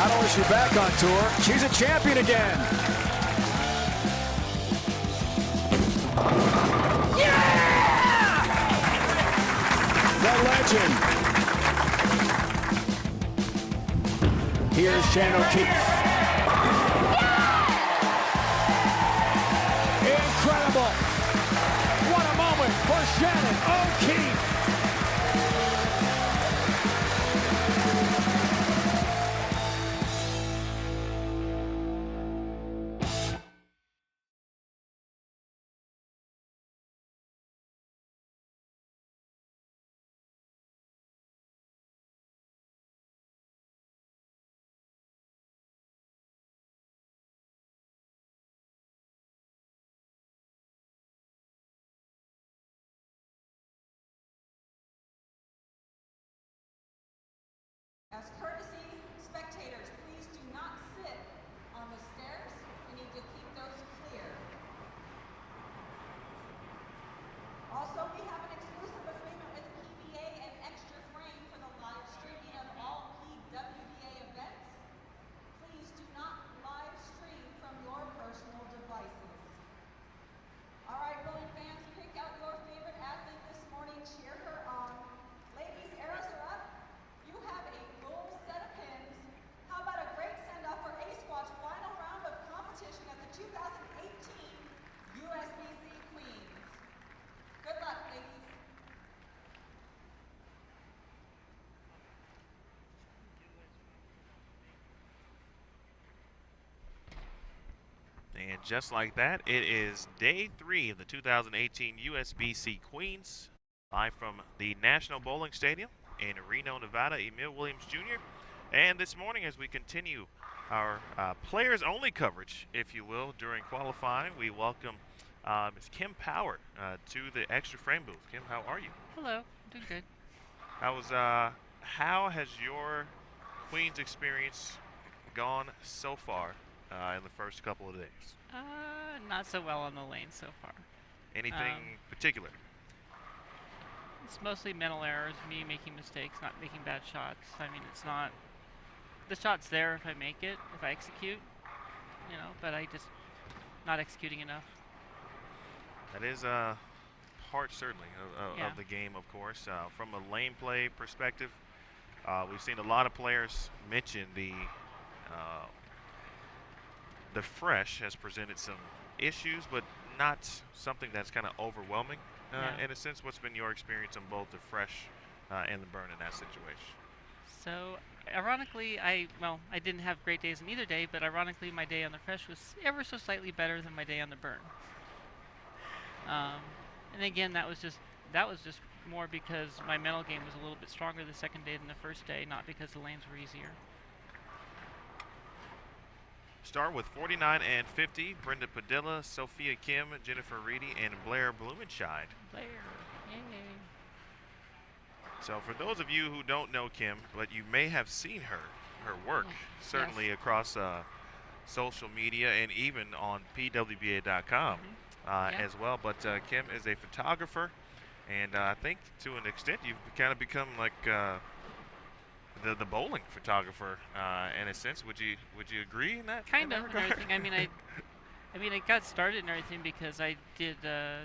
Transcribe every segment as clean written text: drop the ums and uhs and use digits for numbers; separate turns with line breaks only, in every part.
Not only is she back on tour, she's a champion again. Yeah! The legend. Here's Shannon O'Keefe. Incredible. What a moment for Shannon O'Keefe.
As courtesy, spectators, please do not sit on the stairs. We need to keep those clear. Also, we have an exclusive agreement with PBA and Extra Frame for the live streaming of all PWBA events. Please do not live stream from your personal devices. All right, willing fans, pick out your favorite athlete this morning, cheer her on. Ladies, arrows are up. You have a full set of pins. How about a great send-off for A-Squad's final round of competition at the 2018 USBC Queens. Good luck, ladies.
And just like that, it is day 3 of the 2018 USBC Queens, live from the National Bowling Stadium in Reno, Nevada. Emil Williams Jr. And this morning, as we continue our players-only coverage, if you will, during qualifying, we welcome Ms. Kim Power to the Extra Frame booth. Kim, how are you?
Hello, doing good.
How has your Queens experience gone so far in the first couple of days?
Not so well on the lane so far.
Anything particular?
It's mostly mental errors, me making mistakes, not making bad shots. I mean, it's not, the shot's there if I make it, if I execute, you know, but I just not executing enough.
That is part, certainly, of the game, of course. From a lane play perspective, we've seen a lot of players mention the fresh has presented some issues, but not something that's kind of overwhelming. In a sense, what's been your experience on both the fresh and the burn in that situation?
So, ironically, I didn't have great days on either day, but ironically, my day on the fresh was ever so slightly better than my day on the burn. And again, that was just more because my mental game was a little bit stronger the second day than the first day, not because the lanes were easier.
Start with 49 and 50. Brenda Padilla, Sophia Kim, Jennifer Reedy, and Blair Blumenscheid.
Blair, yay.
So for those of you who don't know Kim, but you may have seen her work, certainly across social media and even on pwba.com as well. But Kim is a photographer, and I think to an extent you've kind of become like the bowling photographer in a sense. Would you agree in that?
Kind of, and everything. I mean, I got started and everything because I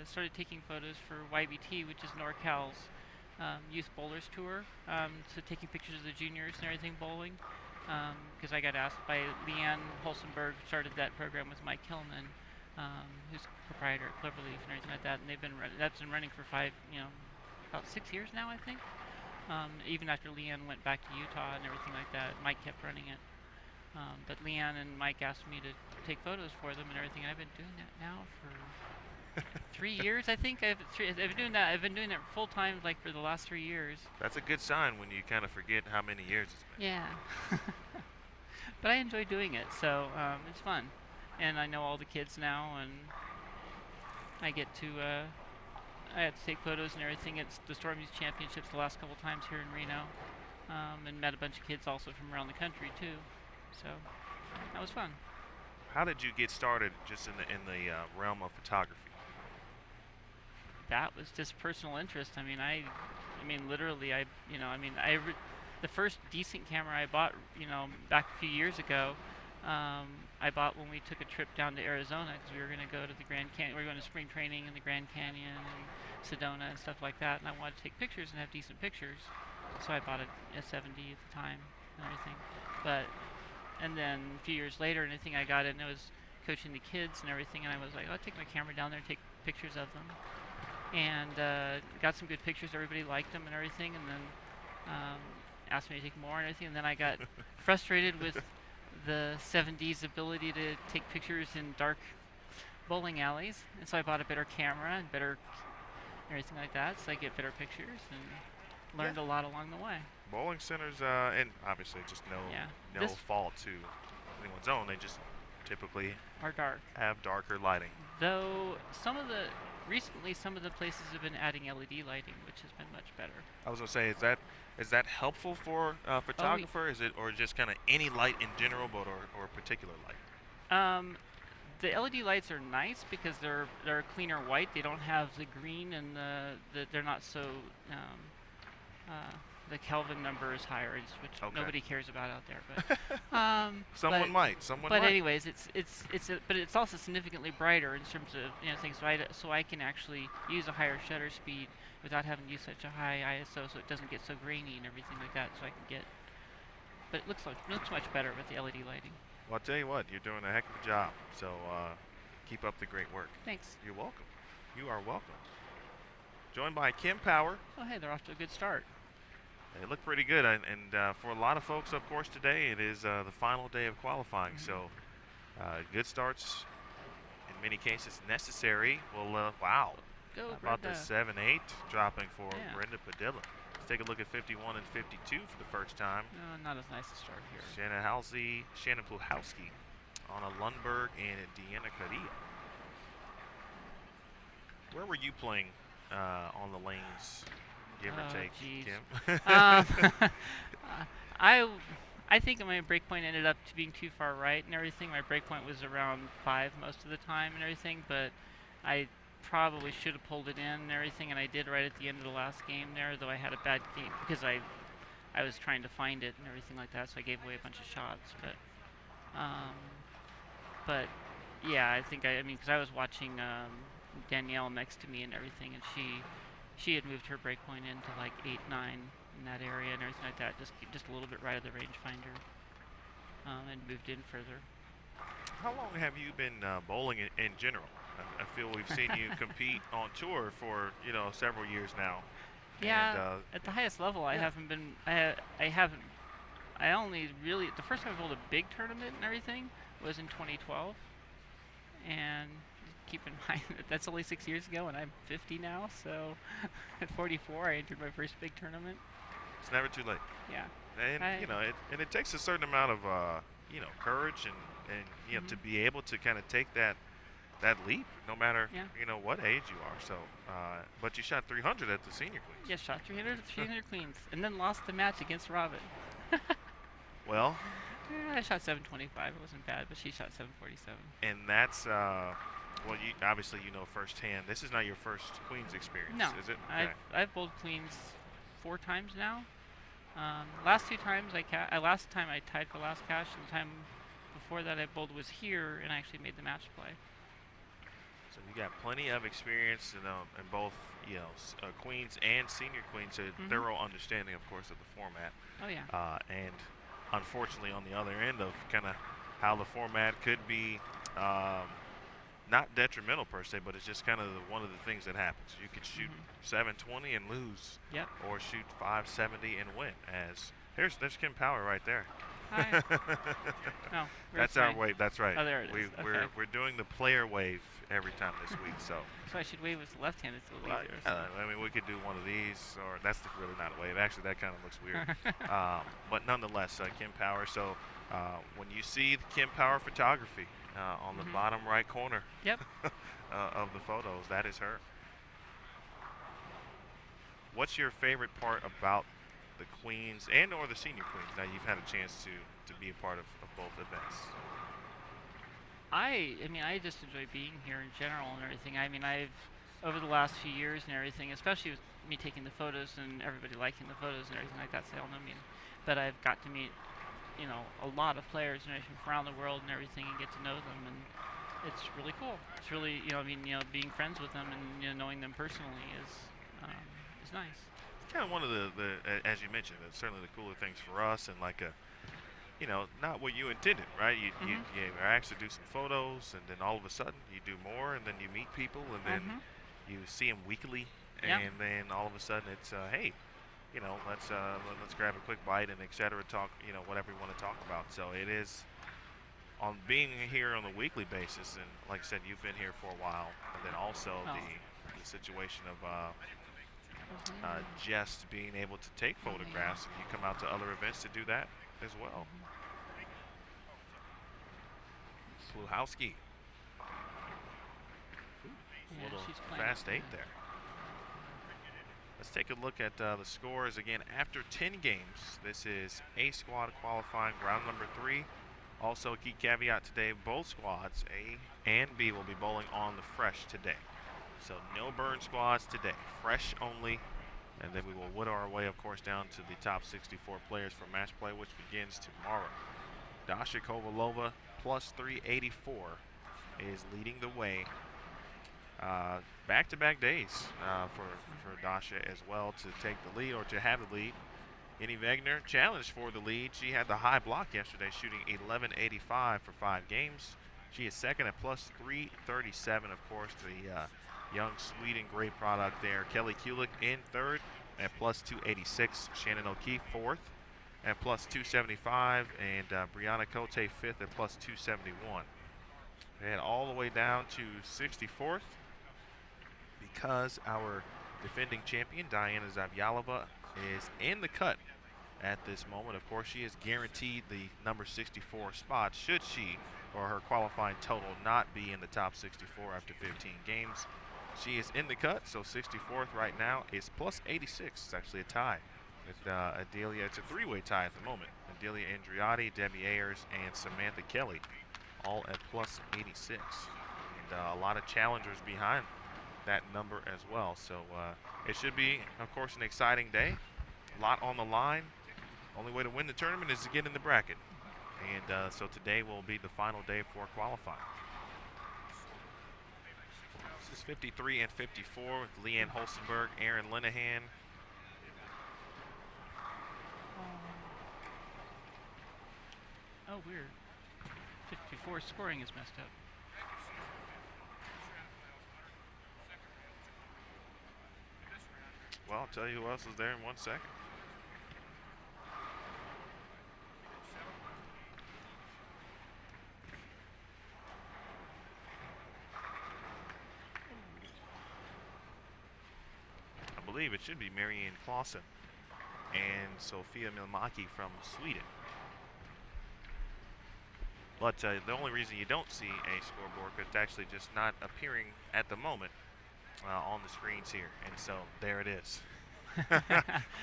started taking photos for YBT, which is NorCal's Youth Bowlers Tour. So taking pictures of the juniors and everything bowling. Because I got asked by Leanne Holsenberg, started that program with Mike Hillman, who's proprietor at Cloverleaf and everything like that. And that's been running for about 6 years now, I think. Even after Leanne went back to Utah and everything like that, Mike kept running it. But Leanne and Mike asked me to take photos for them and everything. I've been doing that now for 3 years, I think. I've been doing that. I've been doing it full time, like for the last 3 years.
That's a good sign when you kind of forget how many years it's been.
Yeah. But I enjoy doing it, so it's fun. And I know all the kids now, and I get to I had to take photos and everything at the Storm Youth Championships the last couple times here in Reno, and met a bunch of kids also from around the country too. So that was fun.
How did you get started just in the realm of photography?
That was just personal interest. I mean, literally, the first decent camera I bought, back a few years ago, I bought when we took a trip down to Arizona because we were going to go to the Grand Canyon. We were going to spring training in the Grand Canyon and Sedona and stuff like that, and I wanted to take pictures and have decent pictures. So I bought a 70 at the time and everything. And then a few years later, and I think I got it, and it was coaching the kids and everything, and I was like, I'll take my camera down there and take pictures of them. And got some good pictures. Everybody liked them and everything, and then asked me to take more and everything. And then I got frustrated with the 7D's ability to take pictures in dark bowling alleys, and so I bought a better camera and better everything like that, so I get better pictures and learned a lot along the way.
Bowling centers, and obviously just no fault to anyone's own. They just typically
are dark,
have darker lighting.
Though recently some of the places have been adding LED lighting, which has been much better.
I was gonna say, is that helpful for a photographer? Is it, or just kind of any light in general, but or a particular light?
The LED lights are nice because they're a cleaner white. They don't have the green and they're not so the Kelvin number is higher, which nobody cares about out there. But
someone might.
But anyways, but it's also significantly brighter in terms of things. So I can actually use a higher shutter speed without having to use such a high ISO, so it doesn't get so grainy and everything like that. So I can get. But it looks much better with the LED lighting.
Well, I'll tell you what, you're doing a heck of a job. So keep up the great work.
Thanks.
You're welcome. You are welcome. Joined by Kim Power.
Oh, hey, they're off to a good start.
They look pretty good, and for a lot of folks, of course, today it is the final day of qualifying. So good starts, in many cases necessary. Well, wow.
Go,
How about the
Brenda.
7-8 dropping for Brenda Padilla. Let's take a look at 51 and 52 for the first time.
No, not as nice a start here.
Shannon Pluhowski, Anna Lundberg, and Deanna Carrillo. Where were you playing on the lanes, give or take,
geez.
Kim?
I think my break point ended up to being too far right and everything. My break point was around 5 most of the time and everything, but I probably should have pulled it in and everything, and I did right at the end of the last game there, though I had a bad game because I was trying to find it and everything like that, so I gave away a bunch of shots. But yeah, I think because I was watching Danielle next to me and everything, and she had moved her break point into like 8, 9 in that area and everything like that, just a little bit right of the rangefinder, and moved in further.
How long have you been bowling in general? I feel we've seen you compete on tour for several years now.
Yeah, and, at the highest level, I haven't been. I only really the first time I bowled a big tournament and everything was in 2012, and keep in mind that that's only 6 years ago, and I'm 50 now. So at 44, I entered my first big tournament.
It's never too late.
Yeah.
And it takes a certain amount of courage and to be able to kind of take that leap, no matter what age you are. So, but you shot 300 at the Senior Queens.
Yeah, shot 300 at the Senior Queens, and then lost the match against Robin.
Well,
I shot 725. It wasn't bad, but she shot 747.
And that's you obviously firsthand. This is not your first Queens experience,
no,
is it?
Okay. I've bowled Queens 4 times now. Last 2 times last time I tied for last cash, and the time before that I bowled was here and I actually made the match play.
So you got plenty of experience in both Queens and Senior Queens, a thorough understanding, of course, of the format.
Oh yeah.
And unfortunately, on the other end of kind of how the format could be not detrimental per se, but it's just kind of one of the things that happens. You could shoot 720 and lose, or shoot 570 and win. There's Kim Power right there.
Hi. No,
that's our wave. That's right.
Oh, there it is.
We're doing the player wave every time this week. So
I should wave with the left hand. It's a little easier.
I mean, we could do one of these, or that's really not a wave. Actually, that kind of looks weird. But nonetheless, Kim Power. So when you see the Kim Power photography on the bottom right corner of the photos, that is her. What's your favorite part about the Queens and or the Senior Queens? Now you've had a chance to be a part of both events.
I just enjoy being here in general and everything. I mean, over the last few years and everything, especially with me taking the photos and everybody liking the photos and everything like that, so they all know me. But I've got to meet, a lot of players and everything from around the world and everything, and get to know them, and it's really cool. It's really, being friends with them and knowing them personally is nice.
It's kind of one of the as you mentioned, it's certainly the cooler things for us, and like not what you intended, right? You are asked to do some photos, and then all of a sudden you do more, and then you meet people, and then you see them weekly, and then all of a sudden it's hey, let's grab a quick bite and et cetera, talk, whatever you want to talk about. So it is on being here on a weekly basis, and like I said, you've been here for a while, and then also the situation of just being able to take photographs, and you come out to other events to do that as well. Sluhowski. Little fast 8 there. Let's take a look at the scores again after 10 games. This is A squad qualifying round number 3. Also, key caveat today, both squads, A and B, will be bowling on the fresh today. So no burn squads today, fresh only. And then we will whittle our way, of course, down to the top 64 players for match play, which begins tomorrow. Dasha Kovalova, plus 384, is leading the way. Back-to-back days for Dasha as well to take the lead, or to have the lead. Annie Wegner challenged for the lead. She had the high block yesterday, shooting 1185 for 5 games. She is second at plus 337, of course, the young Sweden, great product there. Kelly Kulik in third at plus 286. Shannon O'Keefe fourth at plus 275. And Brianna Cote fifth at plus 271. And all the way down to 64th because our defending champion, Diana Zavyalova, is in the cut at this moment. Of course, she is guaranteed the number 64 spot should she or her qualifying total not be in the top 64 after 15 games. She is in the cut, so 64th right now is plus 86. It's actually a tie with Adelia. It's a 3-way tie at the moment. Adelia Andriotti, Debbie Ayers, and Samantha Kelly, all at plus 86. And a lot of challengers behind that number as well. So it should be, of course, an exciting day. A lot on the line. Only way to win the tournament is to get in the bracket. And so today will be the final day for qualifying. This is 53 and 54 with Leanne Holstenberg, Aaron Linehan.
Oh, weird. 54 scoring is messed up.
Well, I'll tell you who else is there in 1 second. I believe it should be Marianne Clausen and Sofia Milmaki from Sweden. But the only reason you don't see a scoreboard is it's actually just not appearing at the moment on the screens here. And so there it is.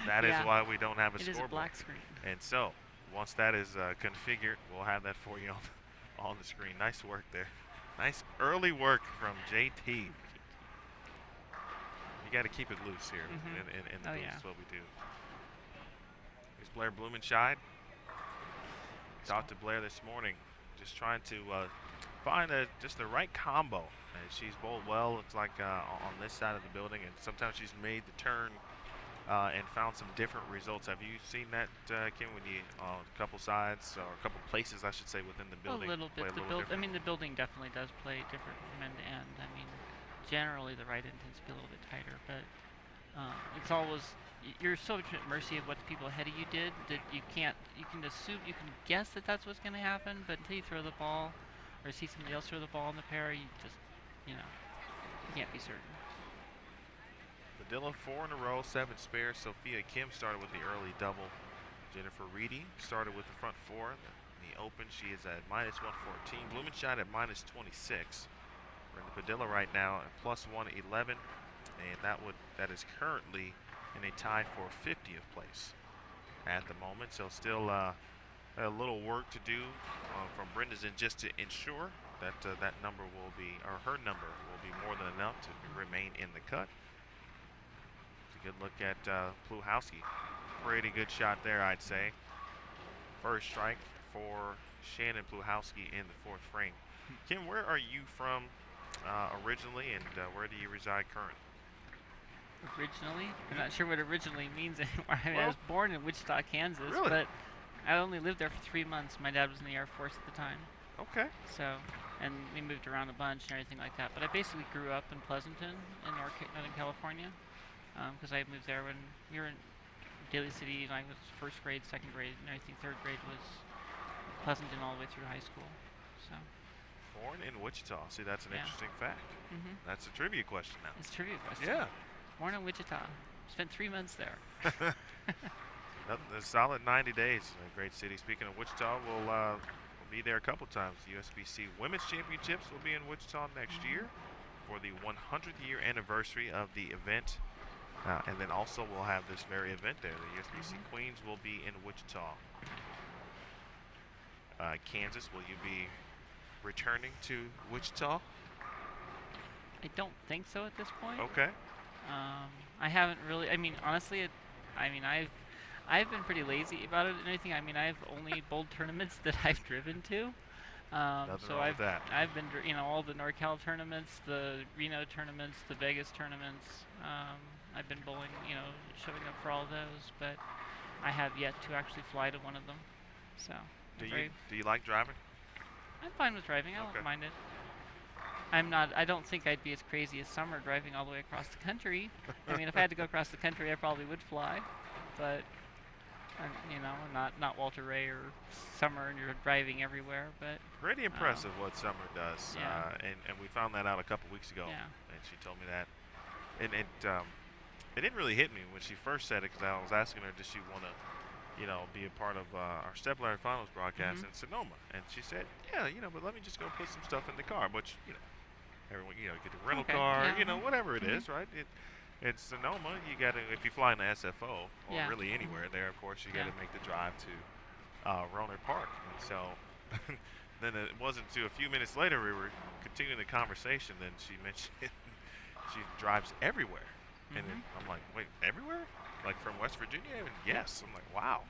That is why we don't have a scoreboard.
It is a black screen.
And so once that is configured, we'll have that for you on the screen. Nice work there. Nice early work from JT. You got to keep it loose here in the booth. That's what we do. Here's Blair Blumenscheid. Talked to Blair this morning, just trying to find just the right combo. She's bowled well, looks like on this side of the building, and sometimes she's made the turn and found some different results. Have you seen that, Kim, when you on a couple sides, or a couple places, I should say, within the building?
A little bit. The building definitely does play different from end to end. I mean, generally the right end tends to be a little bit tighter, but it's always, you're so much at mercy of what the people ahead of you did that you can assume, you can guess that that's what's going to happen, but until you throw the ball or see somebody else throw the ball in the pair, you just, you can't be certain.
Padilla 4 in a row, 7 spares. Sophia Kim started with the early double. Jennifer Reedy started with the front 4. In the open, she is at minus 114. Blumenscheid at minus 26. Brenda Padilla right now at plus 111, and that is currently in a tie for 50th place at the moment. So still a little work to do from Brenda's end just to ensure that number will be, or her number will be more than enough to remain in the cut. It's a good look at Pluhowski. Pretty good shot there, I'd say. First strike for Shannon Pluhowski in the fourth frame. Kim, where are you from originally, and where do you reside currently?
Originally? I'm not sure what originally means anymore. I mean, I
Well,
was born in Wichita, Kansas,
really?
but I only lived there for 3 months. My dad was in the Air Force at the time.
Okay.
So, and we moved around a bunch and everything like that. But I basically grew up in Pleasanton in Northern California, because I moved there when we were in Daly City, and I was first grade, second grade, and everything. Third grade was Pleasanton all the way through high school. So.
Born in Wichita. See, that's an
Yeah.
interesting fact.
Mhm.
That's a trivia question now.
It's a trivia question.
Yeah.
Born in Wichita. Spent 3 months there.
A solid 90 days in a great city. Speaking of Wichita, we'll be there a couple times. The USBC Women's Championships will be in Wichita next year for the 100th year anniversary of the event. And then also we'll have this very event there. The USBC Queens will be in Wichita. Kansas, will you be returning to Wichita?
I don't think so at this point.
Okay.
I haven't really. I mean, honestly, I've been pretty lazy about it and everything. I mean, I've only bowled tournaments that I've driven to.
Nothing
So
wrong with that.
I've been, all the NorCal tournaments, the Reno tournaments, the Vegas tournaments. I've been bowling, showing up for all of those, but I have yet to actually fly to one of them. So
Do you like driving?
I'm fine with driving. I
Okay.
don't mind it. I don't think I'd be as crazy as Summer driving all the way across the country. I mean, if I had to go across the country, I probably would fly. But, not Walter Ray or Summer, and you're driving everywhere. But
Pretty impressive what Summer does.
Yeah.
And we found that out a couple weeks ago.
Yeah.
And she told me that. And it didn't really hit me when she first said it, because I was asking her, does she want to, be a part of our Step Ladder Finals broadcast in Sonoma? And she said, yeah, but let me just go put some stuff in the car, which, everyone, get a rental
Okay,
car,
yeah.
whatever it is, right? It's Sonoma. You got to, if you fly in the SFO, or
Yeah.
really anywhere there, of course, you got to
Yeah.
make the drive to Roner Park. And so then it wasn't until a few minutes later we were continuing the conversation, then she mentioned she drives everywhere. And then I'm like, wait, everywhere? Like from West Virginia? And yes. I'm like, wow.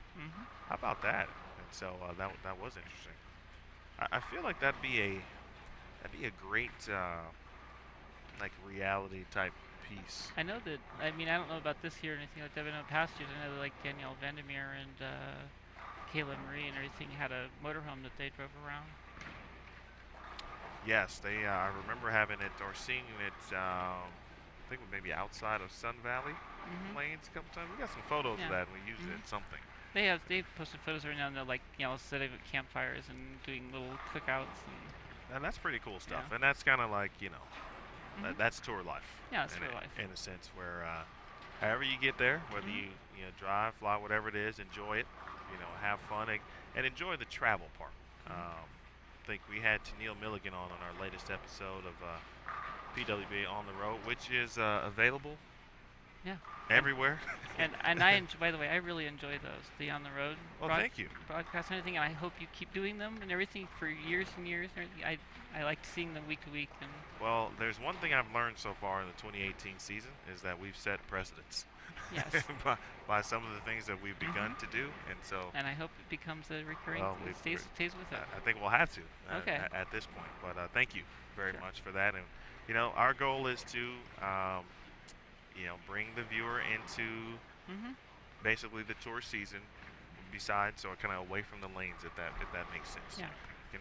How about that? And so that was interesting. I feel like that'd be a great like reality type piece.
I know that. I mean, I don't know about this year or anything like that. But in past years, I know that, like Danielle Vandermeer and Kayla Marie and everything had a motorhome that they drove around.
Yes, they. I remember having it or seeing it. I think maybe outside of Sun Valley Plains a couple times. We got some photos of
Yeah.
that. And we used it in something.
They've posted photos every now and then, like setting up campfires and doing little cookouts
And that's pretty cool stuff.
Yeah.
And that's kind of like that's tour life.
Yeah, it's
in
tour
a-
life.
in a sense where however you get there, whether you drive, fly, whatever it is, enjoy it. Have fun and enjoy the travel part. I think we had Tennille Milligan on our latest episode of PWB on the road, which is available
Yeah.
everywhere.
And I enjoy, by the way, I really enjoy those, the on the road
Well, thank you.
broadcasts and everything, and I hope you keep doing them and everything for years and years and everything. I like seeing them week to week. And
Well, there's one thing I've learned so far in the 2018 season is that we've set precedents.
yes,
by some of the things that we've begun to do, and so
and I hope it becomes a recurring.
Well,
It stays with it.
I think we'll have to
Okay.
at this point. But thank you very
Sure.
much for that. And our goal is to bring the viewer into basically the tour season, besides or kind of away from the lanes, if that makes sense.
Yeah.
You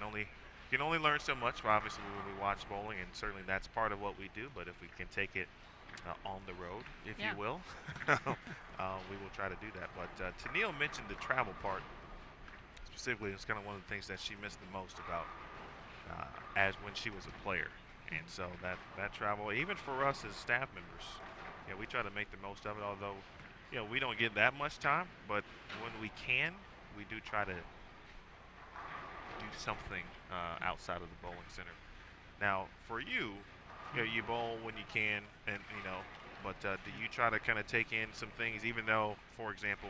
can only learn so much. Obviously, when we watch bowling, and certainly that's part of what we do. But if we can take it on the road, if
Yeah.
you will, we will try to do that. But Tennille mentioned the travel part specifically. It's kind of one of the things that she missed the most about as when she was a player. And so that travel, even for us as staff members, we try to make the most of it. Although, we don't get that much time, but when we can, we do try to do something outside of the bowling center. Now, for you, you bowl when you can, and but do you try to kind of take in some things, even though, for example,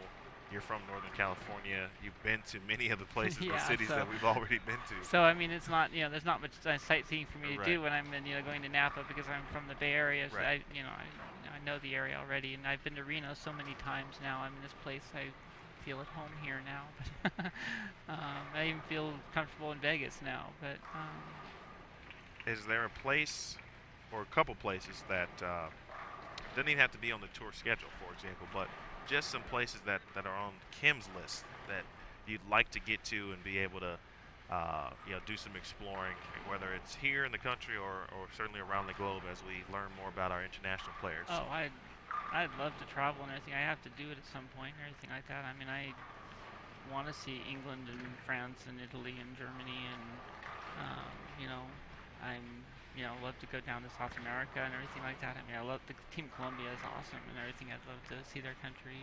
you're from Northern California. You've been to many of the places and
Yeah,
cities
so
that we've already been to.
so I mean, it's not, there's not much sightseeing for me to
Right.
do when I'm in, going to Napa because I'm from the Bay Area. So
Right.
I know the area already, and I've been to Reno so many times now. I'm in this place. I feel at home here now. I even feel comfortable in Vegas now. But
Is there a place or a couple places that doesn't even have to be on the tour schedule, for example, but just some places that are on Kim's list that you'd like to get to and be able to do some exploring, whether it's here in the country or certainly around the globe as we learn more about our international players?
oh, I'd love to travel and everything. I have to do it at some point and everything like that. I mean, I want to see England and France and Italy and Germany and I'm love to go down to South America and everything like that. I mean, I love the Team Colombia is awesome and everything. I'd love to see their country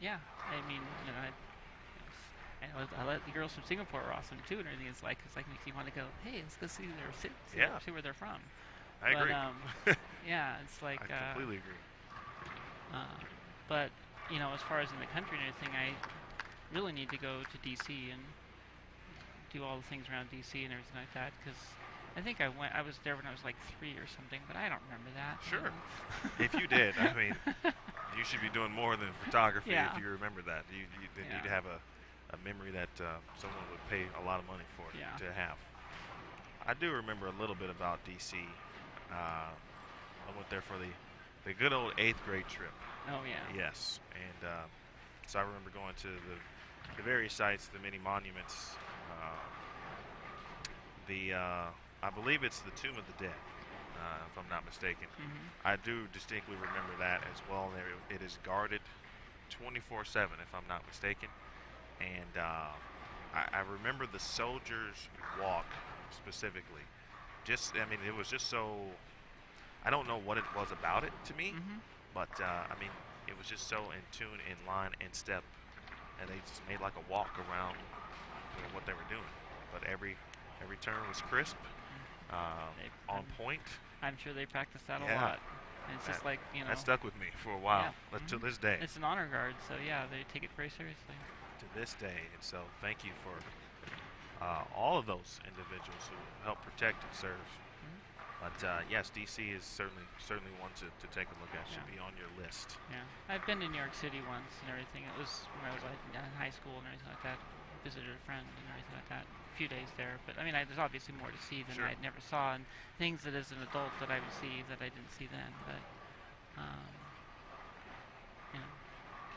yeah. I mean, I let the girls from Singapore are awesome too and everything. It's like makes you want to go. Hey, let's go see their see where they're from.
I agree.
Yeah, it's like
I completely agree.
But as far as in the country and everything, I really need to go to DC and do all the things around DC and everything like that because I think I was there when I was like 3 or something, but I don't remember that.
Sure. If you did, I mean, you should be doing more than photography
Yeah.
if you remember that. You
Yeah.
need to have a memory that someone would pay a lot of money for
Yeah.
to have. I do remember a little bit about DC. I went there for the good old 8th grade trip.
Oh yeah.
Yes, and so I remember going to the various sites, the many monuments. I believe it's the Tomb of the Dead, if I'm not mistaken.
Mhm.
I do distinctly remember that as well. It is guarded 24/7, if I'm not mistaken. And I remember the Soldiers Walk specifically. It was just so. I don't know what it was about it to me,
Mhm.
but it was just so in tune, in line, in step, and they just made like a walk around what they were doing. But every turn was crisp, on point.
I'm sure they practice that a
Yeah.
lot. And it's just like
That stuck with me for a while,
Yeah.
to
Mhm.
this day.
It's an honor guard, so yeah, they take it very seriously.
To this day, and so thank you for all of those individuals who help protect and serve. But yes, DC is certainly one to take a look at. Should
Yeah.
be on your list.
Yeah, I've been to New York City once and everything. It was when I was like in high school and everything like that. Visited a friend and everything like that. A few days there, but I mean, there's obviously more to see than
Sure.
I never saw, and things that as an adult that I would see that I didn't see then.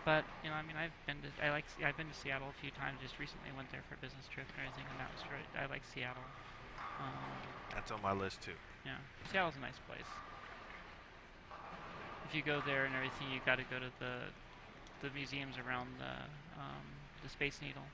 But you know, I mean, I've been to Seattle a few times. Just recently went there for a business trip and everything, and that was great. I like Seattle.
That's on my list too.
Yeah, Seattle's a nice place. If you go there and everything, you got to go to the museums around the Space Needle.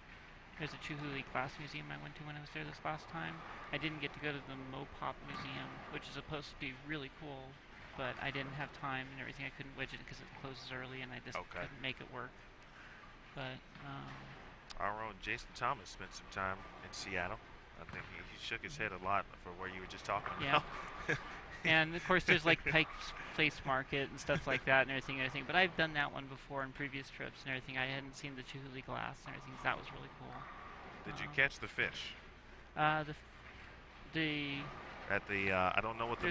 There's a Chihuly Glass Museum I went to when I was there this last time. I didn't get to go to the Mopop Museum, which is supposed to be really cool, but I didn't have time and everything. I couldn't widget it because it closes early, and I just
Okay.
couldn't make it work. But
Our own Jason Thomas spent some time in Seattle. I think he shook his head a lot for where you were just talking
Yeah.
about.
and of course there's like Pike's Place Market and stuff like that and everything. But I've done that one before in previous trips and everything. I hadn't seen the Chihuly Glass and everything. So that was really cool.
Did you catch the fish
The
at the? I don't know what the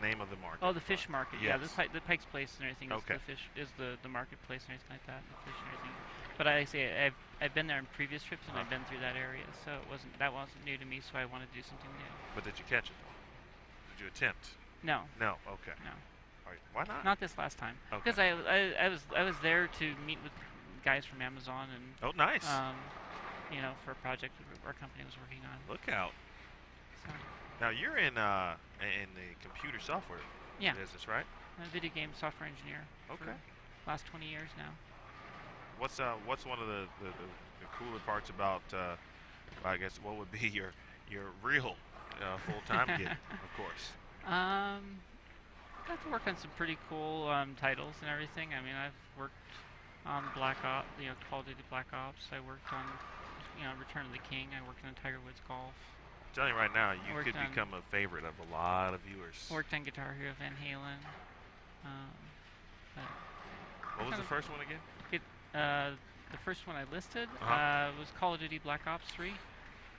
name of the market.
Oh, the fish market. Yeah,
Yes.
the Pike's Place and everything.
Okay.
Is the marketplace and everything like that. The fish and everything. But I've been there in previous trips and I've been through that area, so that wasn't new to me. So I wanted to do something new.
But did you catch it though? Did you attempt?
No.
No. Okay.
No.
All right. Why not?
Not this last time.
Okay.
Because I was there to meet with guys from Amazon and
Oh, nice.
for a project our company was working on.
Look out.
So,
Now you're in the computer software
yeah,
business, right?
I'm a video game software engineer.
Okay.
For last 20 years now.
What's one of the cooler parts about I guess what would be your real full-time gig, of course.
Got to work on some pretty cool titles and everything. I mean, I've worked on Black Ops, Call of Duty Black Ops. I worked on, Return of the King. I worked on Tiger Woods Golf.
I'm telling you right now, you
Worked
could
on-
become a favorite of a lot of viewers.
Worked on Guitar Hero Van Halen. But
was the first one again?
The first one I listed was Call of Duty Black Ops 3.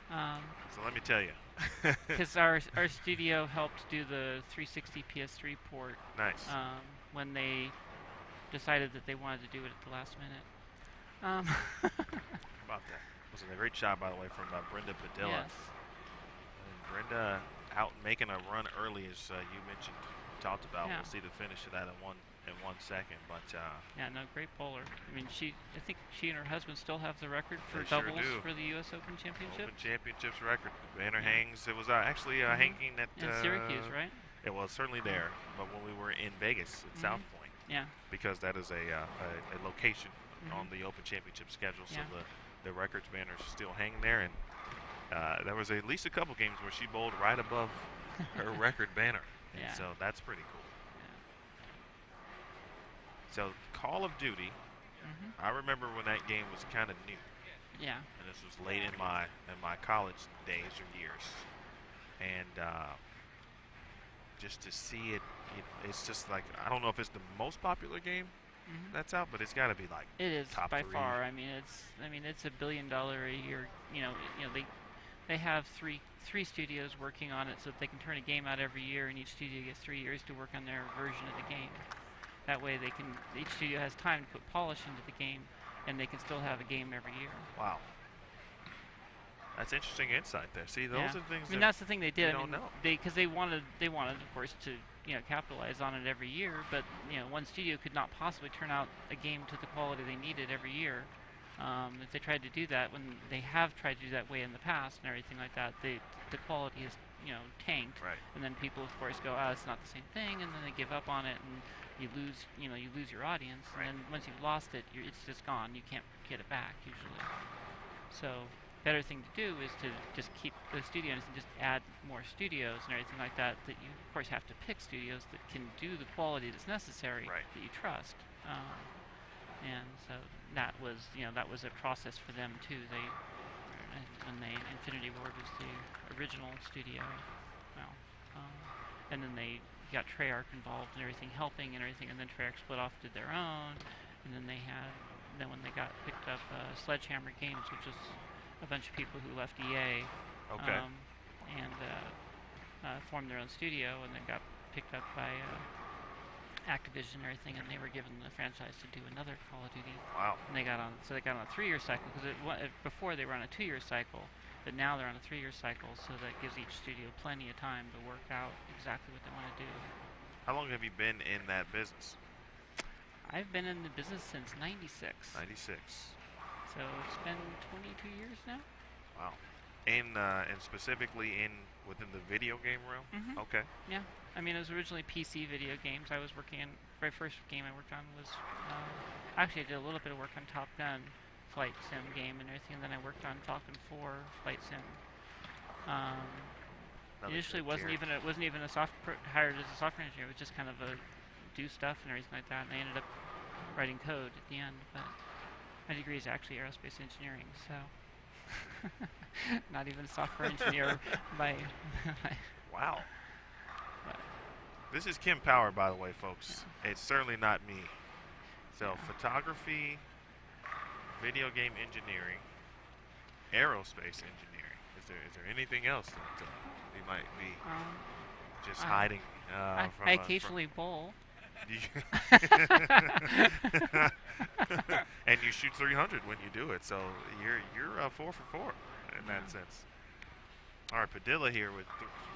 So let me tell you.
Because our studio helped do the 360 PS3 port.
Nice.
When they decided that they wanted to do it at the last minute.
How about that? Was a great shot, by the way, from Brenda Padilla.
Yes.
And Brenda out making a run early, as you mentioned, talked about.
Yeah.
We'll see the finish of that in 1 second. But
yeah, no, great bowler. I mean, I think she and her husband still have the record for
They sure
doubles
do.
for the U.S. Open Championship.
Open Championships record. Banner hangs. It was actually hanging at
In Syracuse, right?
It was certainly there, but when we were in Vegas at South Point,
Yeah.
because that is a location on the Open Championship schedule, so
Yeah.
the records banner is still hanging there, and there was at least a couple games where she bowled right above her record banner, and
Yeah.
so that's pretty cool.
Yeah.
So Call of Duty, I remember when that game was kind of new,
Yeah.
and this was late in my college days or years, and just to see it's just like, I don't know if it's the most popular game that's out, but it's got to be like
It is
top
by
3.
far. I mean, it's $1 billion a year. They have three studios working on it, so that they can turn a game out every year, and each studio gets 3 years to work on their version of the game. That way, each studio has time to put polish into the game, and they can still have a game every year.
Wow. That's interesting insight there. See, those are things.
I mean, that's the thing they did.
don't know.
Because they wanted, of course, to capitalize on it every year. But one studio could not possibly turn out a game to the quality they needed every year. If they tried to do that, when they have tried to do that way in the past and everything like that, the quality is tanked.
Right.
And then people, of course, go, it's not the same thing, and then they give up on it, and you lose your audience.
Right.
And then once you've lost it, it's just gone. You can't get it back usually. So better thing to do is to just keep the studios and just add more studios and everything like that. That you, of course, have to pick studios that can do the quality that's necessary,
Right.
that you trust. And so that was a process for them too. Infinity Ward was the original studio. Well, and then they got Treyarch involved and everything, helping and everything, and then Treyarch split off, did their own, and then when they got picked up, Sledgehammer Games, which is a bunch of people who left EA,
Okay.
and formed their own studio, and then got picked up by Activision and everything, and they were given the franchise to do another Call of Duty.
Wow.
And they got on a 3-year cycle, because before they were on a 2-year cycle, but now they're on a 3-year cycle, so that gives each studio plenty of time to work out exactly what they want to do.
How long have you been in that business?
I've been in the business since '96.
96.
So it's been 22 years now.
Wow. And specifically within the video game realm? Okay.
Yeah. I mean, it was originally PC video games. I was working in, very first game I worked on was, actually I did a little bit of work on Top Gun flight sim game and everything, and then I worked on Falcon 4 flight sim. Initially wasn't even hired as a software engineer. It was just kind of do stuff and everything like that, and I ended up writing code at the end. But my degree is actually aerospace engineering, so not even a software engineer by.
Wow.
But
This is Kim Power, by the way, folks. Yeah. It's certainly not me. So photography, video game engineering, aerospace engineering. Is there anything else that you might be just hiding
I
from?
occasionally bowl.
And you shoot 300 when you do it, so you're 4 for 4 in that sense. All right, Padilla here with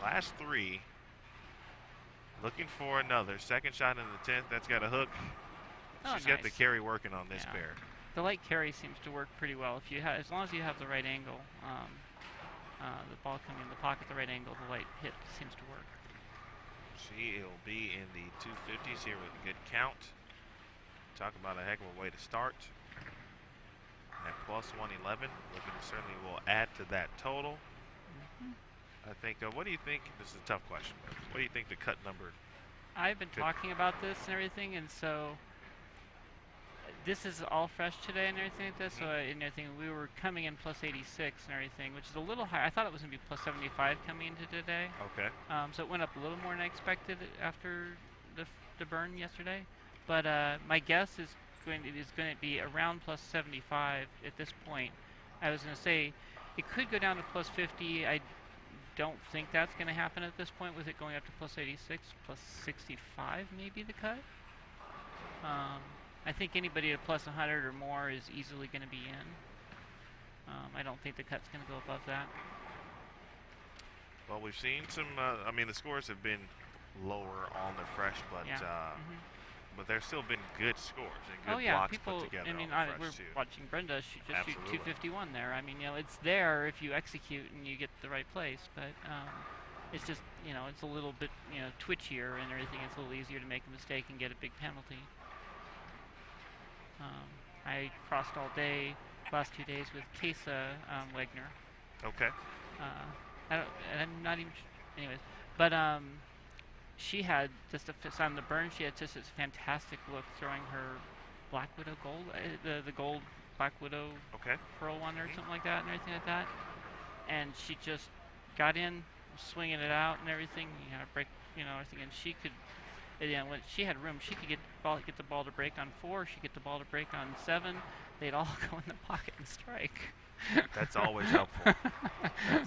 last 3. Looking for another second shot in the 10th. That's got a hook. She's got the carry working on this pair.
The light carry seems to work pretty well. If you as long as you have the right angle, the ball coming in the pocket, the right angle, the light hit seems to work.
She'll be in the 250s here with a good count. Talk about a heck of a way to start. At plus 111, looking certainly will add to that total. I think, what do you think? This is a tough question. What do you think the cut number?
I've been talking about this and everything, and so this is all fresh today and everything like this. So and everything, we were coming in plus 86 and everything, which is a little high. I thought it was going to be plus 75 coming into today.
Okay.
So it went up a little more than I expected after the burn yesterday. But my guess is it is going to be around plus 75 at this point. I was going to say it could go down to plus 50. I don't think that's going to happen at this point with it going up to plus 86, plus 65 maybe the cut. I think anybody at plus 100 or more is easily going to be in. I don't think the cut's going to go above that.
Well, we've seen some. I mean, the scores have been lower on the fresh, but but there's still been good scores and good blocks
people.
put together.
I mean,
on the fresh
we're
too.
watching Brenda. She just shoot
Absolutely.
251 there. I mean, it's there if you execute and you get the right place, but it's just it's a little bit twitchier and everything. It's a little easier to make a mistake and get a big penalty. I crossed all day last 2 days with Kesa Wegner.
Okay.
I'm not even. Anyways, but she had just on the burn. She had just this fantastic look throwing her Black Widow gold, the gold Black Widow pearl one or something like that, and everything like that. And she just got in, swinging it out and everything. Break, everything. And she could. When she had room, she could get the ball to break on 4. She could get the ball to break on 7. They'd all go in the pocket and strike.
That's always helpful.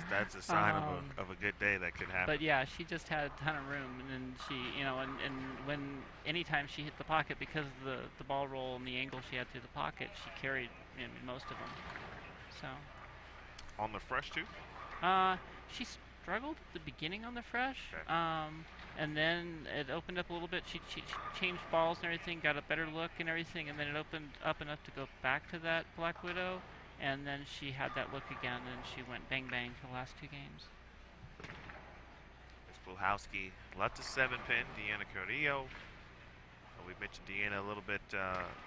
That's a sign of a good day that could happen.
But yeah, she just had a ton of room, and then she, and when anytime she hit the pocket, because of the ball roll and the angle she had through the pocket, she carried most of them. So.
On the fresh too?
She struggled at the beginning on the fresh.
Okay.
And then it opened up a little bit. She changed balls and everything, got a better look and everything, and then it opened up enough to go back to that Black Widow. And then she had that look again, and she went bang bang for the last 2 games.
Ms. Pulhowski left a 7-pin. Deanna Carrillo. We mentioned Deanna a little bit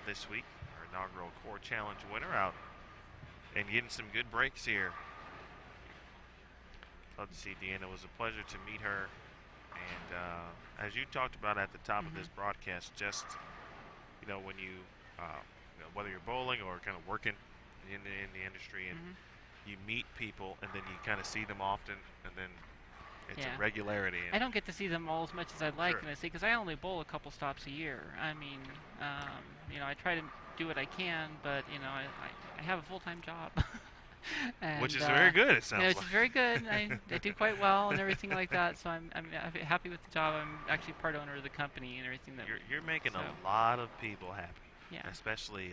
this week. Our inaugural Core Challenge winner out and getting some good breaks here. Love to see Deanna. It was a pleasure to meet her. And as you talked about at the top of this broadcast, just when you whether you're bowling or kind of working in the industry, and you meet people, and then you kind of see them often, and then it's a regularity. And
I don't get to see them all as much as I'd like,
Sure.
because I only bowl a couple stops a year. I mean, I try to do what I can, but I have a full-time job. And,
which is very good, it sounds like.
It's very good. I do quite well and everything like that. So I'm happy with the job. I'm actually part owner of the company and everything.
You're making a lot of people happy, especially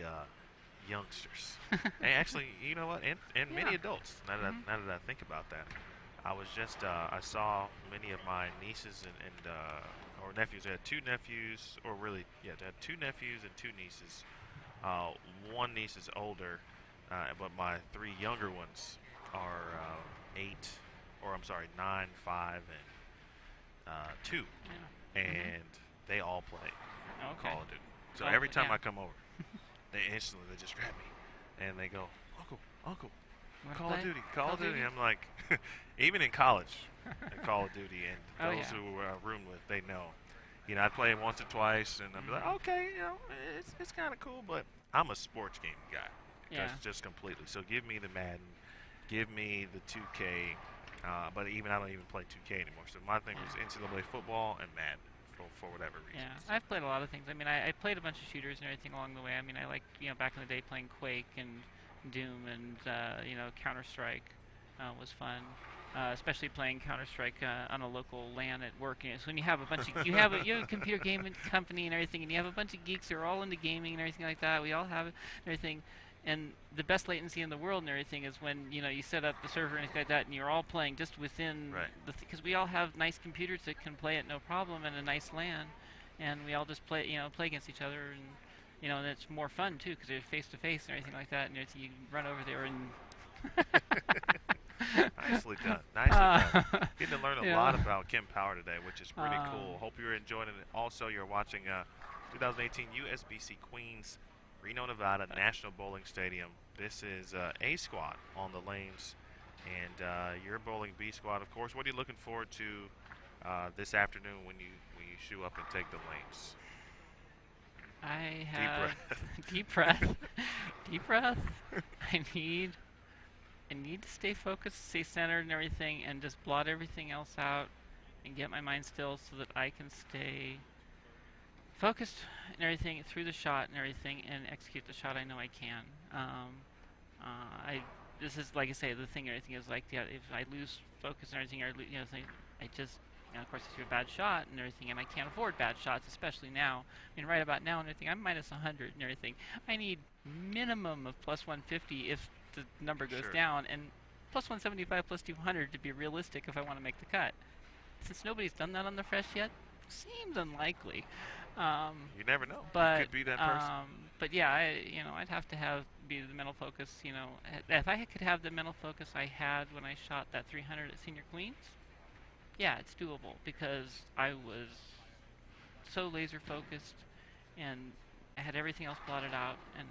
youngsters. And actually, you know what? And many adults. Now that I think about that, I was just I saw many of my nieces and or nephews. I had 2 nephews, or really, I had 2 nephews and 2 nieces. One niece is older. But my 3 younger ones are 9, 5, and 2. Yeah. And they all play Call of Duty. So every time I come over, they just grab me. And they go, Uncle, Call of Duty. I'm like, even in college, Call of Duty, and those who I room with, they know. I play it once or twice, and I'm like, okay, it's kind of cool, but I'm a sports game guy. Just completely. So give me the Madden, give me the 2K, but I don't even play 2K anymore. So my thing was NCAA football and Madden for whatever reason.
Yeah, I've played a lot of things. I mean, I played a bunch of shooters and everything along the way. I mean, I liked, back in the day playing Quake and Doom and, Counter-Strike was fun. Especially playing Counter-Strike on a local LAN at work. So when you have a bunch of, you have a computer gaming company and everything, and you have a bunch of geeks who are all into gaming and everything like that. We all have it and everything. And the best latency in the world and everything is when you set up the server and anything like that, and you're all playing just within because we all have nice computers that can play it no problem and a nice LAN, and we all just play against each other, and and it's more fun too because they're face to face and everything like that, and you run over there and.
Nicely done. Done. Getting to learn a lot about Kim Power today, which is pretty cool. Hope you're enjoying it. Also, you're watching 2018 USBC Queens. Reno, Nevada, National Bowling Stadium. This is A squad on the lanes, and your bowling B squad, of course. What are you looking forward to this afternoon when you shoe up and take the lanes?
I have deep breath. I need to stay focused, stay centered, and everything, and just blot everything else out, and get my mind still so that I can stay focused and everything through the shot and everything, and execute the shot I know I can. I This is like I say, the thing. Everything is like, yeah, if I lose focus and everything, or I just, of course, I do a bad shot and everything, and I can't afford bad shots, especially now. I mean, right about now and everything, I'm minus 100 and everything. I need minimum of plus 150 if the number goes
Sure.
down, and plus 175, plus 200 to be realistic if I want to make the cut. Since nobody's done that on the fresh yet, seems unlikely.
You never know.
But
You could be that person.
but yeah, I'd have to be the mental focus. If I could have the mental focus I had when I shot that 300 at Senior Queens, yeah, it's doable because I was so laser focused and I had everything else blotted out, and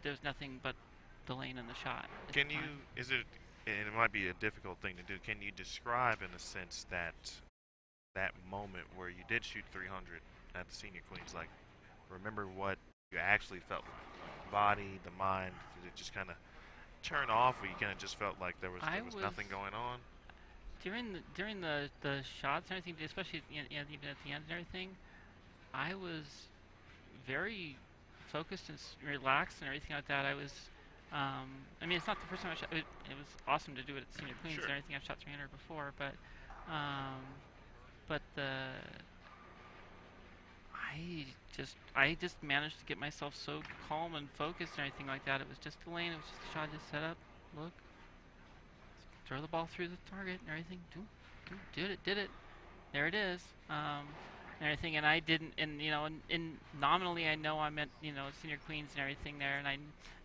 there's nothing but the lane and the shot. at the
Can you?
time.
Is it? And it might be a difficult thing to do. Can you describe, in a sense, that moment where you did shoot 300 at the Senior Queens? Like, remember what you actually felt, body, the mind. Did it just kind of turn off, or you kind of just felt like there was nothing going on?
During the shots and everything, especially even at the end and everything, I was very focused and relaxed and everything like that. I was, I mean, it's not the first time I shot. It was awesome to do it at Senior Queens
Sure.
and everything. I've shot 300 before, but I just managed to get myself so calm and focused and everything like that. It was just the lane. It was just the shot. Just set up, look, throw the ball through the target and everything. Did it. There it is. And everything, and I didn't, and and nominally I know I'm at Senior Queens and everything there, and I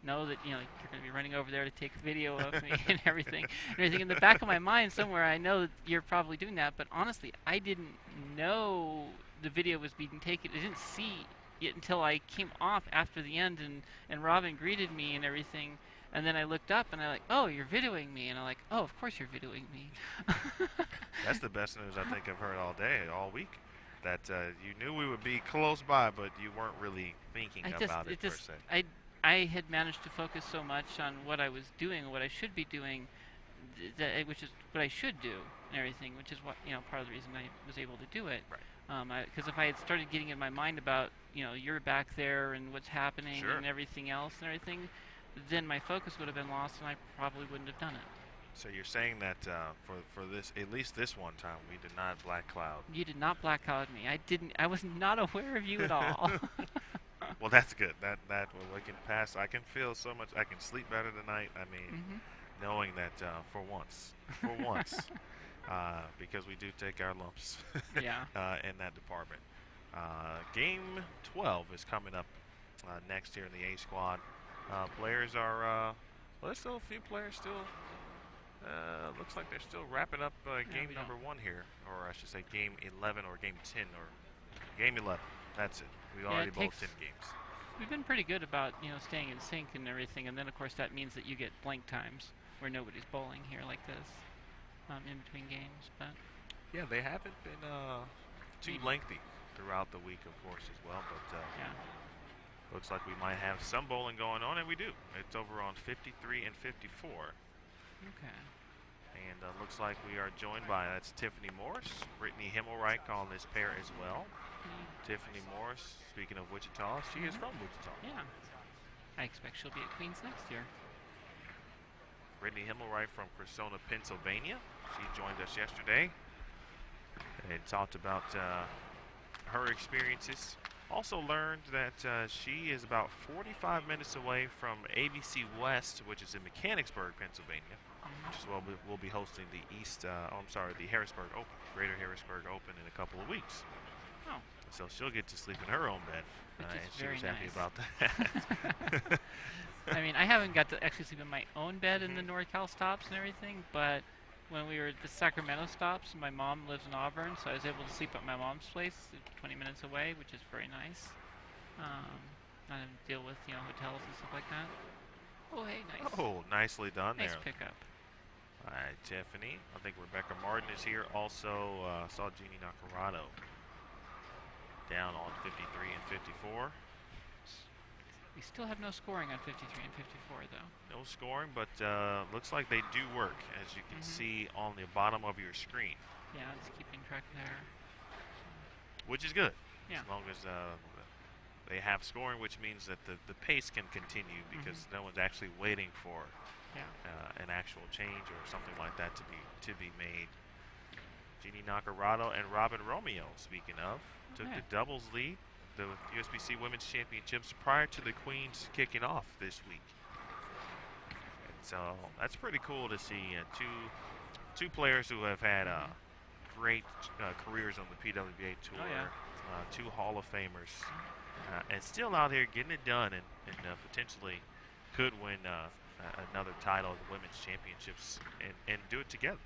know that you're going to be running over there to take a video of me and everything. In the back of my mind somewhere, I know that you're probably doing that, but honestly, I didn't know the video was being taken. I didn't see it until I came off after the end, and Robin greeted me and everything. And then I looked up and I'm like, oh, you're videoing me. And I'm like, oh, of course you're videoing me.
That's the best news I think I've heard all day, all week. That you knew we would be close by, but you weren't really thinking about it per se.
I had managed to focus so much on what I was doing, what I should be doing, which is what I should do and everything, which is what part of the reason I was able to do it.
Right.
Because if I had started getting in my mind about you're back there and what's happening
Sure.
and everything else and everything, then my focus would have been lost and I probably wouldn't have done it.
So you're saying that for this, at least this one time, we did not black cloud.
You did not black cloud me. I was not aware of you at all.
Well, that's good. That we can pass. I can feel so much. I can sleep better tonight. I mean, knowing that for once, because we do take our lumps.
Yeah.
In that department. Game 12 is coming up next here in the A squad. Players are well. There's still a few players still. Looks like they're still wrapping up game number 1 here, or I should say game 11 or game 10 or game 11. That's it. We already bowled 10 games.
We've been pretty good about staying in sync and everything, and then of course that means that you get blank times where nobody's bowling here like this in between games. But
yeah, they haven't been too lengthy throughout the week, of course, as well. But
yeah.
Looks like we might have some bowling going on, and we do. It's over on 53 and 54.
Okay.
And looks like we are joined by, that's Tiffany Morris, Brittany Himmelreich on this pair as well. Tiffany Morris, speaking of Wichita, she is from Wichita.
Yeah. I expect she'll be at Queens next year.
Brittany Himmelreich from Cressona, Pennsylvania. She joined us yesterday and talked about her experiences. Also learned that she is about 45 minutes away from ABC West, which is in Mechanicsburg, Pennsylvania, which is where we'll be hosting the the Harrisburg Open, Greater Harrisburg Open in a couple of weeks.
Oh.
So she'll get to sleep in her own bed,
Which is
and she
very
was happy
nice.
about that.
I mean, I haven't got to actually sleep in my own bed in the NorCal stops and everything, but when we were at the Sacramento stops, my mom lives in Auburn, so I was able to sleep at my mom's place, 20 minutes away, which is very nice. Not having to deal with hotels and stuff like that. Oh, hey, nice.
Oh, nicely done
Nice
there.
pickup.
All right, Tiffany. I think Rebecca Martin is here. Also saw Jeannie Nacarado down on 53 and 54.
We still have no scoring on 53 and 54, though.
No scoring, but looks like they do work, as you can see on the bottom of your screen,
Yeah, it's keeping track there.
which is good. As long as they have scoring, which means that the pace can continue because no one's actually waiting for an actual change or something like that to be made. Jeannie Nacarado and Robin Romeo, speaking of, took the doubles lead, the USBC Women's Championships, prior to the Queens kicking off this week. And so that's pretty cool to see two players who have had great careers on the PWBA Tour, two Hall of Famers, and still out here getting it done and potentially could win another title of the Women's Championships and do it together.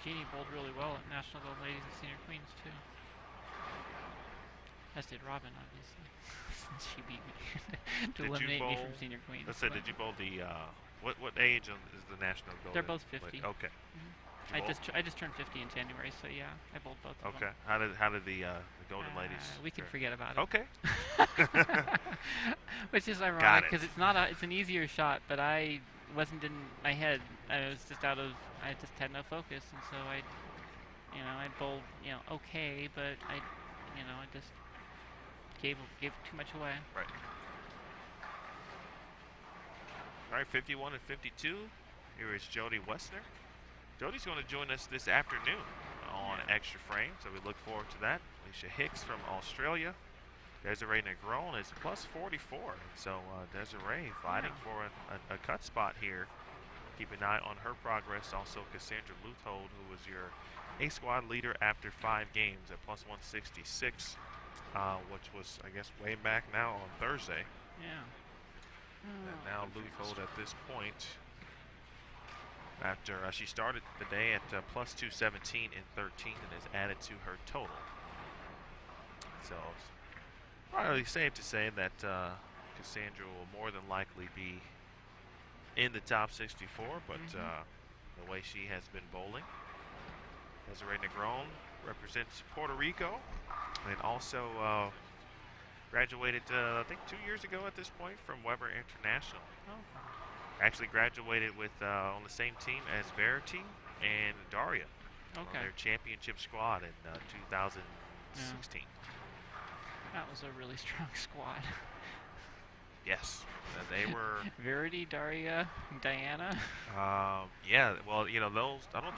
Jeannie bowled really well at National Gold Ladies and Senior Queens, too. As did Robin, obviously, since she beat me to eliminate me from Senior Queens.
Let's say, did you bowl the, what age is the National Gold?
They're both 50.
Okay.
I just turned 50 in January, so yeah, I bowled both of them.
Okay. How did the Golden Ladies?
We can forget about it.
Okay.
Which is ironic because it's an easier shot, but I wasn't in my head. I just had no focus, and so I bowled okay, but I just gave too much away.
Right. All right, 51 and 52. Here is Jody Wessner. Jody's going to join us this afternoon on Extra Frame, so we look forward to that. Alicia Hicks from Australia. Desiree Negron is plus 44. So Desiree fighting for a cut spot here. Keep an eye on her progress. Also Cassandra Luthold, who was your A-squad leader after 5 games at plus 166, which was, I guess, way back now on Thursday.
Yeah.
And now Luthold at this point, after she started the day at plus 217 in 13 and is added to her total. So it's probably safe to say that Cassandra will more than likely be in the top 64, but the way she has been bowling. Desiree Negron represents Puerto Rico and also graduated, I think 2 years ago at this point, from Weber International. Actually graduated with on the same team as Verity and Daria on their championship squad in 2016.
That was a really strong squad.
Yes, they were.
Verity, Daria, Diana.
Yeah, well, those. I don't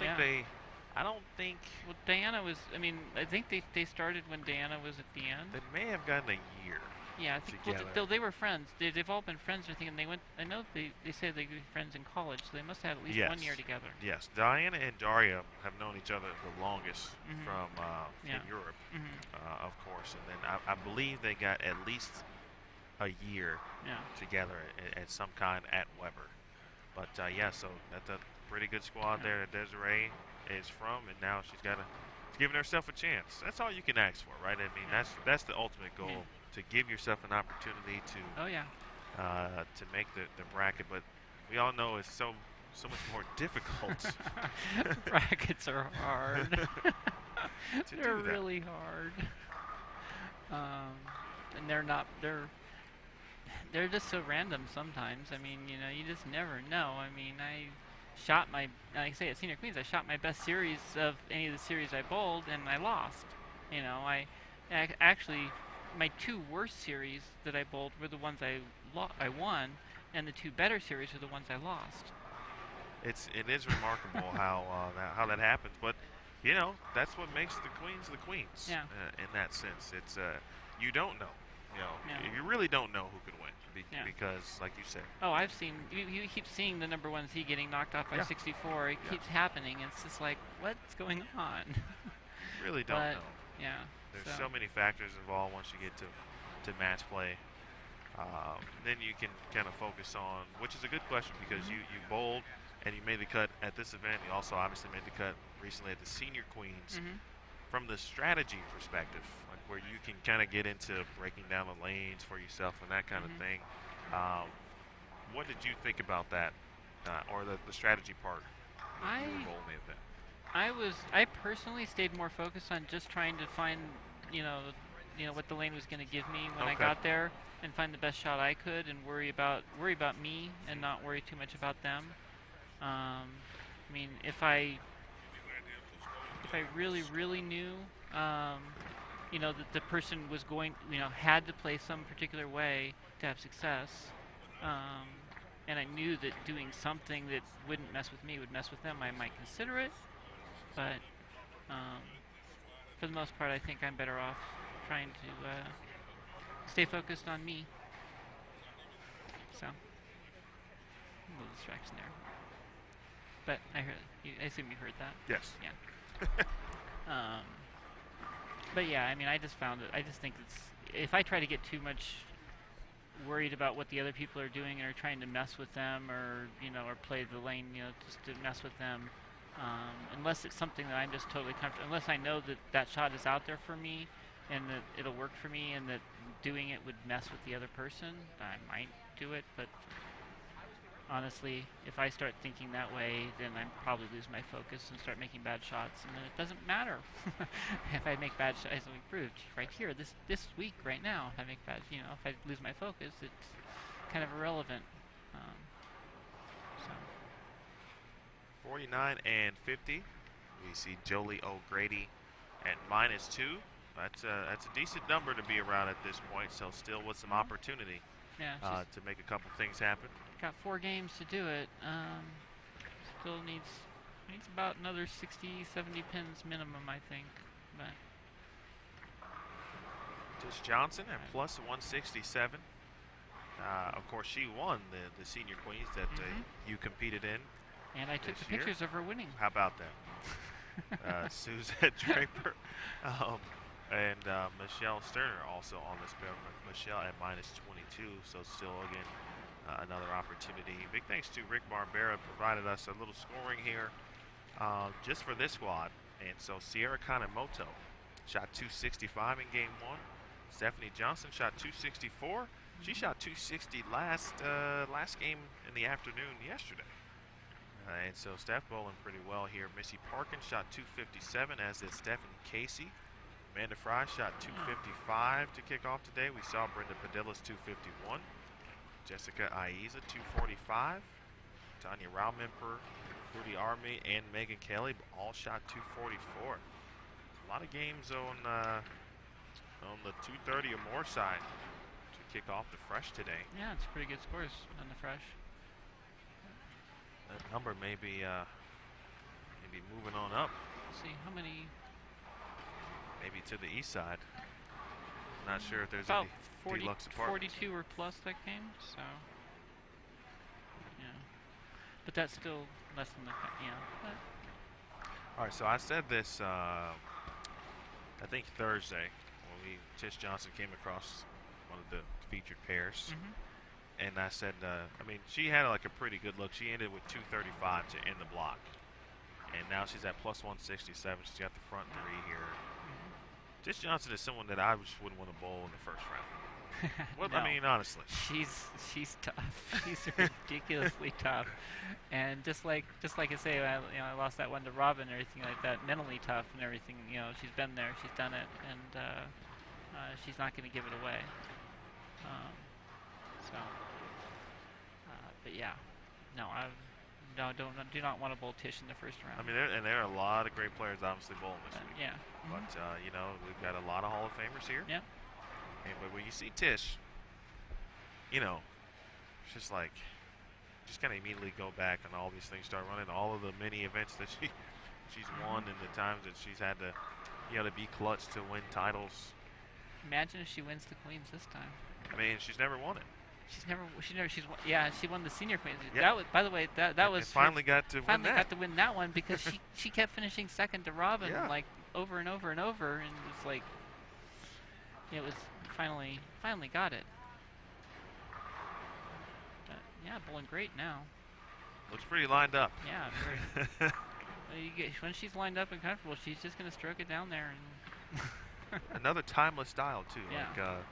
think
Well, Diana was. I mean, I think they started when Diana was at the end.
They may have gotten a year.
Yeah, I think they were friends. They've all been friends. I think, and they went. I know they said they were friends in college, so they must have at least 1 year together.
Yes, Diana and Daria have known each other the longest from in Europe, of course, and then I believe they got at least a year together at some kind at Weber. But so that's a pretty good squad there that Desiree is from, and now she's giving herself a chance. That's all you can ask for, right? I mean, that's the ultimate goal. To give yourself an opportunity to to make the bracket, but we all know it's so much more difficult.
Brackets are hard. They're
do that.
really hard, and they're just so random sometimes. I mean, you just never know. I mean, like I say at Senior Queens, I shot my best series of any of the series I bowled, and I lost. Actually. My 2 worst series that I bowled were the ones I won, and the 2 better series were the ones I lost.
It is remarkable how that happens, but that's what makes the Queens the Queens.
Yeah.
In that sense, it's you don't know. You really don't know who could win because, like you said.
Oh, I've seen you keep seeing the number 1 seed getting knocked off by 64. It keeps happening. It's just like, what's going on?
You really don't know.
Yeah.
There's so many factors involved once you get to match play. Then you can kind of focus on, which is a good question because you bowled and you made the cut at this event. You also obviously made the cut recently at the Senior Queens. From the strategy perspective, like where you can kind of get into breaking down the lanes for yourself and that kind of thing. What did you think about that, or the strategy part? You were bowling the event.
I personally stayed more focused on just trying to find, what the lane was going to give me when I got there, and find the best shot I could, and worry about me and not worry too much about them. I mean, if I really knew you know, that the person was going, you know, had to play some particular way to have success. And I knew that doing something that wouldn't mess with me would mess with them. I might consider it, but for the most part, I think I'm better off trying to stay focused on me. So, a little distraction there. But I assume you heard that.
Yes.
Yeah. But yeah, I mean, I just found it. I just think if I try to get too much worried about what the other people are doing or trying to mess with them, or you know, or play the lane, you know, just to mess with them, unless it's something that I'm just totally comfortable, unless I know that that shot is out there for me and that it'll work for me and that doing it would mess with the other person, I might do it. But honestly, if I start thinking that way, then I probably lose my focus and start making bad shots, and then it doesn't matter if I make bad shots. As we proved right here, this week, right now, if I make bad, you know, if I lose my focus, it's kind of irrelevant. So
49 and 50. We see Jolie O'Grady at -2. That's a decent number to be around at this point. So still with some opportunity to make a couple things happen.
Got 4 games to do it. Still needs about another 60, 70 pins minimum, I think. But
Tish Johnson at +167. Of course, she won the Senior Queens that you competed in.
And I took the pictures of her winning.
How about that? Suzette Draper and Michelle Sterner also on this pair. Michelle at -22, so still again another opportunity. Big thanks to Rick Barbera, provided us a little scoring here just for this squad. And so Sierra Kanemoto shot 265 in game 1. Stephanie Johnson shot 264. She shot 260 last game in the afternoon yesterday. And so Steph bowling pretty well here. Missy Parkin shot 257, as did Stephanie Casey. Amanda Fry shot 255 to kick off today. We saw Brenda Padillas 251. Jessica Aiza 245. Tanya Raumemper, Rudy Army, and Megan Kelly all shot 244. A lot of games on the 230 or more side to kick off the fresh today.
Yeah, it's pretty good scores on the fresh.
That number may be moving on up.
Let's see how many.
Maybe to the east side. Not sure if there's
about
any deluxe apartments.
42 or plus that game, so yeah. But that's still less than the But.
All right, so I said this I think Thursday when Tish Johnson came across one of the featured pairs. And I said, I mean, she had like a pretty good look. She ended with 235 to end the block. And now she's at +167. She's got the front 3 here. Tish Johnson is someone that I just wouldn't want to bowl in the first round. What
No.
I mean, honestly.
She's tough. She's ridiculously tough. And just like I say, I lost that one to Robin and everything like that. Mentally tough and everything. You know, she's been there, she's done it, and she's not going to give it away. But yeah, no, do not want to bowl Tish in the first round.
I mean, there are a lot of great players obviously bowling this week.
Yeah.
But you know, we've got a lot of Hall of Famers here.
Yeah.
But when you see Tish, you know, it's just like, just kind of immediately go back and all these things start running. All of the many events that she's won and the times that she's had to, you know, to be clutch to win titles.
Imagine if she wins the Queens this time.
I mean, she's never won it.
She won the Senior Queens.
Yep.
That was, by the way, that was
finally got to
win that one because she kept finishing second to Robin like over and over and over, and it was like it was finally got it. But yeah, bowling great now.
Looks pretty lined up.
Yeah. Very. When she's lined up and comfortable, she's just gonna stroke it down there and.
Another timeless style too.
Yeah.
Like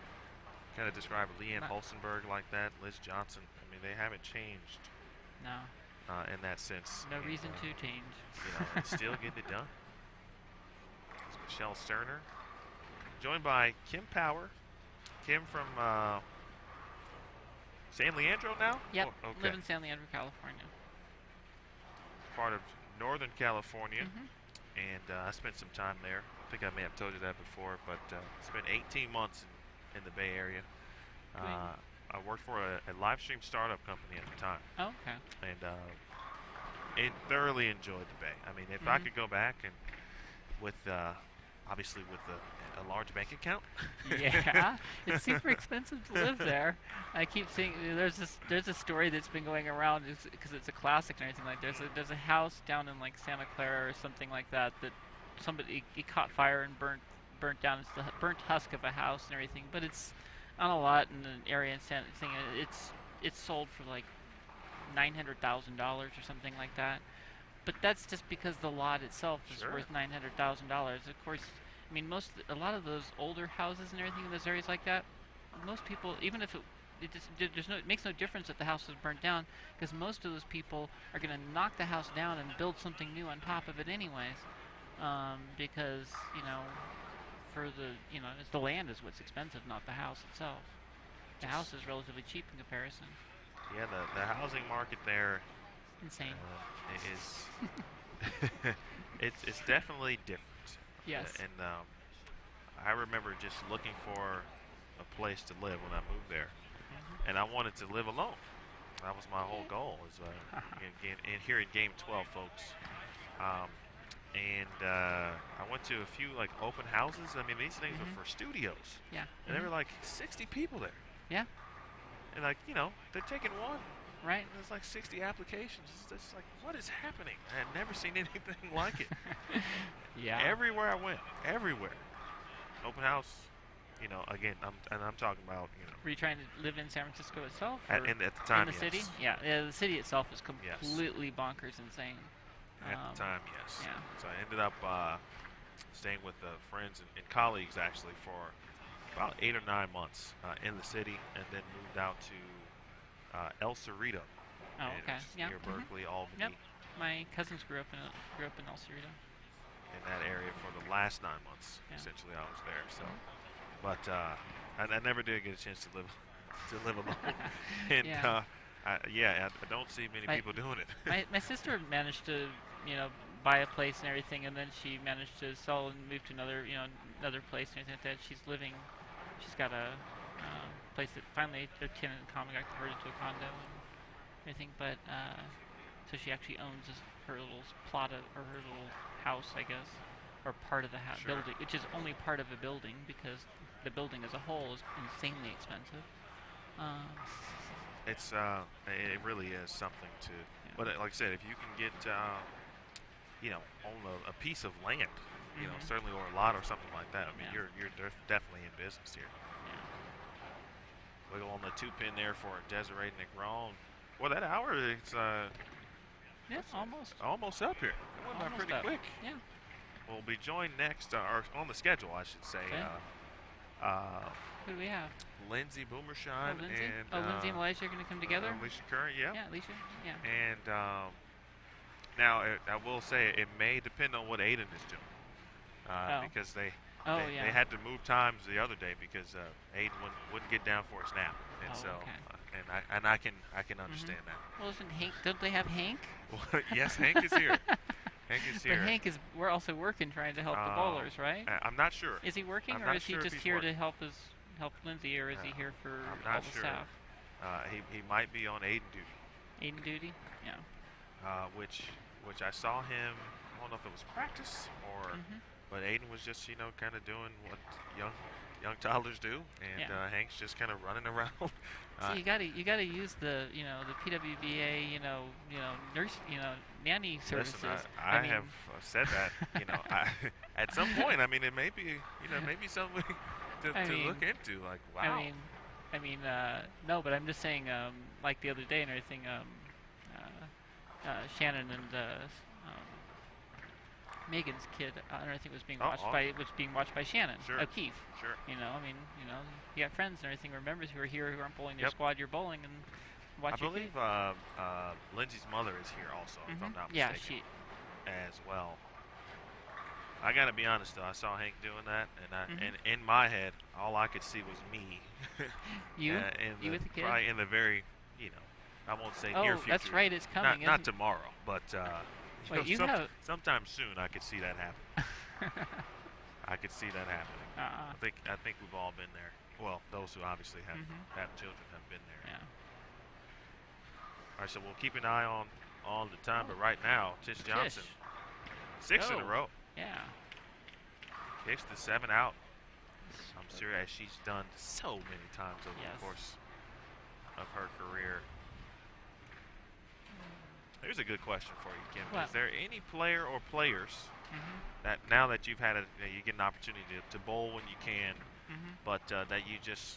kind of describe Leanne Holstenberg like that. Liz Johnson. I mean, they haven't changed.
No.
In that sense.
No reason to change.
You know, and still getting it done. It's Michelle Sterner, joined by Kim Power. Kim from San Leandro now.
Yep.
Oh, okay.
Live in San Leandro, California.
Part of Northern California, and I spent some time there. think I may have told you that before, but spent 18 months in the Bay Area. I worked for a live stream startup company at the time.
Oh, okay.
And it thoroughly enjoyed the Bay. I mean, if I could go back and with obviously with a large bank account.
Yeah, it's super expensive to live there. I keep seeing there's a story that's been going around because it's a classic and everything. Like there's a house down in like Santa Clara or something like that somebody it caught fire and burnt down. It's the burnt husk of a house and everything, but it's on a lot in an area in Santa thing. It's sold for like $900,000 or something like that. But that's just because the lot itself is worth $900,000. Of course, I mean a lot of those older houses and everything in those areas like that, most people, even if it makes no difference that the house was burnt down, because most of those people are going to knock the house down and build something new on top of it anyways, because it's the land is what's expensive, not the house itself. The house is relatively cheap in comparison.
Yeah, the housing market there
insane.
It's definitely different.
Yes.
And I remember just looking for a place to live when I moved there, and I wanted to live alone. That was my whole goal. In here at Game 12, folks. And I went to a few like open houses. I mean, these things were for studios.
Yeah.
And there were like 60 people there.
Yeah.
And like they're taking one.
Right.
And there's like 60 applications. It's just like, what is happening? I had never seen anything like it.
Yeah.
Everywhere I went, everywhere. Open house. Again, I'm talking about.
Were you trying to live in San Francisco itself?
At the time,
in the
yes.
city? Yeah, the city itself is completely bonkers insane.
At the time, yes.
Yeah.
So I ended up staying with friends and colleagues actually for about 8 or 9 months in the city, and then moved out to El Cerrito.
Oh, okay. Yeah.
Near Berkeley, Albany.
Yep. My cousins grew up in El Cerrito.
In that area for the last 9 months, essentially, I was there. So, but I never did get a chance to live alone. And I don't see many people doing it.
My sister managed to buy a place and everything, and then she managed to sell and move to another place and everything like that. She's got a place that finally their tenant common got converted to a condo and everything. But so she actually owns her little plot or her little house, I guess, or part of the building, which is only part of a building because the building as a whole is insanely expensive.
It really is something to. Yeah. But like I said, if you can get own a piece of land, certainly, or a lot or something like that. I mean, you're definitely in business here. Wiggle on the 2-pin there for Desiree Negron. Well, that hour it's almost up here. It went by pretty quick.
Yeah.
We'll be joined next, or on the schedule, I should say.
Okay. Who do we have?
Lindsay Boomershine
and Lindsay and Alicia are going to come together.
Alicia Curry, yeah.
Yeah, Alicia. Yeah.
And now I will say it may depend on what Aiden is doing, because they had to move times the other day because Aiden wouldn't get down for his nap, and I can understand that.
Well, isn't Hank? Don't they have Hank?
Well, yes, Hank is here. Hank is here.
But Hank we're also working trying to help the bowlers, right?
I'm not sure.
Is he working, or is he just here to help Lindsay, or is he here for all the staff?
He might be on Aiden duty.
Aiden duty, yeah.
Which I saw him. I don't know if it was practice or, but Aiden was just kind of doing what young toddlers do, and Hank's just kind of running around.
So you gotta use the the PWBA nurse nanny services.
Listen, I have said that at some point. I mean, it may be maybe something to look into. Like, wow.
I mean, no, but I'm just saying, like the other day and everything. Shannon and Megan's kid, I don't think was being watched by Shannon O'Keefe.
Sure.
You got friends and everything, or members who are here who aren't bowling their squad. You're bowling and watching.
I believe Lindsay's mother is here also, if I'm not mistaken.
Yeah, she
as well. I gotta be honest though, I saw Hank doing that, and in my head, all I could see was me.
You with the kid?
Probably in the very, I won't say near future.
Oh, that's right, it's coming.
Not tomorrow, but
Wait,
sometime soon I could see that happen. I could see that happening. I think we've all been there. Well, those who obviously have children have been there.
Yeah.
All right, so we'll keep an eye on all the time. But right now, Tish Johnson, 6 in a row.
Yeah.
Kicks the 7 out. I'm sure as she's done so many times over the course of her career. Here's a good question for you, Kim.
What?
Is there any player or players that now that you've had you get an opportunity to bowl when you can, but that you just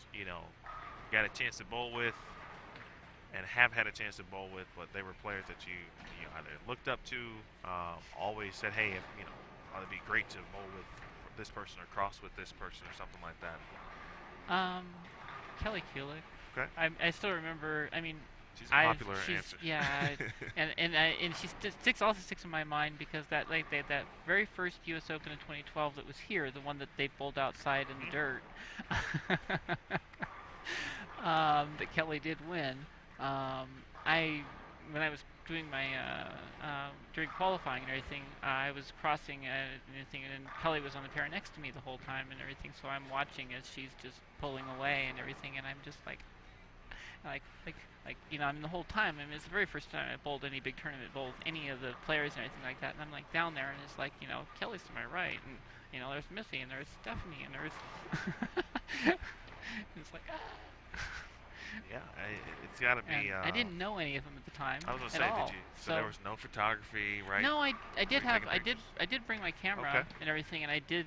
got a chance to bowl with and have had a chance to bowl with, but they were players that you either looked up to, always said, hey, it'd be great to bowl with this person or cross with this person or something like that.
Kelly Kulick.
Okay.
I still remember. I mean,
she's a popular answer.
Yeah, and she also sticks in my mind because that very first U.S. Open in 2012 that was here, the one that they bowled outside in the dirt, that Kelly did win. When I was doing my during qualifying and everything, I was crossing and everything, and Kelly was on the pair next to me the whole time and everything. So I'm watching as she's just pulling away and everything, and I'm just like I mean, the whole time. I mean, it's the very first time I bowled any big tournament, bowled any of the players and everything like that, and I'm like down there, and it's like Kelly's to my right, and there's Missy, and there's Stephanie, and there's and it's like
Yeah, it's got to be.
I didn't know any of them at the time.
I was gonna say,
all.
did you? So there was no photography, right?
No, I did bring my camera
Okay.
and everything, and I did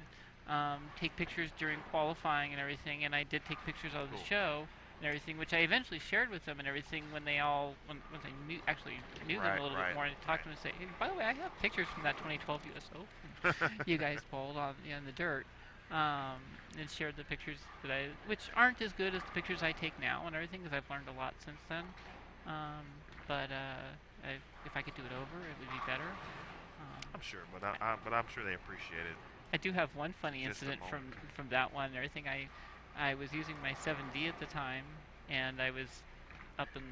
take pictures during qualifying and everything, and I did take pictures of the show and everything, which I eventually shared with them and everything when they once I knew them a little bit more, and talked to them and say, hey, by the way, I have pictures from that 2012 U.S. Open you guys bowled on in the dirt. And shared the pictures which aren't as good as the pictures I take now and everything, because I've learned a lot since then. But if I could do it over, it would be better.
I'm sure, but I'm sure they appreciate it.
I do have one funny
Just a
incident
moment.
from that one and everything. I was using my 7D at the time, and I was up in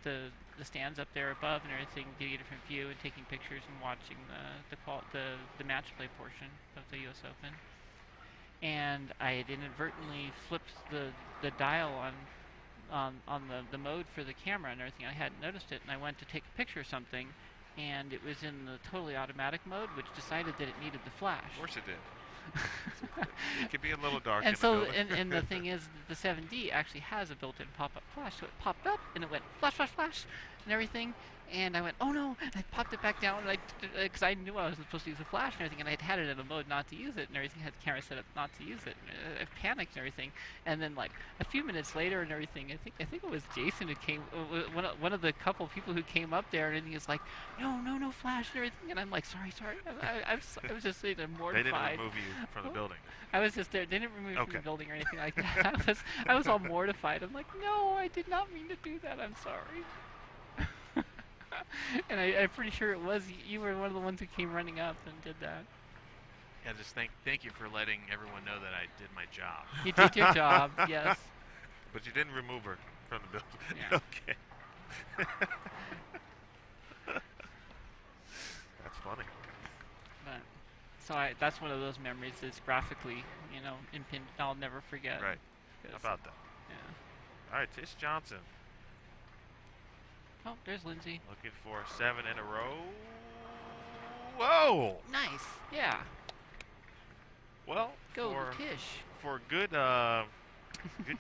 the stands up there above and everything, getting a different view and taking pictures and watching the match play portion of the U.S. Open. And I had inadvertently flipped the dial on the mode for the camera and everything. I hadn't noticed it, and I went to take a picture of something, and it was in the totally automatic mode, which decided that it needed the flash.
Of course it did. It could be a little dark.
And
in
so,
the building.
and the thing is, the 7D actually has a built-in pop-up flash. So it popped up, and it went flash, flash, flash, and everything. And I went, oh no! And I popped it back down, and because I knew I was supposed to use the flash and everything, and I had it in a mode not to use it, and everything, had the camera set up not to use it. And I panicked and everything. And then, like a few minutes later and everything, I think it was Jason who came, one of the couple people who came up there, and he was like, no flash and everything. And I'm like, sorry. I was just sitting there mortified.
They didn't remove you from the building.
I was just there. They didn't remove me from the building or anything like that. I was all mortified. I'm like, no, I did not mean to do that. I'm sorry. And I'm pretty sure it was you were one of the ones who came running up and did that.
Yeah, just thank you for letting everyone know that I did my job.
You did your job, yes.
But you didn't remove her from the building.
Yeah.
Okay. That's funny.
But so that's one of those memories that's graphically, impinged. I'll never forget.
Right. How about that?
Yeah.
All right, Tish Johnson.
Oh, there's Lindsay.
Looking for 7 in a row. Whoa!
Nice. Yeah.
Well,
Go Tish.
for good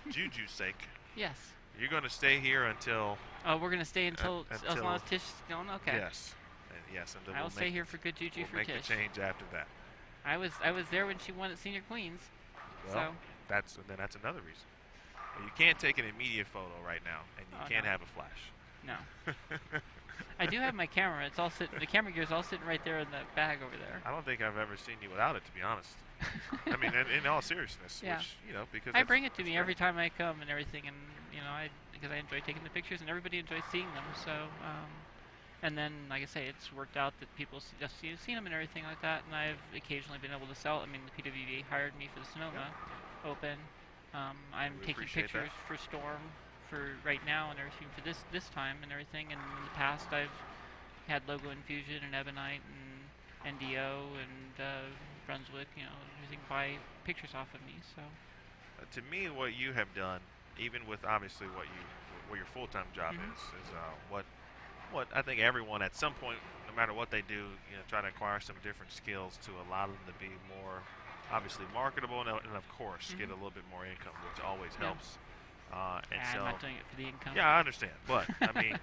juju's sake,
Yes.
you're going to stay here until.
Oh, we're gonna stay until as long as Tish is going. Okay.
Yes. Yes, and then
I'll stay here for good juju
we'll
for
make
Tish.
the change after that.
I was there when she won at Senior Queens.
Well, that's another reason. You can't take an immediate photo right now, and you can't have a flash.
No. I do have my camera. It's all the camera gear's all sitting right there in the bag over there.
I don't think I've ever seen you without it, to be honest. I mean, in all seriousness,
Yeah.
which, because
I bring it to
that's
me
great.
every time I come and everything, and because I enjoy taking the pictures and everybody enjoys seeing them. So, and then like I say, it's worked out that people just seen them and everything like that, and I've occasionally been able to sell. I mean, the PWBA hired me for the Sonoma Open. I'm
We
taking
appreciate
pictures for Storm for right now and everything for this time and everything. And in the past, I've had Logo Infusion and Ebonite and NDO and Brunswick, everything, buy pictures off of me. So
To me, what you have done, even with obviously what your full-time job
Mhm.
is what I think everyone at some point, no matter what they do, try to acquire some different skills to allow them to be more obviously marketable and of course get a little bit more income, which always
Yeah.
helps. And
I'm
so,
not doing it for the income.
yeah, I understand, but I mean,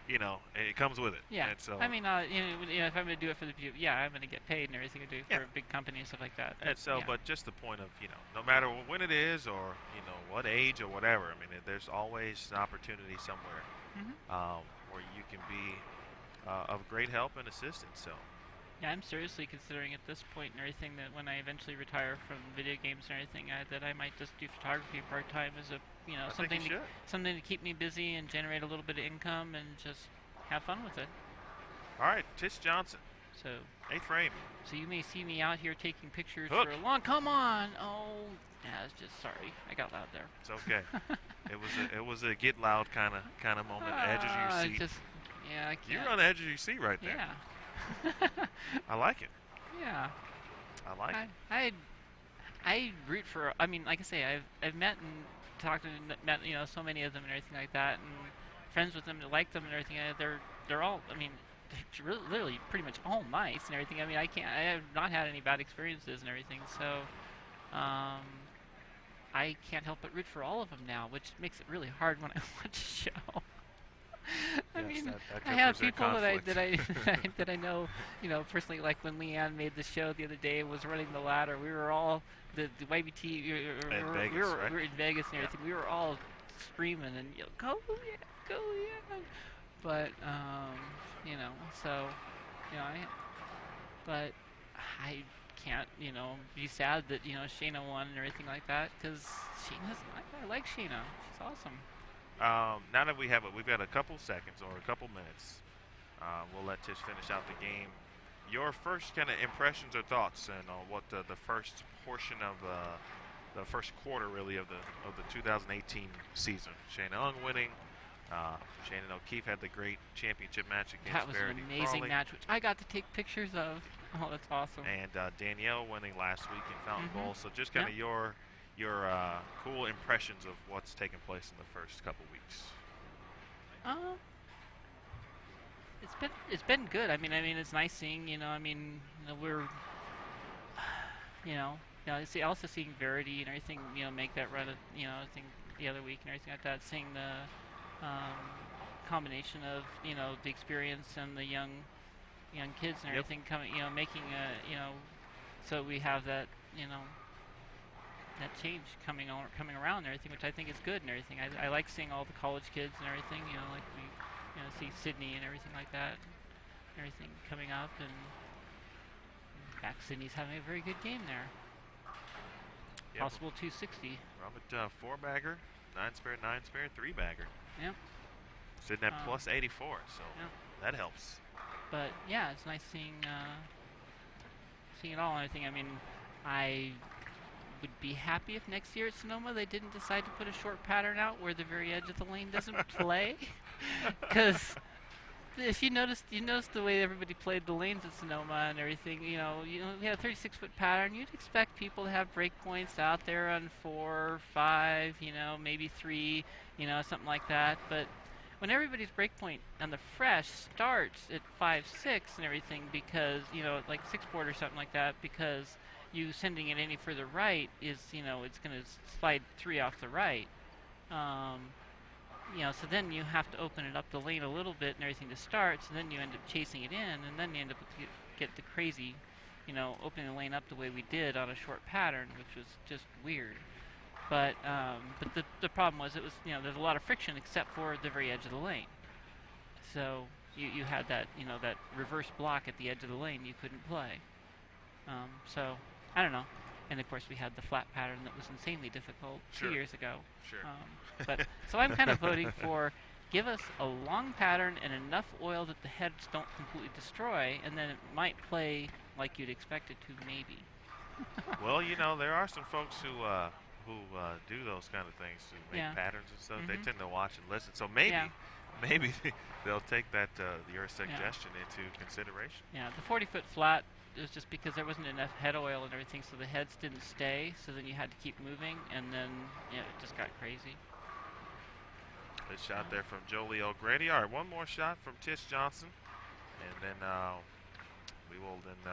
it comes with it.
Yeah.
And so,
I mean, if I'm going to do it for the people, yeah, I'm going to get paid and everything I do for
Yeah.
a big company and stuff like that.
and so,
yeah.
but just the point of, no matter when it is or what age or whatever, I mean, there's always an opportunity somewhere
Mhm.
where you can be of great help and assistance. So,
Yeah, I'm seriously considering at this point and everything that when I eventually retire from video games and everything, that I might just do photography part time as a
I think
something
you should.
something to keep me busy and generate a little bit of income and just have fun with it.
All right, Tish Johnson,
So
8th frame.
you may see me out here taking pictures
Hook.
for a long. Come on! Oh, yeah, it's just sorry, I got loud there.
It's okay. it was a get loud kind of moment, edge of your seat.
Just yeah, I can't.
You're on the edge of your seat right there.
Yeah.
I like it.
Yeah.
I like it.
I root for. I mean, like I say, I've met and talked to met so many of them and everything like that, and friends with them that like them and everything. They're all. I mean, they're really, literally pretty much all nice and everything. I mean, I have not had any bad experiences and everything. So, I can't help but root for all of them now, which makes it really hard when I watch a show. I
Yes,
mean,
that
I
could
have
present
people
conflict.
that I know, personally. Like when Leanne made the show the other day, was running the ladder. We were all the YBT. We were in Vegas and everything. We were all screaming and go yeah, go yeah. But so but I can't be sad that Shayna won and everything like that, because I like Shayna. She's awesome.
Now that we've got a couple seconds or a couple minutes, we'll let Tish finish out the game. Your first kind of impressions or thoughts and what the first portion of the first quarter really of the 2018 season. Shayna Ung winning. Shannon O'Keefe had the great championship match against
That was
Verity
an amazing
Crawley.
match, which I got to take pictures of. Oh, that's awesome.
And Danielle winning last week in Fountain
Mhm.
Bowl. So just kind of
Yep.
your cool impressions of what's taken place in the first couple weeks.
It's been good. I mean, it's nice seeing. We're, also seeing Verity and everything. Make that run. I think the other week and everything like that. Seeing the combination of the experience and the young kids and
Yep.
everything coming. Making so we have that. That change coming around and everything, which I think is good and everything. I like seeing all the college kids and everything. Like we see Sydney and everything like that, and everything coming up, and in fact Sydney's having a very good game there.
Yep.
Possible 260.
Robert 4-bagger, 9-spare, 9-spare, 3-bagger.
Yep.
Sitting at plus 84, so
Yep.
that helps.
But yeah, it's nice seeing it all and everything. I mean, I would be happy if next year at Sonoma they didn't decide to put a short pattern out where the very edge of the lane doesn't play, because if you noticed the way everybody played the lanes at Sonoma and everything. We had a 36-foot pattern. You'd expect people to have break points out there on 4, 5, maybe 3, something like that. But when everybody's break point on the fresh starts at 5, 6 and everything, because like 6-board or something like that, because you sending it any further right is it's going to slide 3 off the right. So then you have to open it up the lane a little bit and everything to start, so then you end up chasing it in, and then you end up get the crazy, opening the lane up the way we did on a short pattern, which was just weird. But the problem was there's a lot of friction except for the very edge of the lane. So you had that that reverse block at the edge of the lane you couldn't play. So I don't know. And of course we had the flat pattern that was insanely difficult
Sure.
2 years ago.
Sure.
But so I'm kind of voting for give us a long pattern and enough oil that the heads don't completely destroy, and then it might play like you'd expect it to, maybe.
Well, there are some folks who do those kind of things, who make
Yeah.
patterns and stuff. They
Mhm.
tend to watch and listen. So maybe they'll take that your suggestion into consideration.
Yeah, the 40-foot flat it was just because there wasn't enough head oil and everything, so the heads didn't stay. So then you had to keep moving, and then it just got crazy.
Good shot there from Jolie O'Grady. All right, one more shot from Tish Johnson, and then we will then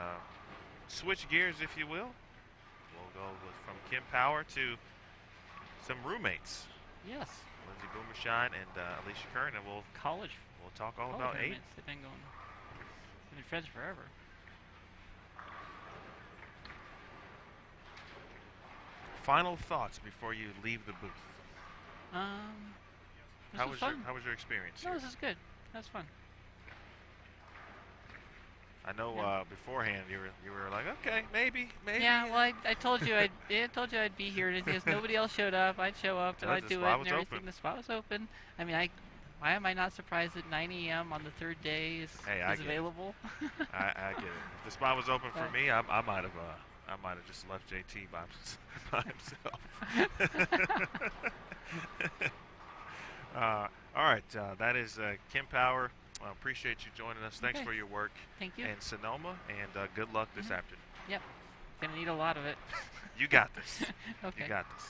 switch gears, if you will. We'll go from Kim Power to some roommates.
Yes.
Lindsay Boomershine and Alicia Curran, and we'll talk all about eight.
They've been friends forever.
Final thoughts before you leave the booth.
This was fun.
How was your experience
No,
here?
this is good. That's fun.
I know
Yeah.
beforehand you were like, okay, maybe.
Yeah, well, I told you I'd be here, and if nobody else showed up, I'd show up and I'd do it and everything. The spot was open. I mean, why am I not surprised that 9 a.m. on the third day is available?
I get it. If the spot was open for me, I might have just left JT by himself. All right, that is Kim Power. Appreciate you joining us. Thanks for your work.
Thank you.
And Sonoma, and good luck this afternoon.
Yep. Gonna need a lot of it.
You got this.
Okay.
You got this.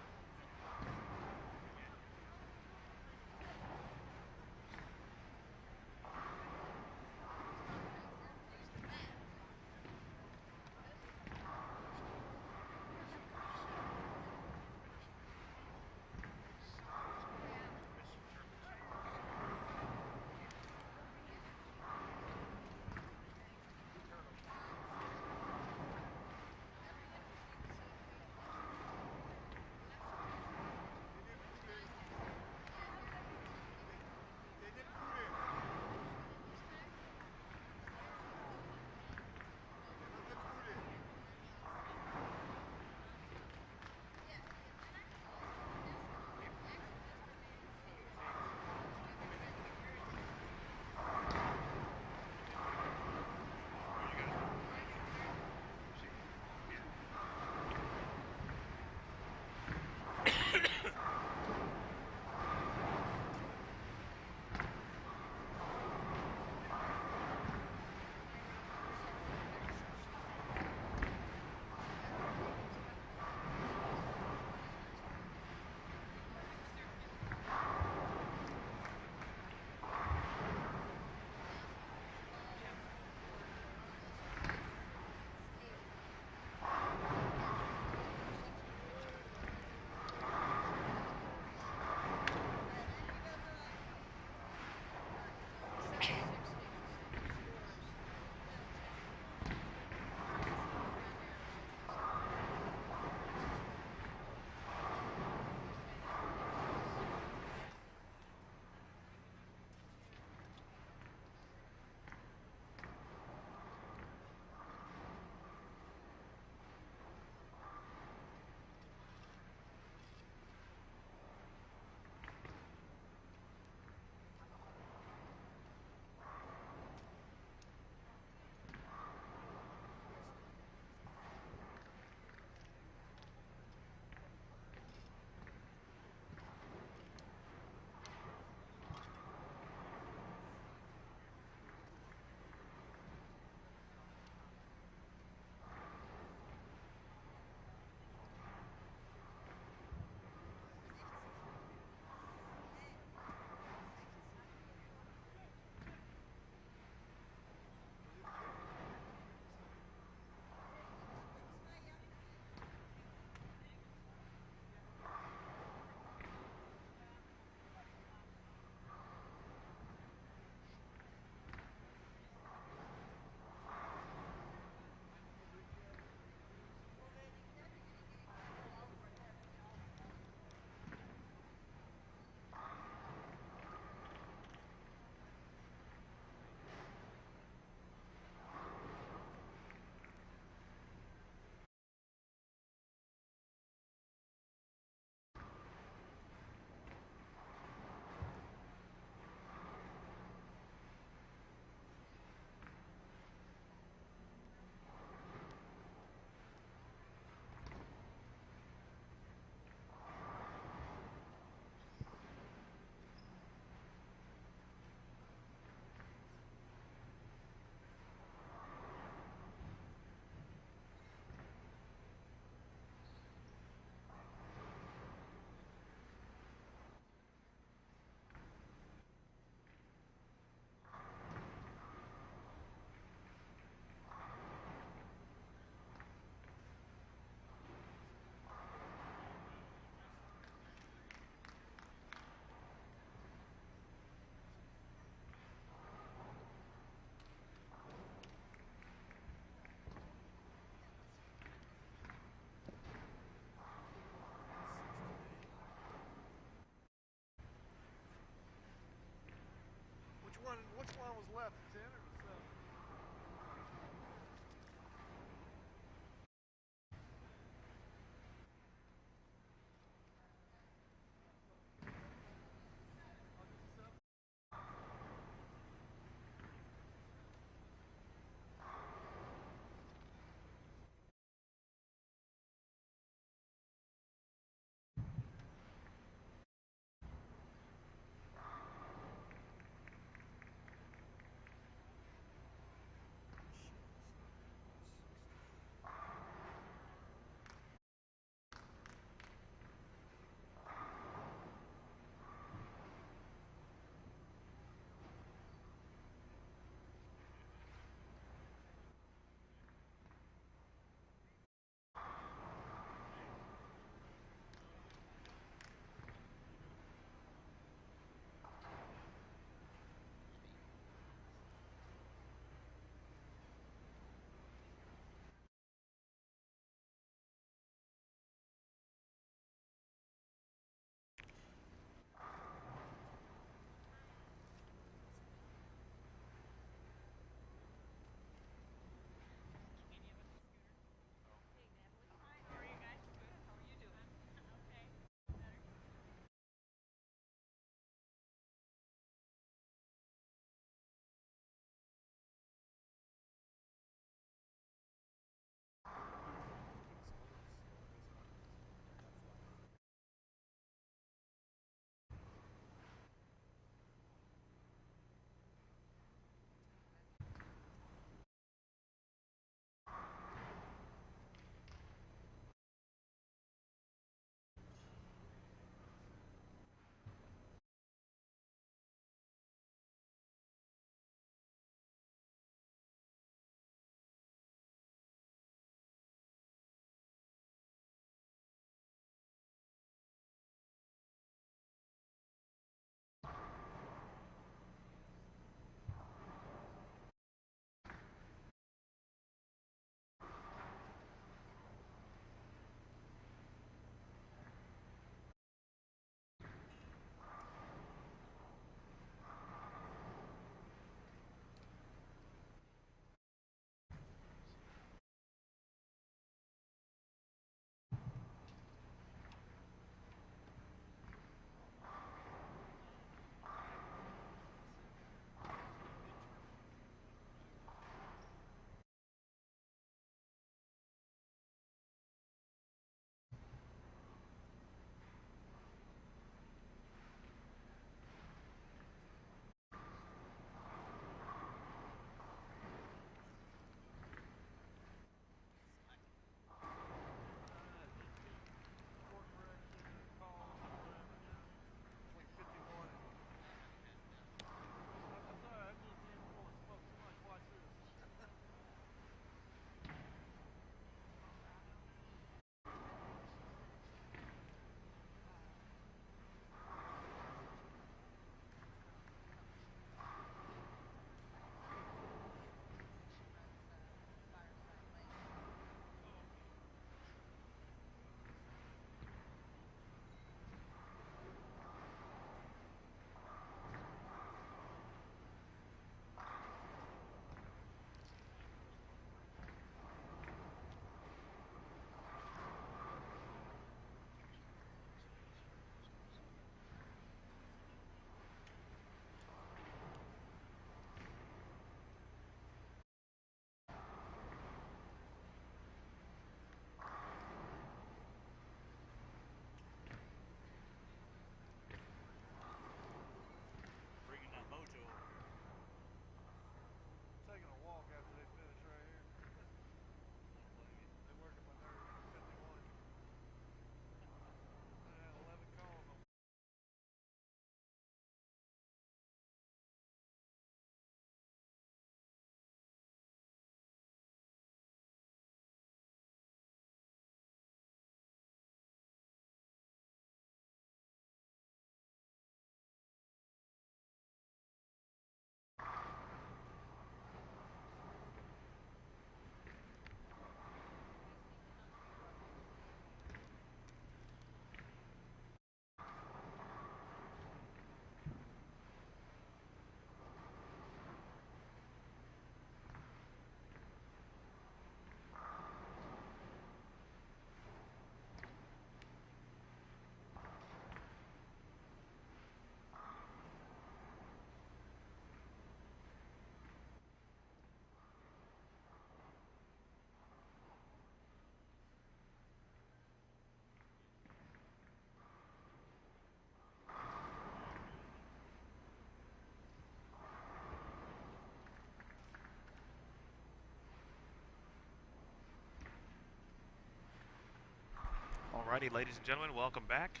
Alrighty, ladies and gentlemen, welcome back.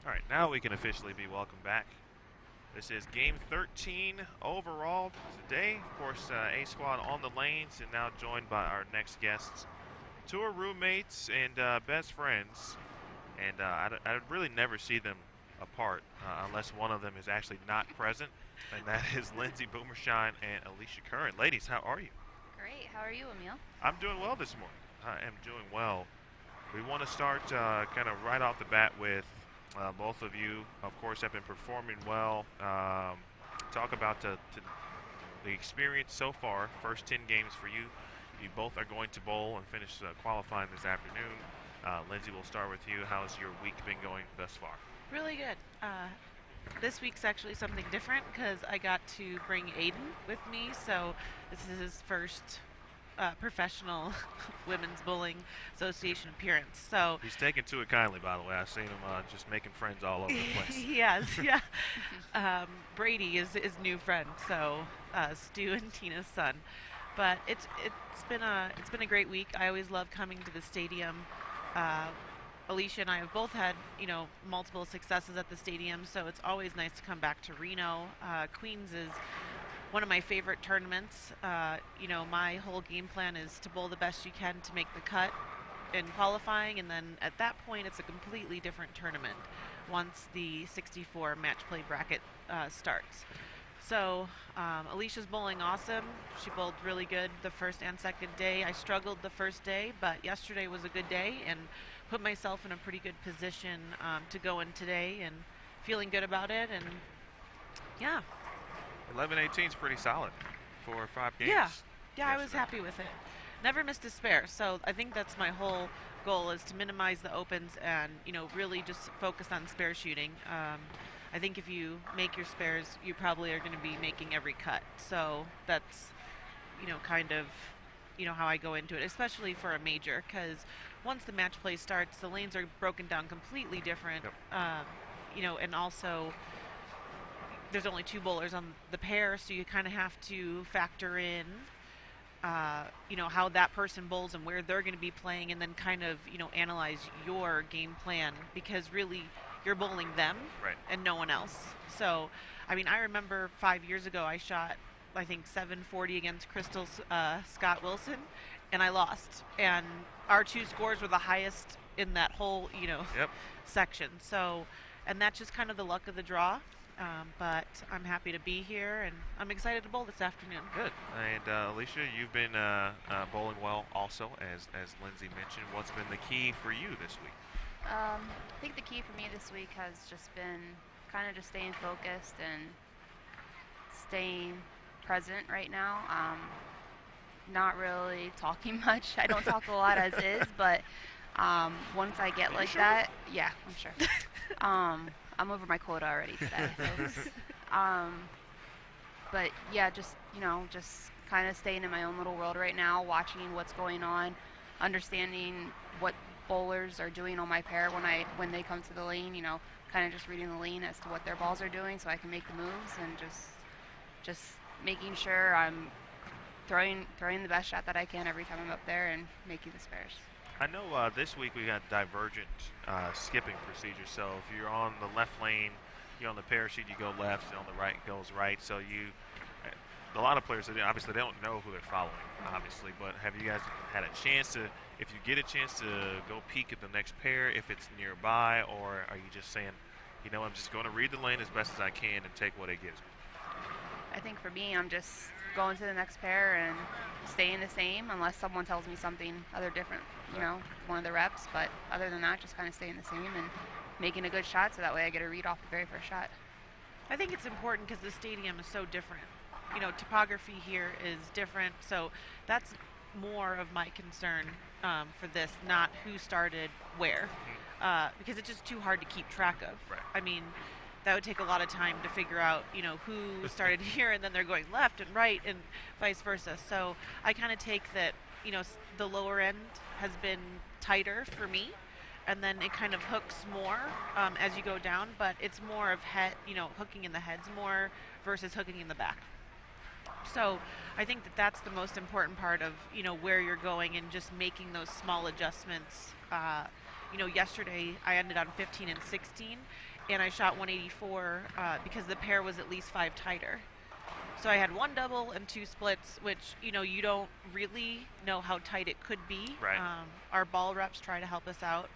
All right, now we can officially be welcomed back. This is game 13 overall today. Of course, A Squad on the lanes and now joined by our next guests. Two are roommates and best friends. And I really never see them apart unless one of them is actually not present. And that is Lindsay Boomershine and Alicia Curran. Ladies, how are you?
Great. How are you, Emil?
I'm doing well this morning. I am doing well. We want to start kind of right off the bat with both of you, of course, have been performing well. Talk about the experience so far. First 10 games for you. You both are going to bowl and finish qualifying this afternoon. Lindsay, we'll start with you. How's your week been going thus far?
Really good. This week's actually something different because I got to bring Aiden with me. So this is his first professional Women's Bowling Association appearance. So
he's taken to it kindly, by the way. I've seen him just making friends all over the place.
He has, yeah. Brady is his new friend, so Stu and Tina's son. But it's been a great week. I always love coming to the stadium. Alicia and I have both had multiple successes at the stadium, so it's always nice to come back to Reno. Queens is one of my favorite tournaments. My whole game plan is to bowl the best you can to make the cut in qualifying, and then at that point it's a completely different tournament once the 64 match play bracket starts. So Alicia's bowling awesome. She bowled really good the first and second day. I struggled the first day, but yesterday was a good day and put myself in a pretty good position to go in today, and feeling good about it. And yeah.
11-18 is pretty solid for 5 games.
Yeah, I was happy with it. Never missed a spare, so I think that's my whole goal, is to minimize the opens and really just focus on spare shooting. I think if you make your spares, you probably are going to be making every cut. So that's kind of how I go into it, especially for a major, because once the match play starts, the lanes are broken down completely different. Yep. And also there's only 2 bowlers on the pair, so you kind of have to factor in, how that person bowls and where they're going to be playing, and then kind of, analyze your game plan, because really you're bowling them and no one else. So, I remember 5 years ago I shot, I think, 740 against Crystal Scott Wilson, and I lost. And our 2 scores were the highest in that whole, section. So, and that's just kind of the luck of the draw. But I'm happy to be here, and I'm excited to bowl this afternoon.
Good. And Alicia, you've been bowling well also, as Lindsay mentioned. What's been the key for you this week?
I think the key for me this week has just been kind of just staying focused and staying present right now. Not really talking much. I don't talk a lot as is, but once I get like that, yeah, I'm sure. I'm over my quota already today, folks. But yeah, just kind of staying in my own little world right now, watching what's going on, understanding what bowlers are doing on my pair when they come to the lane. Kind of just reading the lane as to what their balls are doing, so I can make the moves, and just making sure I'm throwing the best shot that I can every time I'm up there and making the spares.
I know this week we got divergent skipping procedures. So if you're on the left lane, you're on the parachute, you go left, and on the right goes right. So a lot of players, obviously they don't know who they're following, obviously. But have you guys had a chance to, if you get a chance to go peek at the next pair, if it's nearby, or are you just saying, I'm just going to read the lane as best as I can and take what it gives me?
I think for me, I'm just going to the next pair and staying the same unless someone tells me something other different, one of the reps. But other than that, just kind of staying the same and making a good shot so that way I get a read off the very first shot.
I think it's important because the stadium is so different. Topography here is different, so that's more of my concern for this, not who started where, because it's just too hard to keep track of.
Right.
I mean, that would take a lot of time to figure out, who started here and then they're going left and right and vice versa. So I kind of take that, the lower end has been tighter for me, and then it kind of hooks more as you go down, but it's more of hooking in the heads more versus hooking in the back. So I think that that's the most important part of, where you're going and just making those small adjustments. Yesterday I ended on 15 and 16, and I shot 184 because the pair was at least 5 tighter. So I had 1 double and 2 splits, which, you don't really know how tight it could be.
Right.
Our ball reps try to help us out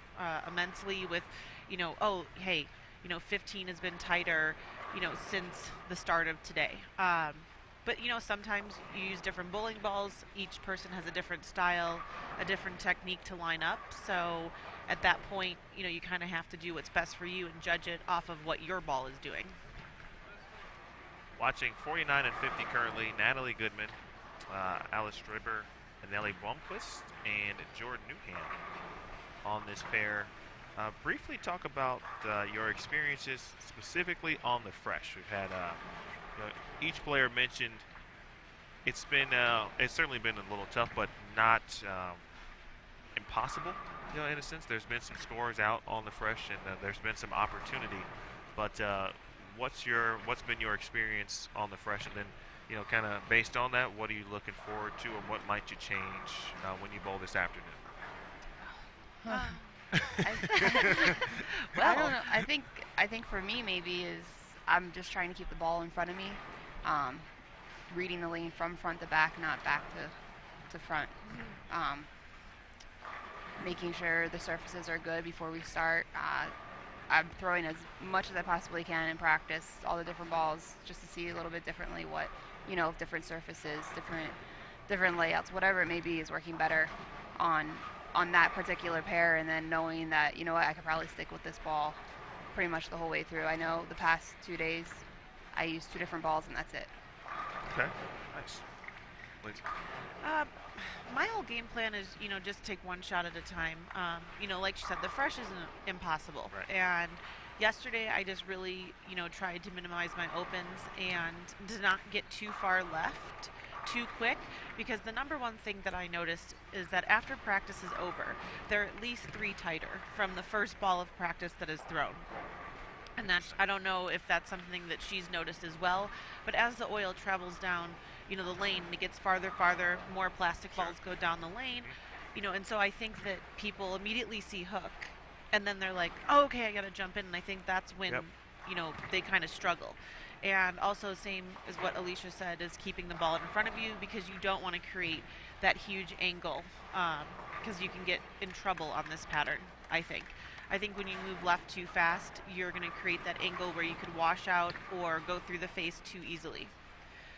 immensely with, 15 has been tighter, since the start of today. But, sometimes you use different bowling balls. Each person has a different style, a different technique to line up. So at that point, you kind of have to do what's best for you and judge it off of what your ball is doing.
Watching 49 and 50 currently, Natalie Goodman, Alice Stribber, Nellie Blomquist, and Jordan Newham on this pair. Briefly talk about your experiences specifically on the fresh. We've had each player mentioned it's certainly been a little tough, but not impossible. In a sense, there's been some scores out on the fresh, and there's been some opportunity. But what's been your experience on the fresh, and then kind of based on that, what are you looking forward to, and what might you change when you bowl this afternoon?
Well, I don't know. I think for me maybe is I'm just trying to keep the ball in front of me, reading the lane from front to back, not back to front. Making sure the surfaces are good before we start. I'm throwing as much as I possibly can in practice, all the different balls, just to see a little bit differently what, different surfaces, different layouts, whatever it may be, is working better on that particular pair, and then knowing that, I could probably stick with this ball pretty much the whole way through. I know the past 2 days I used 2 different balls, and that's it.
Okay, nice. Please.
My whole game plan is, just take one shot at a time. Like you said, the fresh isn't impossible.
Right.
And yesterday I just really, tried to minimize my opens and did not get too far left too quick, because the number one thing that I noticed is that after practice is over, they're at least 3 tighter from the first ball of practice that is thrown. And I don't know if that's something that she's noticed as well, but as the oil travels down, the lane, it gets farther, more plastic balls go down the lane, and so I think that people immediately see hook, and then they're like, oh, okay, I got to jump in, and I think that's when, they kind of struggle. And also, same as what Alicia said, is keeping the ball in front of you, because you don't want to create that huge angle, because you can get in trouble on this pattern, I think. I think when you move left too fast, you're going to create that angle where you could wash out or go through the face too easily.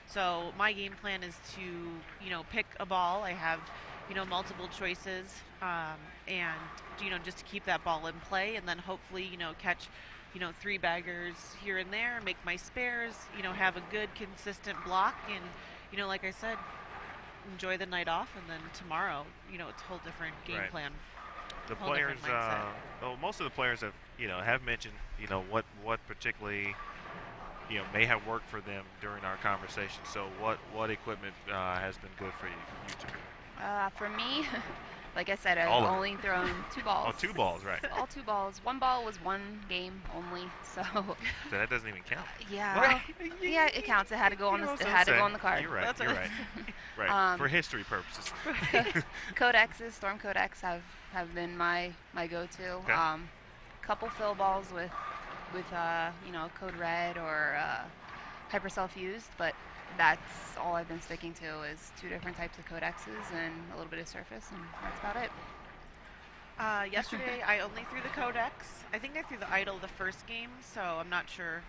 So my game plan is to, pick a ball. I have, multiple choices, and, just to keep that ball in play, and then hopefully, catch 3 baggers here and there, make my spares, have a good consistent block, and, like I said, enjoy the night off, and then tomorrow, it's a whole different game
Right.
plan.
The
Whole
players,
different mindset.
most of the players have mentioned, what particularly, may have worked for them during our conversation. So what equipment has been good for you two?
For me, like I said,
All
I've
of them.
only thrown 2 balls.
Oh, 2 balls, right.
All 2 balls. 1 ball was 1 game only, so
So that doesn't even count.
yeah.
Well,
Yeah, it counts. It had to go on the card.
You're right.
That's
You're
what
right.
I
Right. For history purposes.
Codexes, Storm Codex have been my go-to.
Okay.
Couple fill balls with Code Red or Hypercell fused, but that's all I've been sticking to is 2 different types of codexes and a little bit of surface, and that's about it.
Yesterday, I only threw the codex. I think I threw the idle the first game, so I'm not sure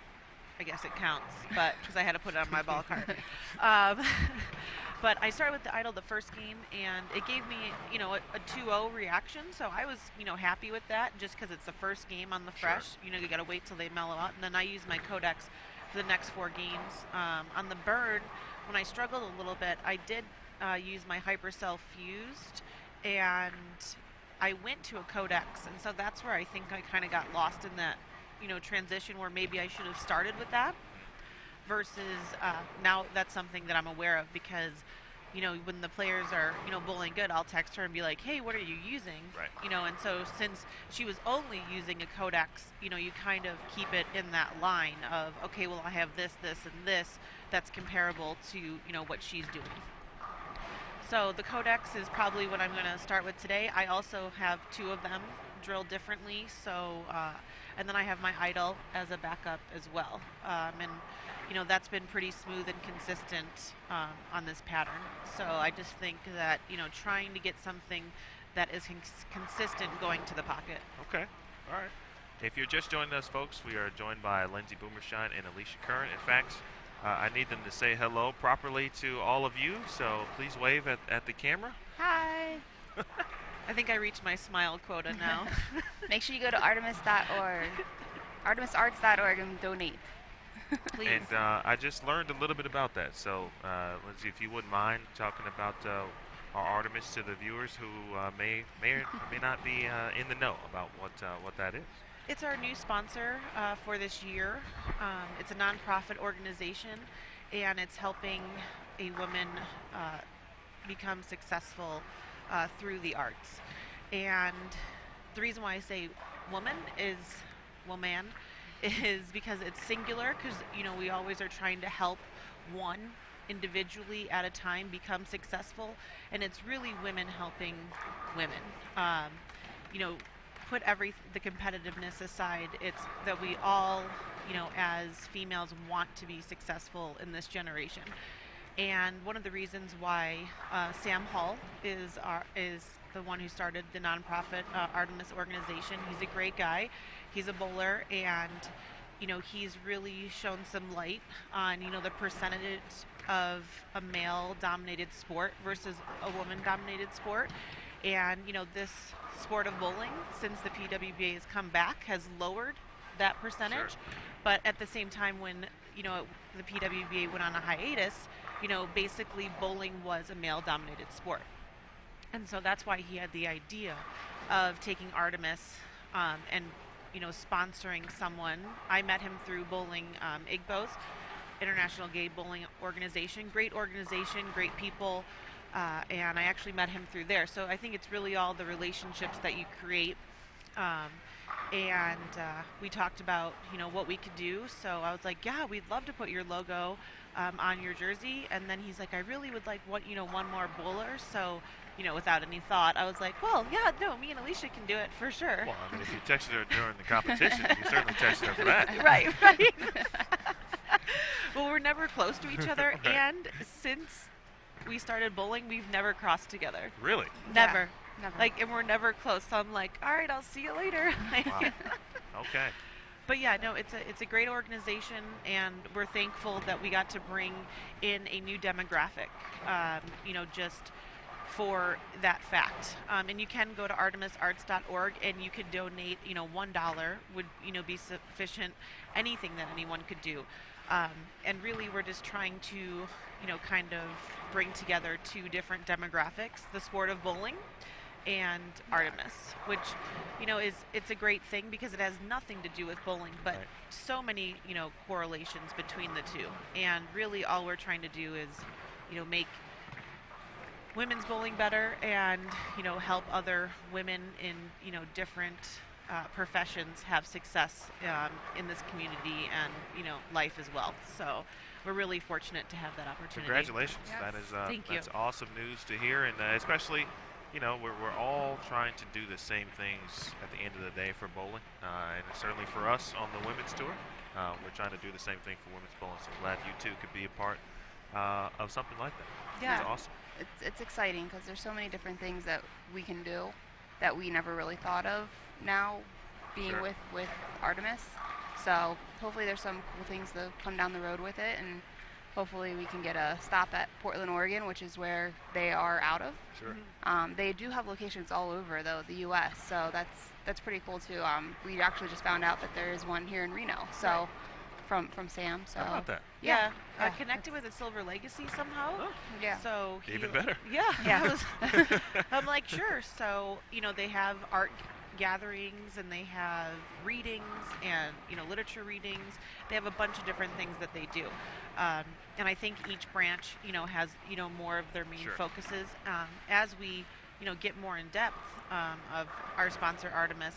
I guess it counts, but because I had to put it on my ball card. Um, but I started with the idol the first game, and it gave me, a 2-0 reaction. So I was, happy with that, just because it's the first game on the fresh.
Sure.
You got to wait till they mellow out, and then I use my codex for the next 4 games. On the burn, when I struggled a little bit, I did use my hypercell fused, and I went to a codex, and so that's where I think I kind of got lost in that, transition where maybe I should have started with that. Versus now that's something that I'm aware of, because, when the players are, bowling good, I'll text her and be like, hey, what are you using?
Right.
And so since she was only using a codex, you kind of keep it in that line of, okay, well, I have this, this, and this that's comparable to, what she's doing. So the codex is probably what I'm going to start with today. I also have 2 of them drilled differently, so and then I have my idol as a backup as well, and that's been pretty smooth and consistent on this pattern. So I just think that trying to get something that is consistent going to the pocket.
Okay. All right. If you're just joining us, folks, we are joined by Lindsay Boomershine and Alicia Curran. In fact, I need them to say hello properly to all of you, so please wave at the camera.
Hi.
I think I reached my smile quota now.
Make sure you go to artemis.org, artemisarts.org, and donate.
Please.
And I just learned a little bit about that. So, Lindsay, if you wouldn't mind talking about our Artemis to the viewers who may or may not be in the know about what that is.
It's our new sponsor for this year. It's a nonprofit organization, and it's helping a woman become successful through the arts. And the reason why I say woman is because it's singular, because we always are trying to help one individually at a time become successful, and it's really women helping women. Put the competitiveness aside. It's that we all, as females, want to be successful in this generation. And one of the reasons why Sam Hull is the one who started the nonprofit Artemis organization. He's a great guy. He's a bowler, and he's really shown some light on the percentage of a male-dominated sport versus a woman-dominated sport. And this sport of bowling, since the PWBA has come back, has lowered that percentage.
Sure.
But at the same time, when the PWBA went on a hiatus, basically bowling was a male-dominated sport. And so that's why he had the idea of taking Artemis and sponsoring someone. I met him through bowling IGBO's, International Gay Bowling Organization. Great organization, great people. And I actually met him through there. So I think it's really all the relationships that you create. And we talked about, what we could do. So I was like, yeah, we'd love to put your logo on your jersey. And then he's like, I really would like one more bowler. So, without any thought, I was like, well, yeah, no, me and Alicia can do it for sure.
Well, I mean, if you texted her during the competition, you certainly texted her for that.
Right. Well, we're never close to each other.
Right.
And since we started bowling, we've never crossed together.
Really?
Never.
Yeah, never.
And we're never close. So I'm like, all right, I'll see you later.
Wow. Okay.
But yeah, no, it's a great organization, and we're thankful that we got to bring in a new demographic, just for that fact. And you can go to artemisarts.org, and you could donate, $1 would, be sufficient, anything that anyone could do. And really, we're just trying to, kind of bring together 2 different demographics, the sport of bowling and Artemis, which, it's a great thing because it has nothing to do with bowling, but
right.
So many, correlations between the 2. And really all we're trying to do is, make women's bowling better and, help other women in, different professions have success in this community and, life as well. So we're really fortunate to have that opportunity.
Congratulations.
Yes.
That is
Thank you.
that's awesome news to hear, and especially, we're all trying to do the same things at the end of the day for bowling, and certainly for us on the women's tour, we're trying to do the same thing for women's bowling. So glad you two could be a part of something like that.
Yeah.
It's awesome.
It's exciting because there's so many different things that we can do that we never really thought of now being
Sure.
with Artemis. So hopefully there's some cool things to come down the road with it, and hopefully we can get a stop at Portland, Oregon, which is where they are out of.
Sure.
They do have locations all over, though, the U.S., so that's pretty cool, too. We actually just found out that there is one here in Reno, so from Sam. So
How about that?
Yeah,
Yeah,
connected with a Silver Legacy somehow.
Oh.
yeah.
So
Even better.
Yeah,
Yeah.
I'm like, sure. So they have art gatherings and they have readings and literature readings. They have a bunch of different things that they do, and I think each branch has more of their main
Sure.
focuses. As we get more in depth of our sponsor Artemis,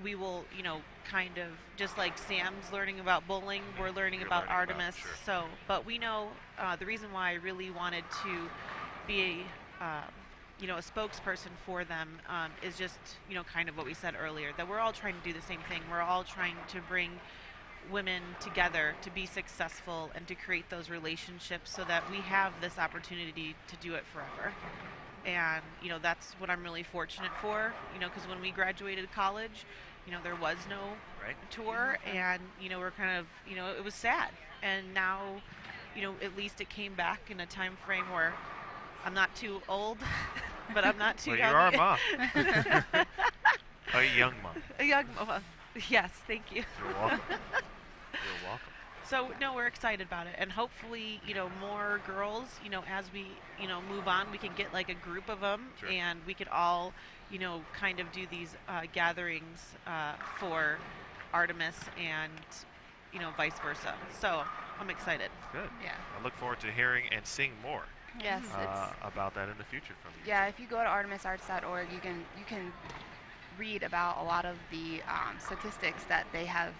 we will kind of just like Sam's learning about bowling, we're learning
You're
about
learning about,
Artemis.
sure.
So, but we know the reason why I really wanted to be a spokesperson for them is just kind of what we said earlier, that we're all trying to do the same thing. We're all trying to bring women together to be successful and to create those relationships so that we have this opportunity to do it forever. And that's what I'm really fortunate for, because when we graduated college, there was no
Right.
tour, and we're kind of it was sad. And now at least it came back in a time frame where I'm not too old, but I'm not too
Well,
young.
you are a mom. A young mom.
A young mama. Yes, thank you.
You're welcome. You're welcome.
So no, we're excited about it, and hopefully, more girls, as we, move on, we can get like a group of them,
Sure.
and we could all, kind of do these gatherings for Artemis and, vice versa. So I'm excited.
Good.
Yeah.
I look forward to hearing and seeing more
Yes, it's
about that in the future from you.
yeah. If you go to artemisarts.org, you can read about a lot of the statistics that they have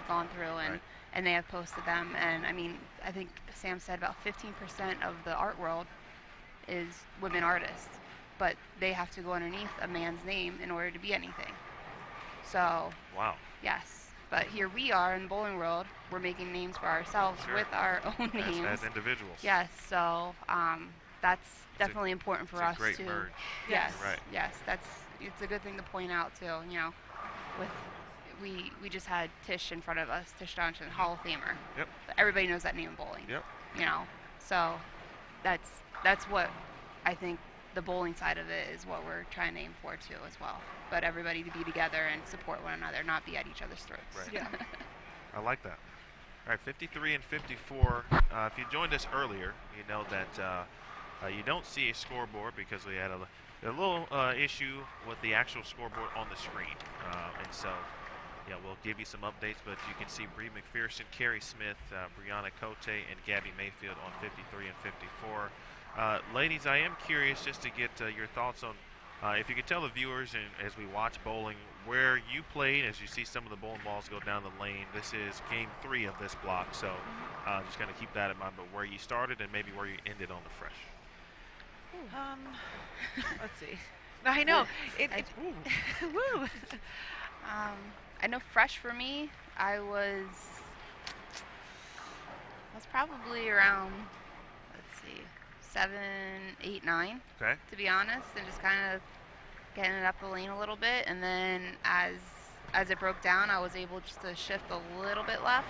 gone through, and
Right.
and they have posted them. And I mean, I think Sam said about 15% of the art world is women artists, but they have to go underneath a man's name in order to be anything. So
Wow.
yes, but here we are in the bowling world. We're making names for ourselves
Sure.
with our own names.
As individuals.
Yes, so that's definitely important for
It's a
us
great
to.
merge.
Yes,
Right.
yes, it's a good thing to point out too. With we just had Tish in front of us, Tish Johnson, Hall of Famer.
Yep.
Everybody knows that name in bowling.
Yep.
So that's what I think the bowling side of it is what we're trying to aim for too as well. But everybody to be together and support one another, not be at each other's throats.
Right.
Yeah.
I like that. All right, 53 and 54. If you joined us earlier, you know that you don't see a scoreboard because we had a little issue with the actual scoreboard on the screen. And so, yeah, we'll give you some updates, but you can see Bree McPherson, Carrie Smith, Brianna Cote, and Gabby Mayfield on 53 and 54. Ladies, I am curious just to get your thoughts on, if you could tell the viewers and as we watch bowling, where you played, as you see some of the bowling balls go down the lane. This is game 3 of this block, so just kind of keep that in mind, but where you started and maybe where you ended on the fresh.
Let's see. I know. Woo.
I know fresh for me, I was probably around, let's see, 7, 8, 9.
Okay.
To be honest, and just kind of getting it up the lane a little bit, and then as it broke down, I was able just to shift a little bit left.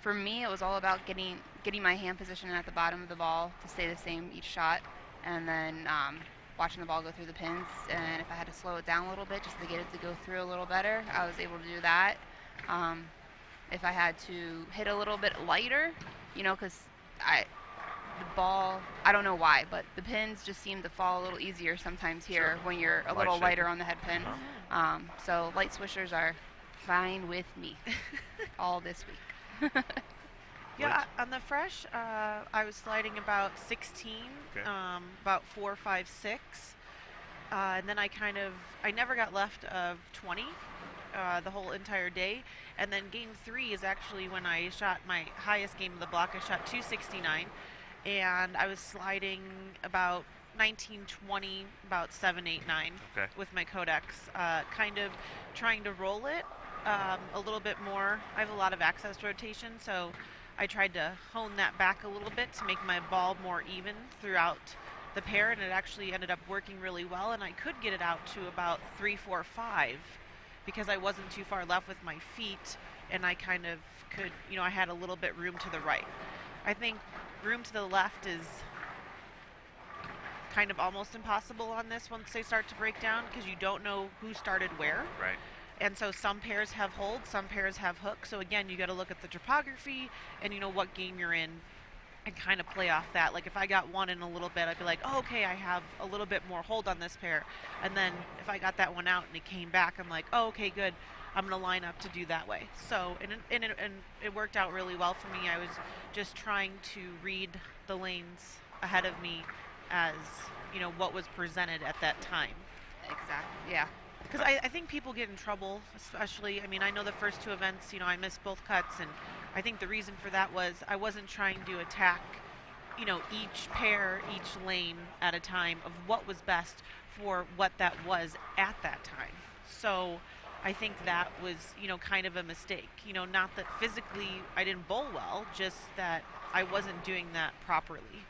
For me, it was all about getting my hand position at the bottom of the ball to stay the same each shot, and then watching the ball go through the pins. And if I had to slow it down a little bit just to get it to go through a little better, I was able to do that. If I had to hit a little bit lighter, because the ball, I don't know why, but the pins just seem to fall a little easier sometimes here
Sure.
when you're a
Light
little
shaking.
lighter on the head pin. So light swishers are fine with me all this week.
Yeah, on the fresh, I was sliding about 16,
Okay.
about 4, 5, 6. And then I never got left of 20 the whole entire day. And then game 3 is actually when I shot my highest game of the block. I shot 269, and I was sliding about 19, 20, about 7, 8, 9
Okay.
with my codex, kind of trying to roll it a little bit more. I have a lot of access rotation, so I tried to hone that back a little bit to make my ball more even throughout the pair, and it actually ended up working really well, and I could get it out to about 3, 4, 5 because I wasn't too far left with my feet, and I kind of could, I had a little bit room to the right. I think room to the left is kind of almost impossible on this once they start to break down, because you don't know who started where.
Right.
And so some pairs have hold, some pairs have hook. So again, you got to look at the topography and what game you're in, and kind of play off that. Like if I got one in a little bit, I'd be like, oh, okay, I have a little bit more hold on this pair. And then if I got that one out and it came back, I'm like, oh, okay, good. I'm going to line up to do that way. So, and it worked out really well for me. I was just trying to read the lanes ahead of me as, what was presented at that time.
Exactly. Yeah.
Because I think people get in trouble, especially, I know the first two events, I missed both cuts, and I think the reason for that was I wasn't trying to attack, each pair, each lane at a time of what was best for what that was at that time. So I think that was, kind of a mistake. Not that physically I didn't bowl well, just that I wasn't doing that properly.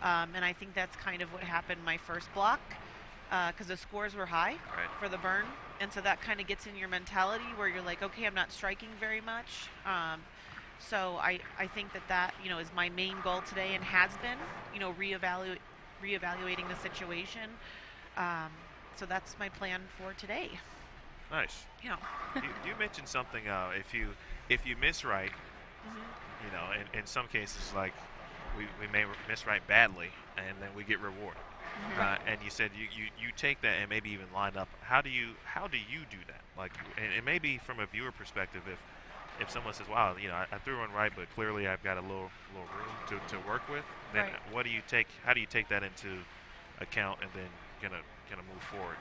And I think that's kind of what happened my first block, because the scores were high for the burn. And so that kind of gets in your mentality where you're like, okay, I'm not striking very much. So I think that is my main goal today, and has been, reevaluating the situation. So that's my plan for today.
Nice.
Yeah.
You mentioned something, if you miss right, in some cases, like we may miss right badly, and then we get rewarded. And you said you take that and maybe even line up. How do you do that? Like, and maybe from a viewer perspective, if someone says, "Wow, I threw one right, but clearly I've got a little room to work with," then what do you take? How do you take that into account and then gonna move forward?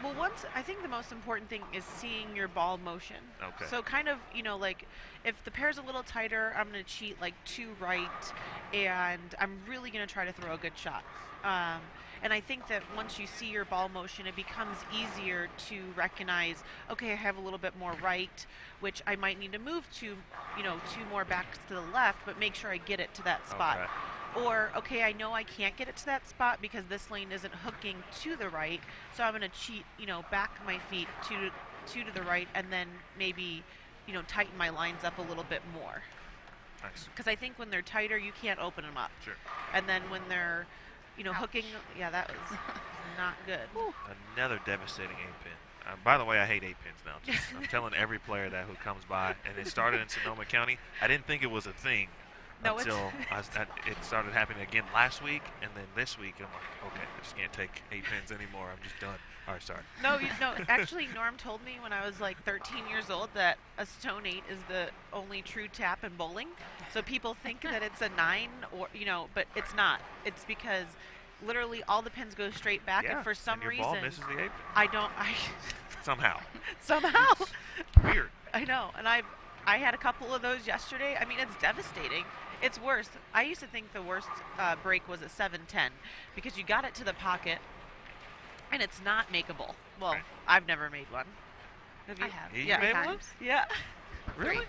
Well, I think the most important thing is seeing your ball motion.
Okay.
So kind of, like if the pair's a little tighter, I'm going to cheat like 2 right, and I'm really going to try to throw a good shot. And I think that once you see your ball motion, it becomes easier to recognize, okay, I have a little bit more right, which I might need to move to, 2 more back to the left, but make sure I get it to that spot.
Okay.
Or, okay, I know I can't get it to that spot because this lane isn't hooking to the right, so I'm going to cheat, back my feet to the right, and then maybe, tighten my lines up a little bit more.
Nice.
Because I think when they're tighter, you can't open them up.
Sure.
And then when they're, hooking, yeah, that was not good.
Another devastating 8-pin. By the way, I hate 8-pins now. I'm telling every player that who comes by, and it started in Sonoma County. I didn't think it was a thing.
No,
until it started happening again last week, and then this week I'm like, okay, I just can't take 8 pins anymore. I'm just done. All right, sorry.
No, actually, Norm told me when I was like 13 years old that a stone 8 is the only true tap in bowling. So people think that it's a 9, or but it's not. It's because literally all the pins go straight back, and for some
your
reason
ball misses the 8-pin.
I
Somehow. Weird.
I know, and I had a couple of those yesterday. It's devastating. It's worse. I used to think the worst break was a 7-10 because you got it to the pocket and it's not makeable. Well, I've never made one. Have you?
I have.
You made one?
Yeah.
Really?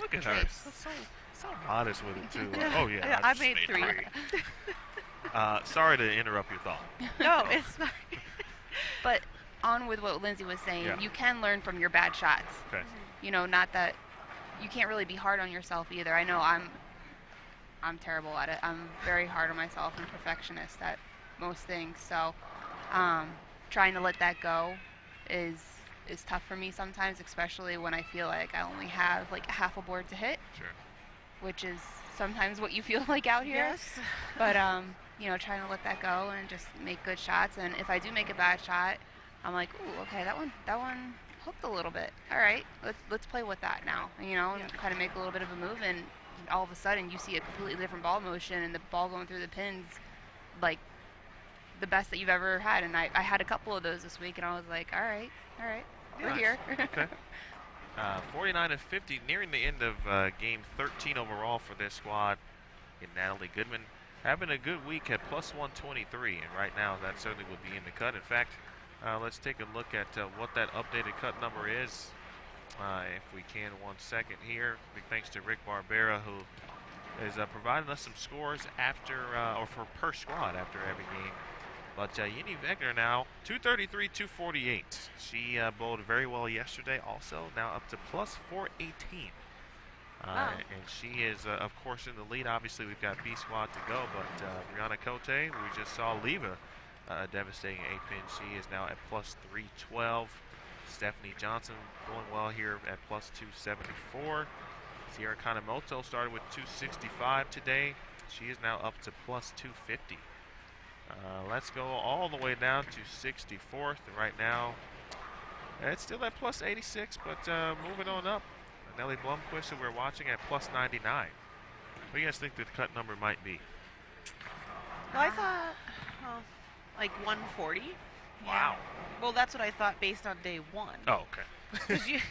Look at her. So modest with it too. Oh yeah.
I made 3.
Sorry to interrupt your thought.
No, it's fine.
But on with what Lindsay was saying,
Yeah.
you can learn from your bad shots.
Okay.
Not that you can't really be hard on yourself either. I know I'm terrible at it. I'm very hard on myself and perfectionist at most things. So trying to let that go is tough for me sometimes, especially when I feel like I only have like half a board to hit.
Sure.
Which is sometimes what you feel like out here.
Yes.
But trying to let that go and just make good shots. And if I do make a bad shot, I'm like, ooh, okay, that one hooked a little bit. All right, let's play with that now. And kind of make a little bit of a move, and all of a sudden you see a completely different ball motion and the ball going through the pins, like the best that you've ever had. And I had a couple of those this week, and I was like, all right, we're here.
Okay. 49-50, nearing the end of game 13 overall for this squad. And Natalie Goodman having a good week at plus 123, and right now that certainly would be in the cut. In fact, let's take a look at what that updated cut number is. If we can, 1 second here. Big thanks to Rick Barbera, who is providing us some scores after, or for per squad after every game. But Yini Wegner now 233, 248. She bowled very well yesterday. Also now up to plus 418. And she is, of course, in the lead. Obviously, we've got B squad to go, but Brianna Cote, we just saw leave a devastating 8-pin. She is now at plus 312. Stephanie Johnson going well here at plus 274. Sierra Kanemoto started with 265 today. She is now up to plus 250. Let's go all the way down to 64th. Right now, it's still at plus 86, but moving on up. Nellie Blomquist, who we're watching, at plus 99. What do you guys think the cut number might be?
Well, I thought, like 140.
Wow.
Well, that's what I thought based on day one.
Oh, okay.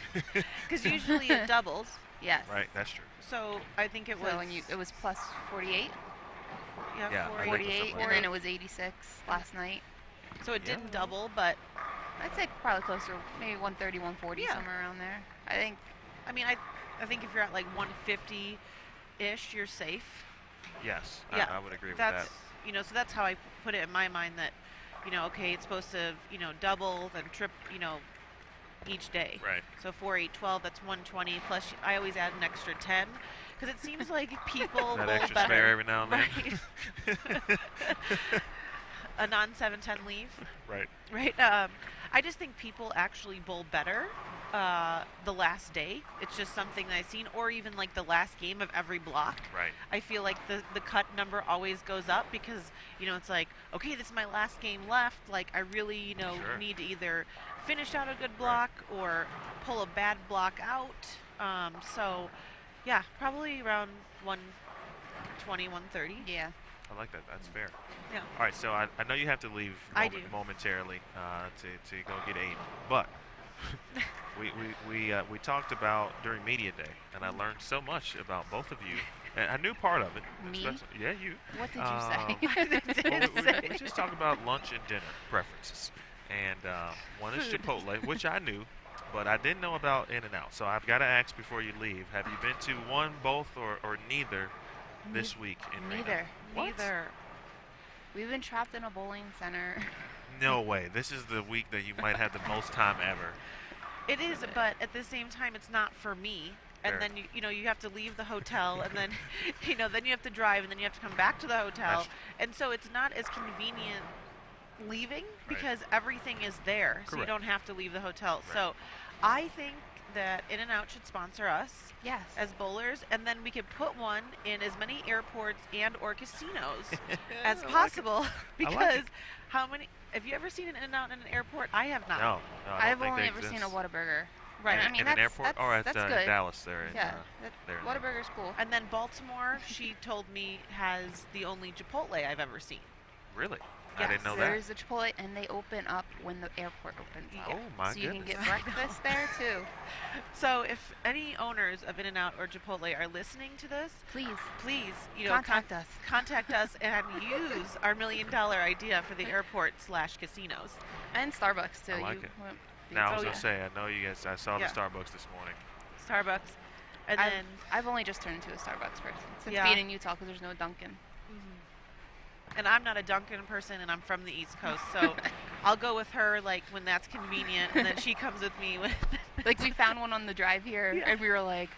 Because usually it doubles.
Yes.
Right, that's true.
So I think it
So
was.
it was plus 48.
Yeah, I think it was
48,
something
and
like
then
that.
it was 86 last night.
So it didn't double, but
I'd say probably closer, maybe 130, 140,
Yeah.
somewhere around there. I think.
I mean, I think if you're at like 150-ish, you're safe.
Yes,
Yeah,
I would agree with
That's
that.
so that's how I put it in my mind that, okay, it's supposed to double then each day.
Right.
So 4, 8, 12, that's 120 plus. I always add an extra 10 because it seems like people
That
bowl
extra
better.
spare every now and then.
Right. A non-7-10 leave.
Right.
Right. I just think people actually bowl better the last day. It's just something that I've seen, or even like the last game of every block.
Right.
I feel like the cut number always goes up because it's like, okay, this is my last game left. Like I really
Sure.
need to either finish out a good block or pull a bad block out. So yeah, probably around 120, 130.
Yeah.
I like that. That's fair.
Yeah.
All right, so I know you have to leave
I do.
momentarily to go get Aiden, but we talked about during media day, and I learned so much about both of you. And I knew part of it.
Me?
especially- Yeah, you.
What did you say?
Well, we just talked about lunch and dinner preferences, and one is Chipotle, which I knew, but I didn't know about In-N-Out. So I've got to ask before you leave: have you been to one, both, or neither this week in Reno?
Neither.
What?
Neither.
We've been trapped in a bowling center.
No way. This is the week that you might have the most time ever.
It is, but at the same time, it's not for me. And
Fair.
then you have to leave the hotel, and then then you have to drive, and then you have to come back to the hotel,
That's-
and so it's not as convenient leaving because everything is there, so you
Correct.
don't have to leave the hotel.
Right.
So I think that In-N-Out should sponsor us
Yes.
as bowlers, and then we could put one in as many airports and or casinos as
I like it.
possible. Because
it.
how many? Have you ever seen an In-N-Out in an airport? I have not.
No, I
I've
don't think
only
they
ever seen a
exist.
Whataburger.
Right.
I mean,
in an
that's,
airport
that's,
or at
that's good.
Dallas there. In,
Yeah.
there in
Whataburger's cool.
And then Baltimore, she told me, has the only Chipotle I've ever seen.
Really? I
Yes.
didn't know that.
There's a Chipotle, and they open up when the airport opens up.
Oh my
So you can
goodness.
get breakfast there too.
So if any owners of In-N-Out or Chipotle are listening to this,
Please
please,
contact us.
Contact us and use our $1 million idea for the airport/casinos.
And Starbucks too.
I like
You
it.
won't be-
Now I was
Oh,
gonna
yeah.
say, I know you guys. I saw
Yeah.
the Starbucks this morning.
Starbucks. And
I've,
then,
I've only just turned into a Starbucks person since
Yeah.
being in Utah because there's no Dunkin'.
and I'm not a Dunkin' person, and I'm from the East Coast, so I'll go with her like when that's convenient, and then she comes with me when.
Like we found one on the drive here,
Yeah.
and we were like,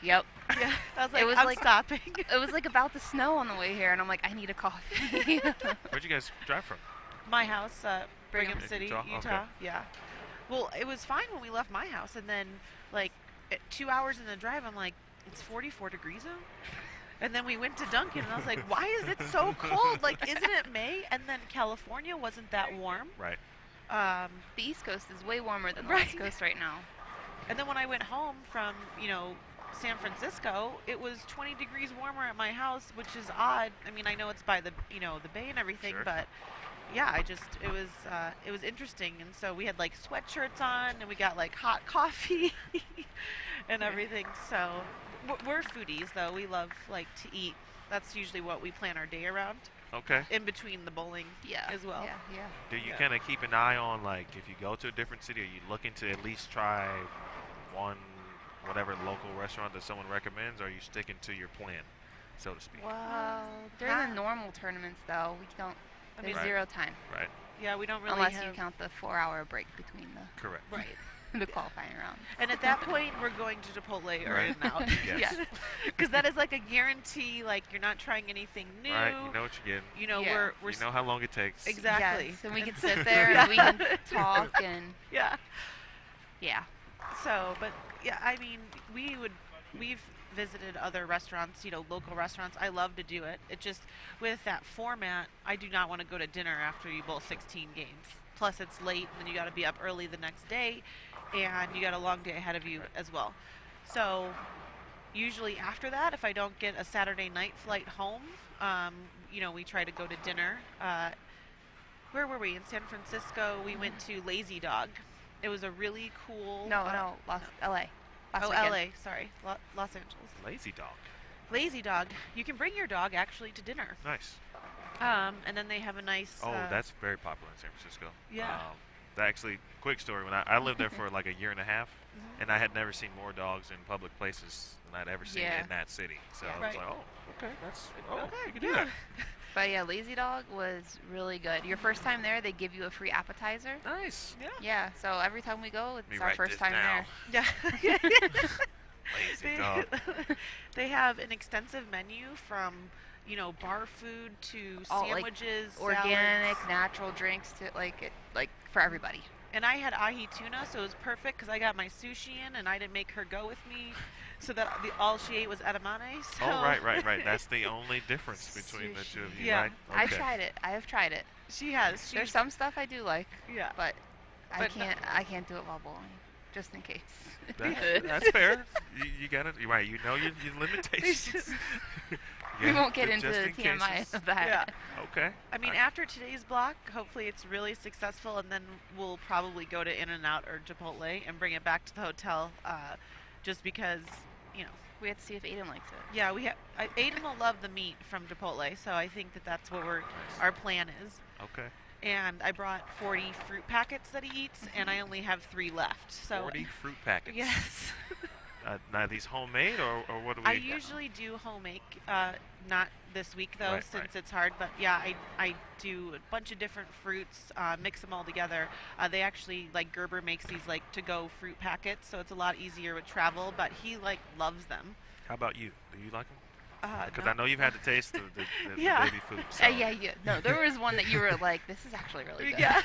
"Yep."
Yeah, I was like,
It was
I'm
like-
stopping.
It was like about to snow on the way here, and I'm like, "I need a coffee."
Where'd you guys drive from?
My house, Brigham
Brigham.
City,
Utah?
Utah.
Okay.
Yeah. Well, it was fine when we left my house, and then like 2 hours in the drive, I'm like, it's 44 degrees out. And then we went to Dunkin', and I was like, why is it so cold? Like, isn't it May? And then California wasn't that warm.
Right.
The East Coast is way warmer than the
Right.
West Coast right now.
And then when I went home from, San Francisco, it was 20 degrees warmer at my house, which is odd. I mean, I know it's by the, the bay and everything,
Sure.
but yeah, it was interesting. And so we had like sweatshirts on, and we got like hot coffee and everything. So we're foodies, though. We love like to eat. That's usually what we plan our day around,
Okay.
in between the bowling
Yeah.
as well.
Yeah.
Do you
Yeah.
kind of keep an eye on, like, if you go to a different city, are you looking to at least try one, whatever local restaurant that someone recommends, or are you sticking to your plan, so to speak?
Well, during the normal tournaments, though, we don't
I
There's
mean,
zero time.
Right.
yeah, we don't really
Unless
have.
you count the 4-hour break between the
Correct.
Right.
the qualifying rounds.
And at that point, we're going to Chipotle or
Right.
In-N-Out.
Yes.
Yeah.
Because that is like a guarantee. Like you're not trying anything new.
Right. You know what you're getting.
You know,
Yeah.
we're
You know how long it takes.
exactly.
Yes, and we can sit there and we can talk and
Yeah.
yeah.
So, but yeah, I mean, we've visited other restaurants, you know, local restaurants. I love to do it. It just, with that format, I do not want to go to dinner after you bowl 16 games. Plus, it's late, and then you got to be up early the next day, and you got a long day ahead of you as well. So, usually after that, if I don't get a Saturday night flight home, you know, we try to go to dinner. Where were we? In San Francisco, we went to Lazy Dog. It was a really cool.
No, LA. Last
LA,
weekend.
sorry. Los Angeles.
Lazy dog.
Lazy Dog. You can bring your dog actually to dinner.
Nice.
And then they have a nice.
Oh, that's very popular in San Francisco.
Yeah.
Actually, quick story. When I lived there for like a year and a half, and I had never seen more dogs in public places than I'd ever seen
Yeah.
in that city. So
Yeah.
I was
Right.
like, oh, okay, that's you can do
yeah.
that.
But yeah, Lazy Dog was really good. Your first time there, they give you a free appetizer.
Nice.
Yeah.
Yeah, so every time we go, it's
Let me
our
write
first
this
time
down.
there.
Yeah.
Lazy dog.
They have an extensive menu from, you know, bar food to
All, like,
sandwiches,
Organic,
salads.
natural drinks to like for everybody.
And I had ahi tuna, so it was perfect because I got my sushi in, and I didn't make her go with me, so that all she ate was edamame. So.
Oh, right. That's the only difference between the two of you,
Yeah.
right?
I
Okay.
tried it. I have tried it.
She has.
There's some stuff I do like,
Yeah.
but I
But no-
can't do it while bowling, just in case.
That's fair. You got it. You're right. You know your limitations.
We won't get
just
into the
in
TMI
cases.
of that.
Yeah.
Okay.
I mean, after today's block, hopefully it's really successful, and then we'll probably go to In-N-Out or Chipotle and bring it back to the hotel, just because, you know.
We have to see if Aiden likes it.
Yeah, Aiden will love the meat from Chipotle, so I think that's what our plan is.
Okay.
And I brought 40 fruit packets that he eats, and I only have 3 left. So
40 fruit packets.
Yes.
Now, are these homemade or what do we?
I usually do homemade, not this week though,
Right,
since
right.
it's hard. But yeah, I do a bunch of different fruits, mix them all together. They actually, like, Gerber makes these like to-go fruit packets, so it's a lot easier with travel. But he loves them.
How about you? Do you like them? Because
No.
I know you've had to taste the
Yeah.
baby food. So.
Yeah. No, there was one that you were like, this is actually really good.
Yeah.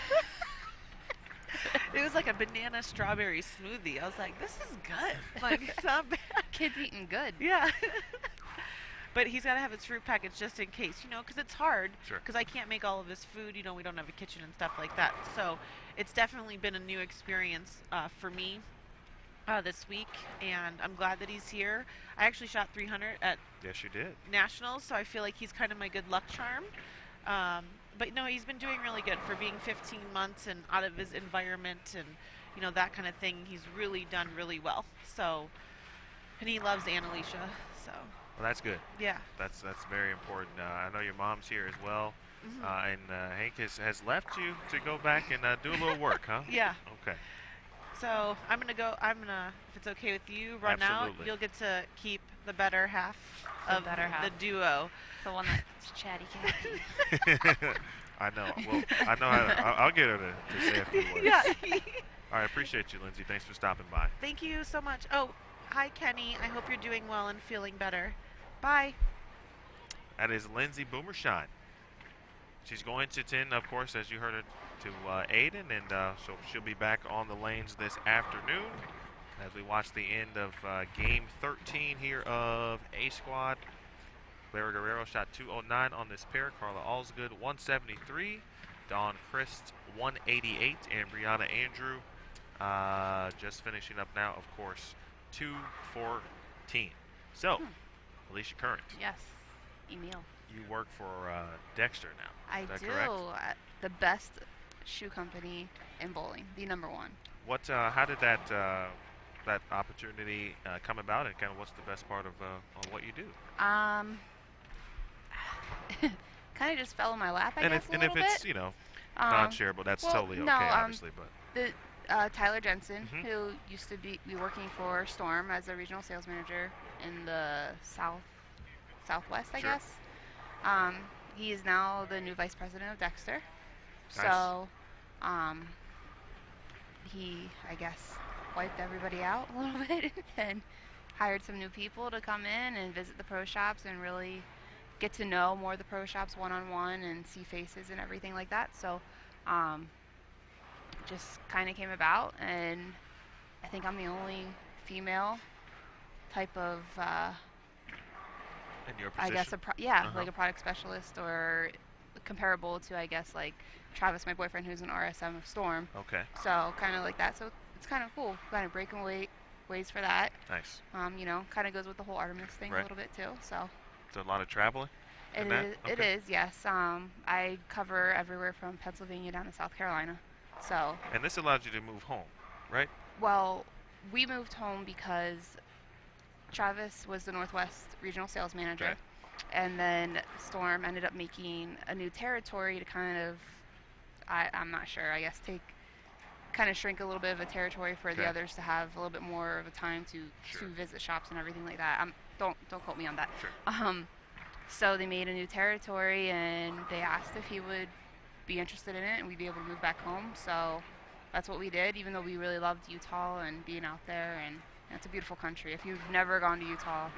It was like a banana strawberry smoothie. I was like, this is good. Like, it's not bad.
Kids eating good.
Yeah. But he's got to have his fruit packets just in case, you know, because it's hard.
Sure.
Because I can't make all of his food. You know, we don't have a kitchen and stuff like that. So it's definitely been a new experience for me this week. And I'm glad that he's here. I actually shot 300 at
Yes, you did.
Nationals, so I feel like he's kind of my good luck charm. But no, he's been doing really good for being 15 months and out of his environment and, you know, that kind of thing. He's really done really well. So, and he loves Annalisa. So,
Well, that's good.
yeah.
That's very important. I know your mom's here as well, and Hank has left you to go back and do a little work, huh?
Yeah.
Okay.
So I'm gonna, if it's okay with you, run
Absolutely.
out. You'll get to keep the better half
The
of
better half.
the duo.
The one that's chatty Cathy.
I know. Well, I know. I'll get her to say a few words.
Yeah.
All right. Appreciate you, Lindsay. Thanks for stopping by.
Thank you so much. Oh, hi, Kenny. I hope you're doing well and feeling better. Bye.
That is Lindsay Boomershine. She's going to tend, of course, as you heard her, to Aiden, and so she'll be back on the lanes this afternoon as we watch the end of Game 13 here of A Squad. Clara Guerrero shot 209 on this pair. Carla Allsgood 173. Dawn Christ 188. And Brianna Andrew just finishing up now, of course, 214. So, Alicia Current,
Yes. Emil.
you work for Dexter now.
I
Is that
do.
correct?
The best shoe company in bowling. The number one.
What? How did that opportunity come about, and kind of what's the best part of what you do?
Kind of just fell in my lap, I
And
guess,
if
a
and
little
if it's
bit.
non-shareable, that's
well,
totally okay,
no,
obviously. But
Tyler Jensen,
Mhm.
who used to be working for Storm as a regional sales manager in the southwest, I
Sure.
guess. he is now the new vice president of Dexter.
Nice.
So, he, I guess, wiped everybody out a little bit and hired some new people to come in and visit the pro shops and really get to know more of the pro shops one-on-one and see faces and everything like that. So, just kind of came about, and I think I'm the only female type of,
In your
I
position?
guess, like a product specialist, or comparable to, I guess, like Travis, my boyfriend, who's an RSM of Storm.
Okay.
So kind of like that. So it's kind of cool, kind of breaking ways for that.
Nice.
You know, kind of goes with the whole Artemis thing
Right.
a little bit too. So
So a lot of traveling? in
it
that?
is. It
Okay.
is. Yes. I cover everywhere from Pennsylvania down to South Carolina. So
And this allowed you to move home, right?
well, we moved home because Travis was the Northwest Regional Sales Manager.
Okay.
And then Storm ended up making a new territory to kind of, I'm not sure, I guess, kind of shrink a little bit of a territory for the
Okay.
others to have a little bit more of a time to
Sure.
visit shops and everything like that. Don't quote me on that.
Sure.
So they made a new territory, and they asked if he would be interested in it, and we'd be able to move back home. So that's what we did, even though we really loved Utah and being out there, and it's a beautiful country. If you've never gone to Utah,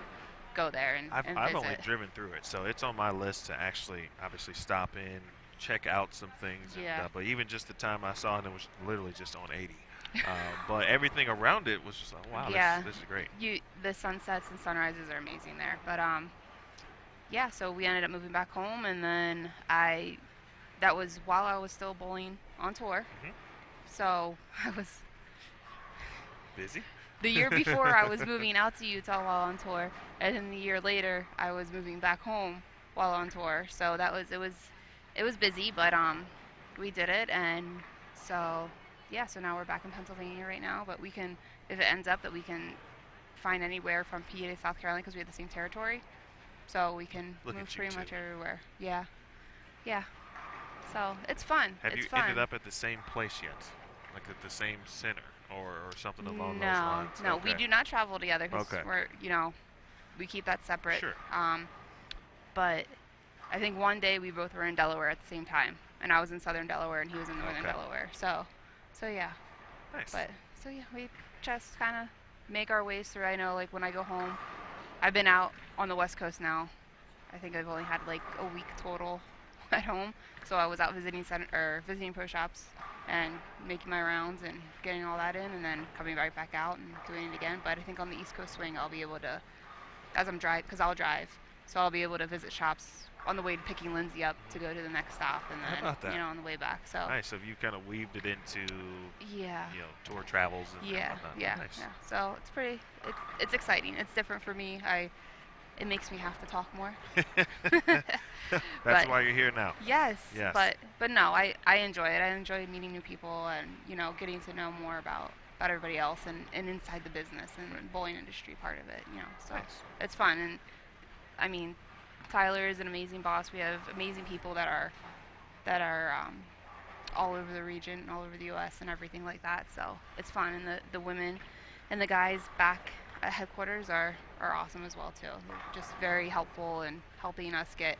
go there and
I've
visit.
only driven through it, so it's on my list to actually, obviously, stop in, check out some things.
Yeah.
And, but even just the time I saw it, it was literally just on 80. But everything around it was just like, wow,
Yeah.
this is great.
The sunsets and sunrises are amazing there. But yeah, so we ended up moving back home, and then that was while I was still bowling on tour.
Mhm.
So I was
Busy?
the year before I was moving out to Utah while on tour, and then the year later I was moving back home while on tour. So it was busy, but we did it, and so yeah, so now we're back in Pennsylvania right now, but we can, if it ends up that we can find anywhere from PA to South Carolina, because we have the same territory, so we can
Look
move
at you
pretty
two.
much everywhere. Yeah. So it's fun.
Have
it's
you
fun.
ended up at the same place yet? Like at the same center or something along
no,
those lines?
No, we
Okay.
do not travel together because
Okay.
we're, we keep that separate.
Sure.
But I think one day we both were in Delaware at the same time, and I was in Southern Delaware and he was in Northern
Okay.
Delaware. So yeah.
Nice.
But so yeah, we just kind of make our ways through. I know, like when I go home, I've been out on the West Coast now. I think I've only had like a week total at home. So I was out visiting pro shops and making my rounds and getting all that in, and then coming right back out and doing it again. But I think on the East Coast swing, I'll be able to, as I'm because I'll drive, so I'll be able to visit shops on the way to picking Lindsay up to go to the next stop, and
How
then
about that?
on the way back. So
Nice. So you kind of weaved it into,
yeah.
tour travels and
Yeah,
whatnot.
yeah,
Nice.
yeah. So it's it's exciting. It's different for me. It makes me have to talk more.
That's
But-
why you're here now.
Yes.
Yes.
But no, I enjoy it. I enjoy meeting new people and getting to know more about everybody else and inside the business and
Right.
bowling industry part of it. So
Nice.
it's fun. And I mean, Tyler is an amazing boss. We have amazing people that are all over the region, all over the U.S. and everything like that. So it's fun. And the women and the guys back at headquarters are awesome as well too. They're just very helpful in helping us get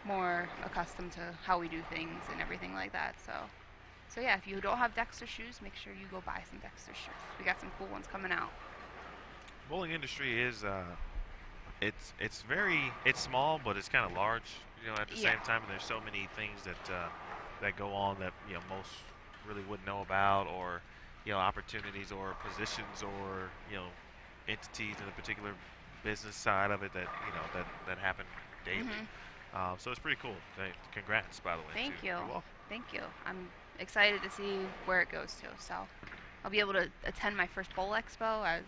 more accustomed to how we do things and everything like that. So yeah, if you don't have Dexter shoes, make sure you go buy some Dexter shoes. We got some cool ones coming out.
Bowling industry is it's small, but it's kind of large. At the
Yeah.
same time, and there's so many things that go on that most really wouldn't know about, or opportunities or positions or entities in a particular business side of it that that happen daily. So it's pretty cool. Congrats, by the way.
Thank
too.
you.
You're welcome.
Thank you. I'm excited to see where it goes to. So I'll be able to attend my first bowl expo as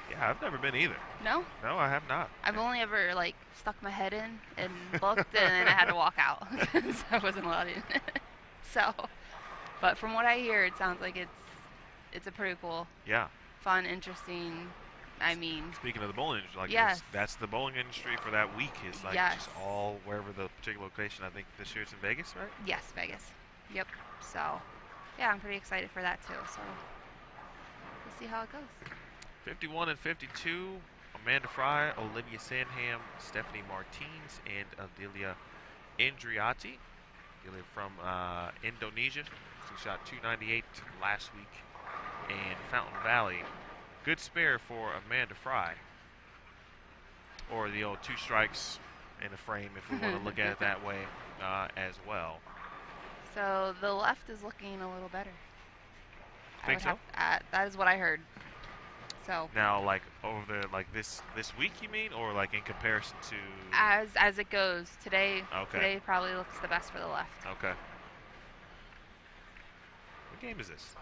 Yeah, I've never been either.
no.
No, I have not.
I've only ever stuck my head in and looked, and then I had to walk out because I wasn't allowed in. So, but from what I hear, it sounds like it's a pretty cool,
Yeah.
fun, interesting. I mean,
Speaking of the bowling industry,
Yes.
that's the bowling industry for that week is
Yes.
just all wherever the particular location. I think this year it's in Vegas, right?
yes, Vegas. Yep. So, yeah, I'm pretty excited for that too. So, we'll see how it goes.
51 and 52, Amanda Fry, Olivia Sandham, Stephanie Martins, and Adelia Indriati. They're from Indonesia. She shot 298 last week in Fountain Valley. Good spare for Amanda Fry. Or the old 2 strikes in a frame, if we want to look at it that way as well.
So the left is looking a little better.
Think so?
That is what I heard. So
now, like over the this week, you mean, or like in comparison to?
As it goes today.
Okay.
Today probably looks the best for the left.
Okay. What game is this?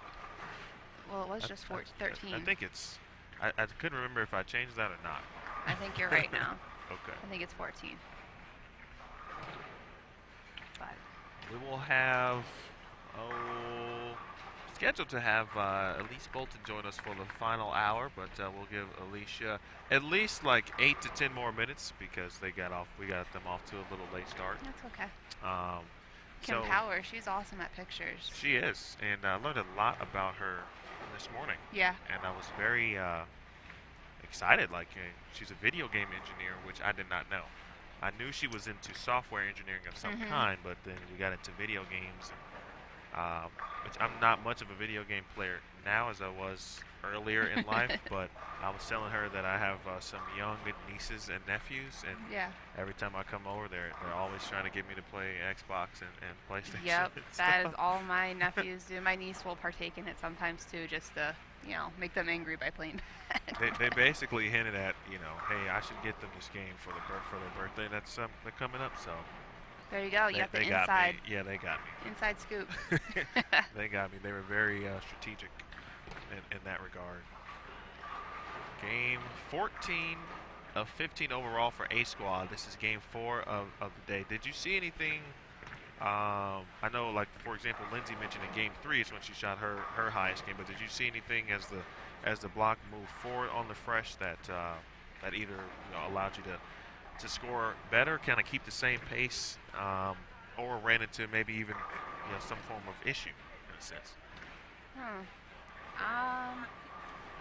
Well, it was just 13.
I think it's. I couldn't remember if I changed that or not.
I think you're right now.
Okay.
I think it's 14. But
We will have scheduled to have Elise Bolton join us for the final hour, but we'll give Alicia at least like 8 to 10 more minutes because we got them off to a little late start.
that's okay.
So
Kim Power, she's awesome at pictures.
she is, and I learned a lot about her this morning.
Yeah.
And I was very excited. Like she's a video game engineer, which I did not know. I knew she was into software engineering of some kind, but then we got into video games. Which I'm not much of a video game player now as I was earlier in life, but I was telling her that I have some young nieces and nephews, and every time I come over, they're always trying to get me to play Xbox and PlayStation.
Yep,
and
that
stuff.
is all my nephews do. My niece will partake in it sometimes too, just to make them angry by playing bad.
They basically hinted at, hey, I should get them this game for their birthday that's they're coming up. So
there you go. You got the
they
inside.
Got me. Yeah, they got me.
Inside scoop.
They got me. They were very strategic in that regard. Game 14 of 15 overall for A Squad. This is game 4 of the day. Did you see anything? I know, like for example, Lindsay mentioned in game 3 is when she shot her highest game. But did you see anything as the block moved forward on the fresh that either allowed you to score better, kind of keep the same pace, or ran into maybe even some form of issue in a sense?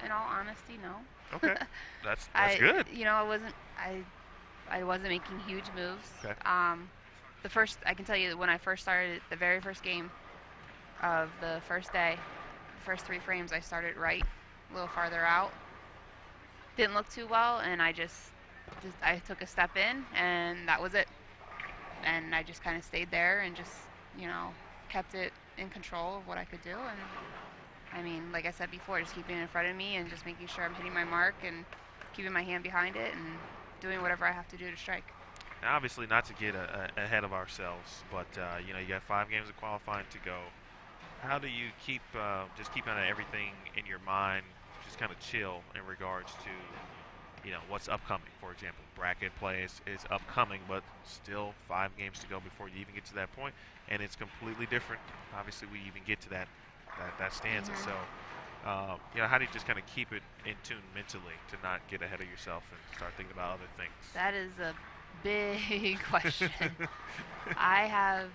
In all honesty, no.
Okay, that's good.
I wasn't making huge moves.
Okay.
I can tell you that when I first started the very first game of the first day, the first 3 frames, I started right, a little farther out. Didn't look too well, and I took a step in, and that was it. And I just kind of stayed there and just, kept it in control of what I could do. And I mean, like I said before, just keeping it in front of me and just making sure I'm hitting my mark and keeping my hand behind it and doing whatever I have to do to strike.
Now, obviously, not to get ahead of ourselves, but you got 5 games of qualifying to go. How do you keep kind of everything in your mind, just kind of chill in regards to what's upcoming? For example, bracket play is upcoming, but still 5 games to go before you even get to that point, and it's completely different. Obviously, we even get to that stanza. So, how do you just kind of keep it in tune mentally to not get ahead of yourself and start thinking about other things?
That is a big question. I have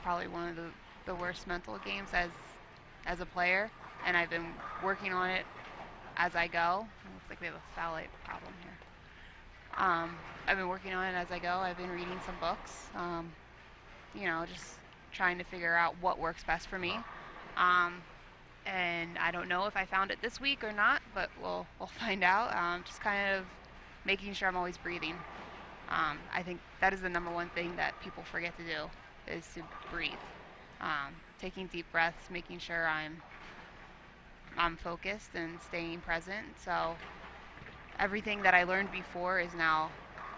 probably one of the worst mental games as a player, and I've been working on it as I go. It looks like we have a phthalate problem here. I've been working on it as I go. I've been reading some books, just trying to figure out what works best for me. And I don't know if I found it this week or not, but we'll find out. Just kind of making sure I'm always breathing. I think that is the number one thing that people forget to do, is to breathe. Taking deep breaths, making sure I'm focused and staying present. So everything that I learned before is now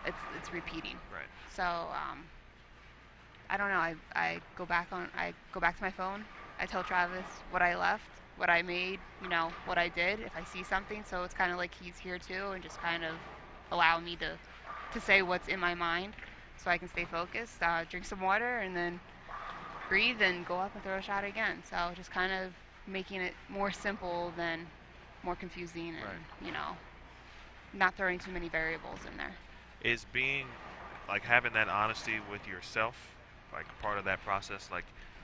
it's repeating.
Right.
So I don't know. I go back to my phone. I tell Travis what I left, what I made, what I did. If I see something, so it's kind of like he's here too, and just kind of allow me to say what's in my mind, so I can stay focused. Drink some water and then breathe and go up and throw a shot again. So just kind of making it more simple than more confusing, and not throwing too many variables in there.
Is being having that honesty with yourself part of that process,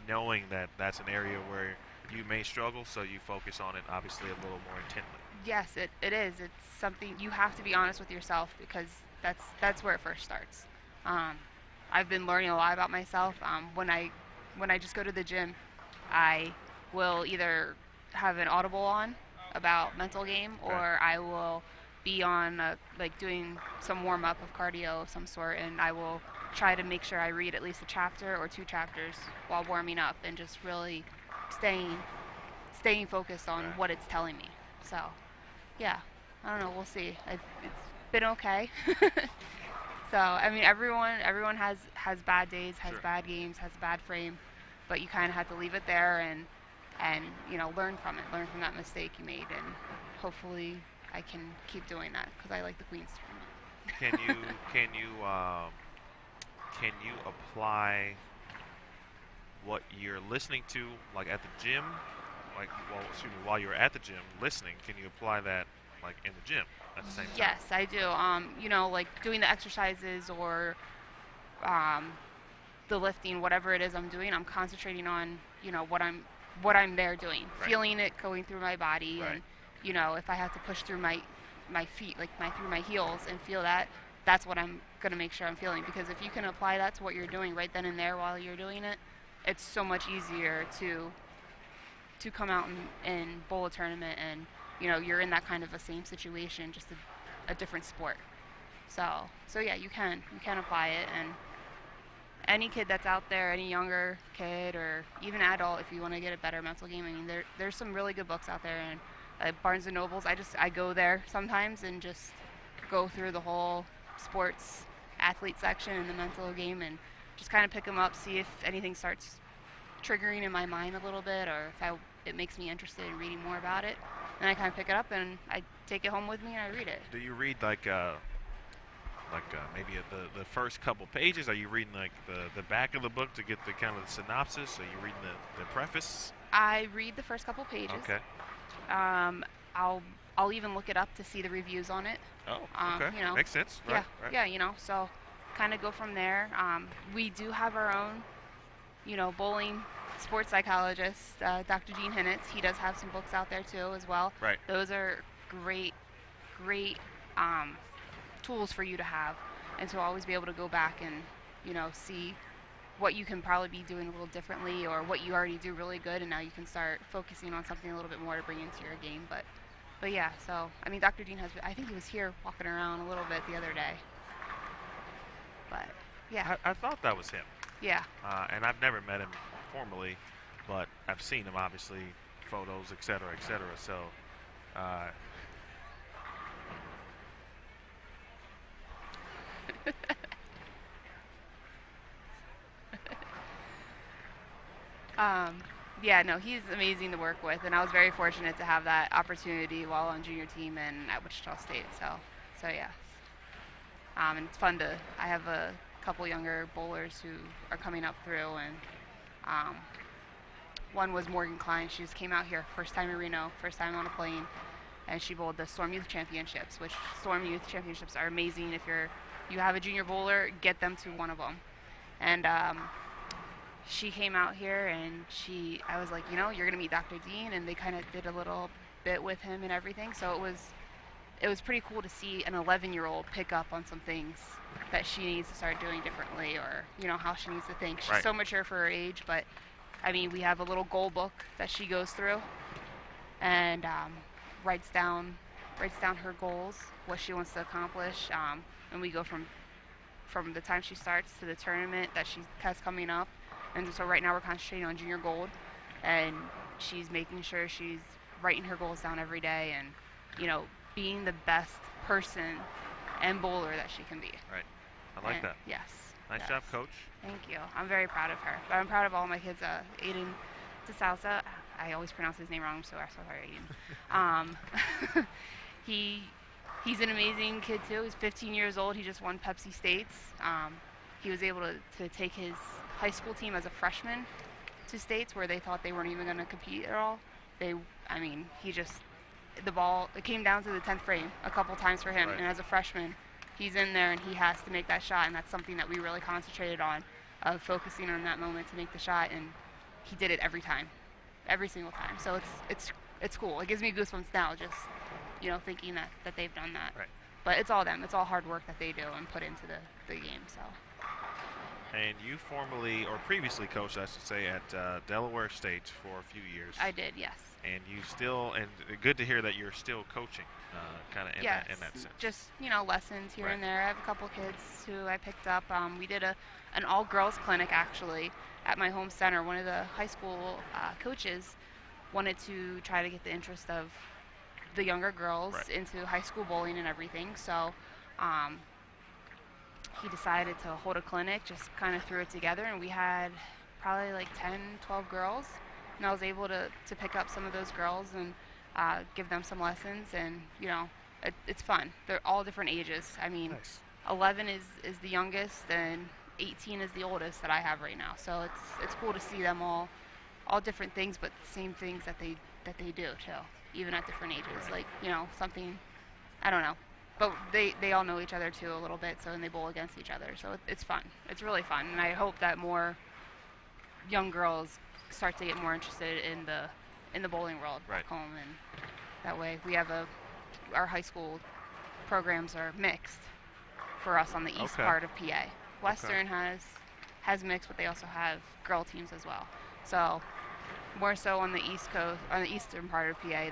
knowing that that's an area where you may struggle, so you focus on it obviously a little more intently?
Yes, it is. It's something you have to be honest with yourself, because that's where it first starts. I've been learning a lot about myself. When I just go to the gym, I will either have an audible on about mental game, or I will be on like doing some warm up of cardio of some sort, and I will try to make sure I read at least a chapter or 2 chapters while warming up, and just really staying focused on what it's telling me. So, yeah, I don't know. We'll see. It's been okay. So, I mean, everyone has bad days, has bad games, has a bad frame, but you kind of have to leave it there and learn from it, learn from that mistake you made, and hopefully I can keep doing that because I like the Queens tournament.
Can you apply what you're listening to, like at the gym, while you're at the gym listening? Can you apply that like in the gym at the same time?
Yes, I do. Like doing the exercises or the lifting, whatever it is I'm doing, I'm concentrating on what I'm there doing, feeling it going through my body, and if I have to push through my feet, through my heels, and feel that, that's what I'm gonna make sure I'm feeling. Because if you can apply that to what you're doing right then and there while you're doing it, it's so much easier to come out and bowl a tournament, and you're in that kind of a same situation, just a different sport. So yeah, you can apply it, and any kid that's out there, any younger kid or even adult, if you want to get a better mental game, I mean, there's some really good books out there, and Barnes and Nobles, I go there sometimes and just go through the whole sports athlete section in the mental game, and just kind of pick them up, see if anything starts triggering in my mind a little bit, or if it makes me interested in reading more about it. And I kind of pick it up and I take it home with me and I read it.
Do you read maybe the first couple pages? Are you reading like the back of the book to get the kind of the synopsis? Are you reading the preface?
I read the first couple pages.
Okay.
I'll even look it up to see the reviews on it.
Oh, okay. Makes sense.
Yeah,
Right.
yeah, so kind of go from there. We do have our own, bowling sports psychologist, Dr. Gene Hinnitz. He does have some books out there too as well.
Right.
Those are great tools for you to have, and to always be able to go back and see what you can probably be doing a little differently, or what you already do really good, and now you can start focusing on something a little bit more to bring into your game. But yeah, so I mean, Dr. Dean I think he was here walking around a little bit the other day. But yeah,
I thought that was him.
Yeah.
And I've never met him formally, but I've seen him, obviously, photos, et cetera, et cetera. So
yeah, no, he's amazing to work with, and I was very fortunate to have that opportunity while on junior team and at Wichita State. So yes. And it's fun I have a couple younger bowlers who are coming up through, and one was Morgan Klein. She just came out here, first time in Reno, first time on a plane, and she bowled the Storm Youth Championships, which Storm Youth Championships are amazing. If you have a junior bowler, get them to one of them. And she came out here, and I was like, you're going to meet Dr. Dean, and they kind of did a little bit with him and everything. So it was pretty cool to see an 11-year-old pick up on some things that she needs to start doing differently, or how she needs to think. She's so mature for her age, but I mean, we have a little goal book that she goes through and writes down her goals, what she wants to accomplish, and we go from the time she starts to the tournament that she has coming up. And so right now we're concentrating on junior gold, and she's making sure she's writing her goals down every day, and being the best person and bowler that she can be.
Right. I like that.
Yes.
Nice job, Coach. Thank
you. I'm very proud of her. But I'm proud of all my kids. Aiden DeSalsa, I always pronounce his name wrong, I'm so sorry, Aiden. He's an amazing kid too. He's 15 years old. He just won Pepsi States. He was able to take his high school team as a freshman to states where they thought they weren't even going to compete at all. The ball, it came down to the 10th frame a couple times for him, and as a freshman, he's in there and he has to make that shot, and that's something that we really concentrated on, of focusing on that moment to make the shot, and he did it every single time. So it's cool. It gives me goosebumps now, just thinking that they've done that.
Right.
But it's all them. It's all hard work that they do and put into the game. So.
And you formerly, or previously coached, I should say, at Delaware State for a few years.
I did, yes.
And you still, and good to hear that you're still coaching, kind of in that sense.
Just, lessons here
Right.
and there. I have a couple kids who I picked up. We did an all-girls clinic, actually, at my home center. One of the high school coaches wanted to try to get the interest of the younger girls
Right.
into high school bowling and everything. So he decided to hold a clinic, just kind of threw it together, and we had probably like 10, 12 girls. And I was able to pick up some of those girls and give them some lessons, and it's fun. They're all different ages. I mean,
Nice.
11 is the youngest, and 18 is the oldest that I have right now. So it's cool to see them all different things, but the same things that they do too, even at different ages.
Right.
Like something, I don't know, but they all know each other too a little bit. So and they bowl against each other. So it's fun. It's really fun, and I hope that more young girls start to get more interested in the bowling world
Right.
back home, and that way we have our high school programs are mixed for us on the east
Okay.
part of PA. Western has mixed, but they also have girl teams as well. So more so on the east coast, on the eastern part of PA,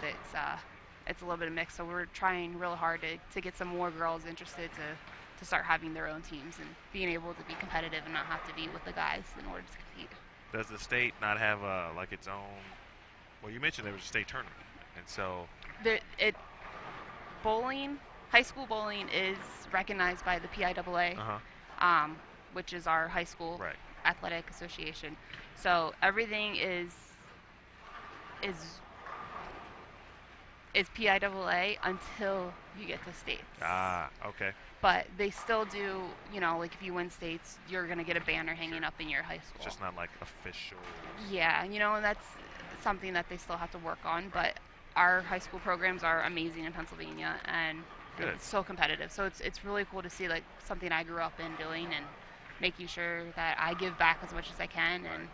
it's a little bit of mix. So we're trying real hard to get some more girls interested to start having their own teams and being able to be competitive and not have to be with the guys in order to compete.
Does the state not have like its own? Well, you mentioned there was a state tournament, and so
Bowling, high school bowling is recognized by the PIAA, which is our high school
right.
athletic association. So everything is PIAA until you get to states.
Ah, okay.
But they still do, like if you win states, you're going to get a banner hanging up in your high school.
It's just not like official.
Yeah, and that's something that they still have to work on. But our high school programs are amazing in Pennsylvania, and
Good.
it's so competitive. So it's really cool to see like something I grew up in doing and making sure that I give back as much as I can, and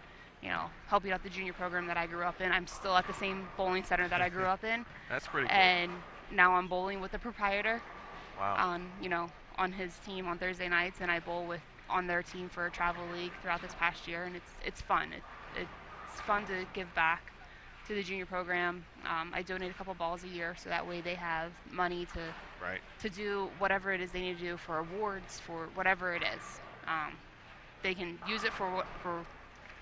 helping out the junior program that I grew up in. I'm still at the same bowling center that I grew up in.
That's pretty cool.
And now I'm bowling with the proprietor
Wow.
on his team on Thursday nights, and I bowl on their team for a travel league throughout this past year, and it's fun. It's fun to give back to the junior program. I donate a couple balls a year, so that way they have money
Right.
to do whatever it is they need to do for awards, for whatever it is. They can use it for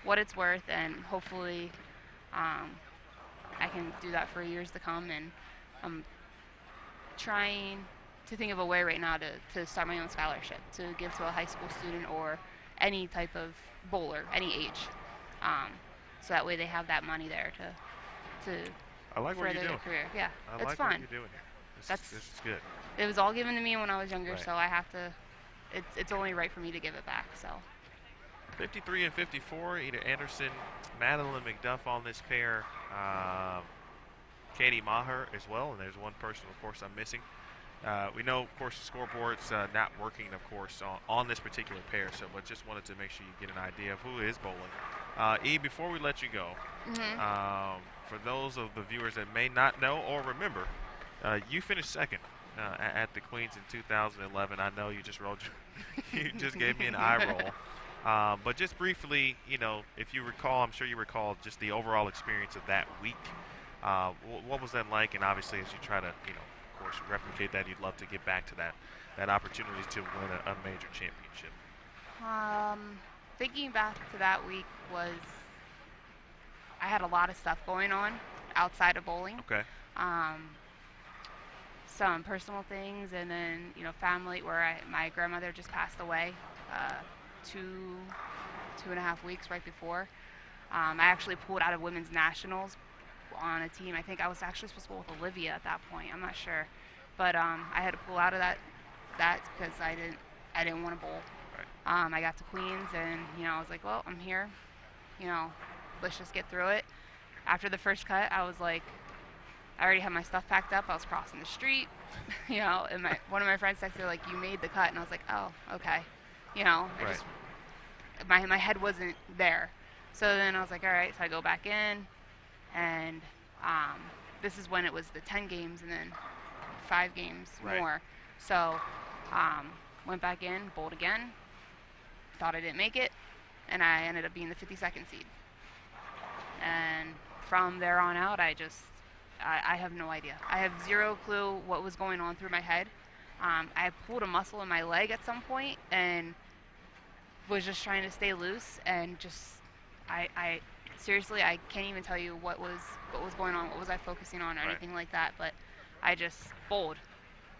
what it's worth, and hopefully I can do that for years to come. And I'm trying to think of a way right now to start my own scholarship to give to a high school student or any type of bowler, any age. So that way they have that money there to
I like what
further
you're
their
doing.
career. Yeah,
I
it's
like
fun.
what you're doing here.
That's-
This is good.
It was all given to me when I was younger,
Right.
so I have to. It's only right for me to give it back. So
53 and 54, Ida Anderson, Madeline McDuff on this pair. Katie Maher as well, and there's one person, of course, I'm missing. We know, of course, the scoreboard's not working, of course, on this particular pair, but just wanted to make sure you get an idea of who is bowling. E, before we let you go, for those of the viewers that may not know or remember, you finished second at the Queens in 2011. I know you just rolled you just gave me an eye roll. But just briefly, if you recall, I'm sure you recall just the overall experience of that week. What was that like? And obviously, as you try to, of course, replicate that, you'd love to get back to that opportunity to win a major championship.
thinking back to that week was I had a lot of stuff going on outside of bowling.
Okay.
Some personal things, and then family, where my grandmother just passed away 2.5 weeks right before. I actually pulled out of women's nationals on a team. I think I was actually supposed to bowl with Olivia at that point. I'm not sure, but I had to pull out of that because I didn't want to bowl.
Right.
I got to Queens, and I was like, well, I'm here. Let's just get through it. After the first cut, I was like, I already had my stuff packed up. I was crossing the street, and one of my friends texted like, "You made the cut," and I was like, "Oh, okay,"
Right.
My head wasn't there. So then I was like, all right. So I go back in, and this is when it was the 10 games and then 5 games
Right.
more. So went back in, bowled again, thought I didn't make it, and I ended up being the 52nd seed. And from there on out, I have no idea. I have zero clue what was going on through my head. I pulled a muscle in my leg at some point and was just trying to stay loose, and I seriously, I can't even tell you what was going on, what was I focusing on or anything like that, but I just bowled,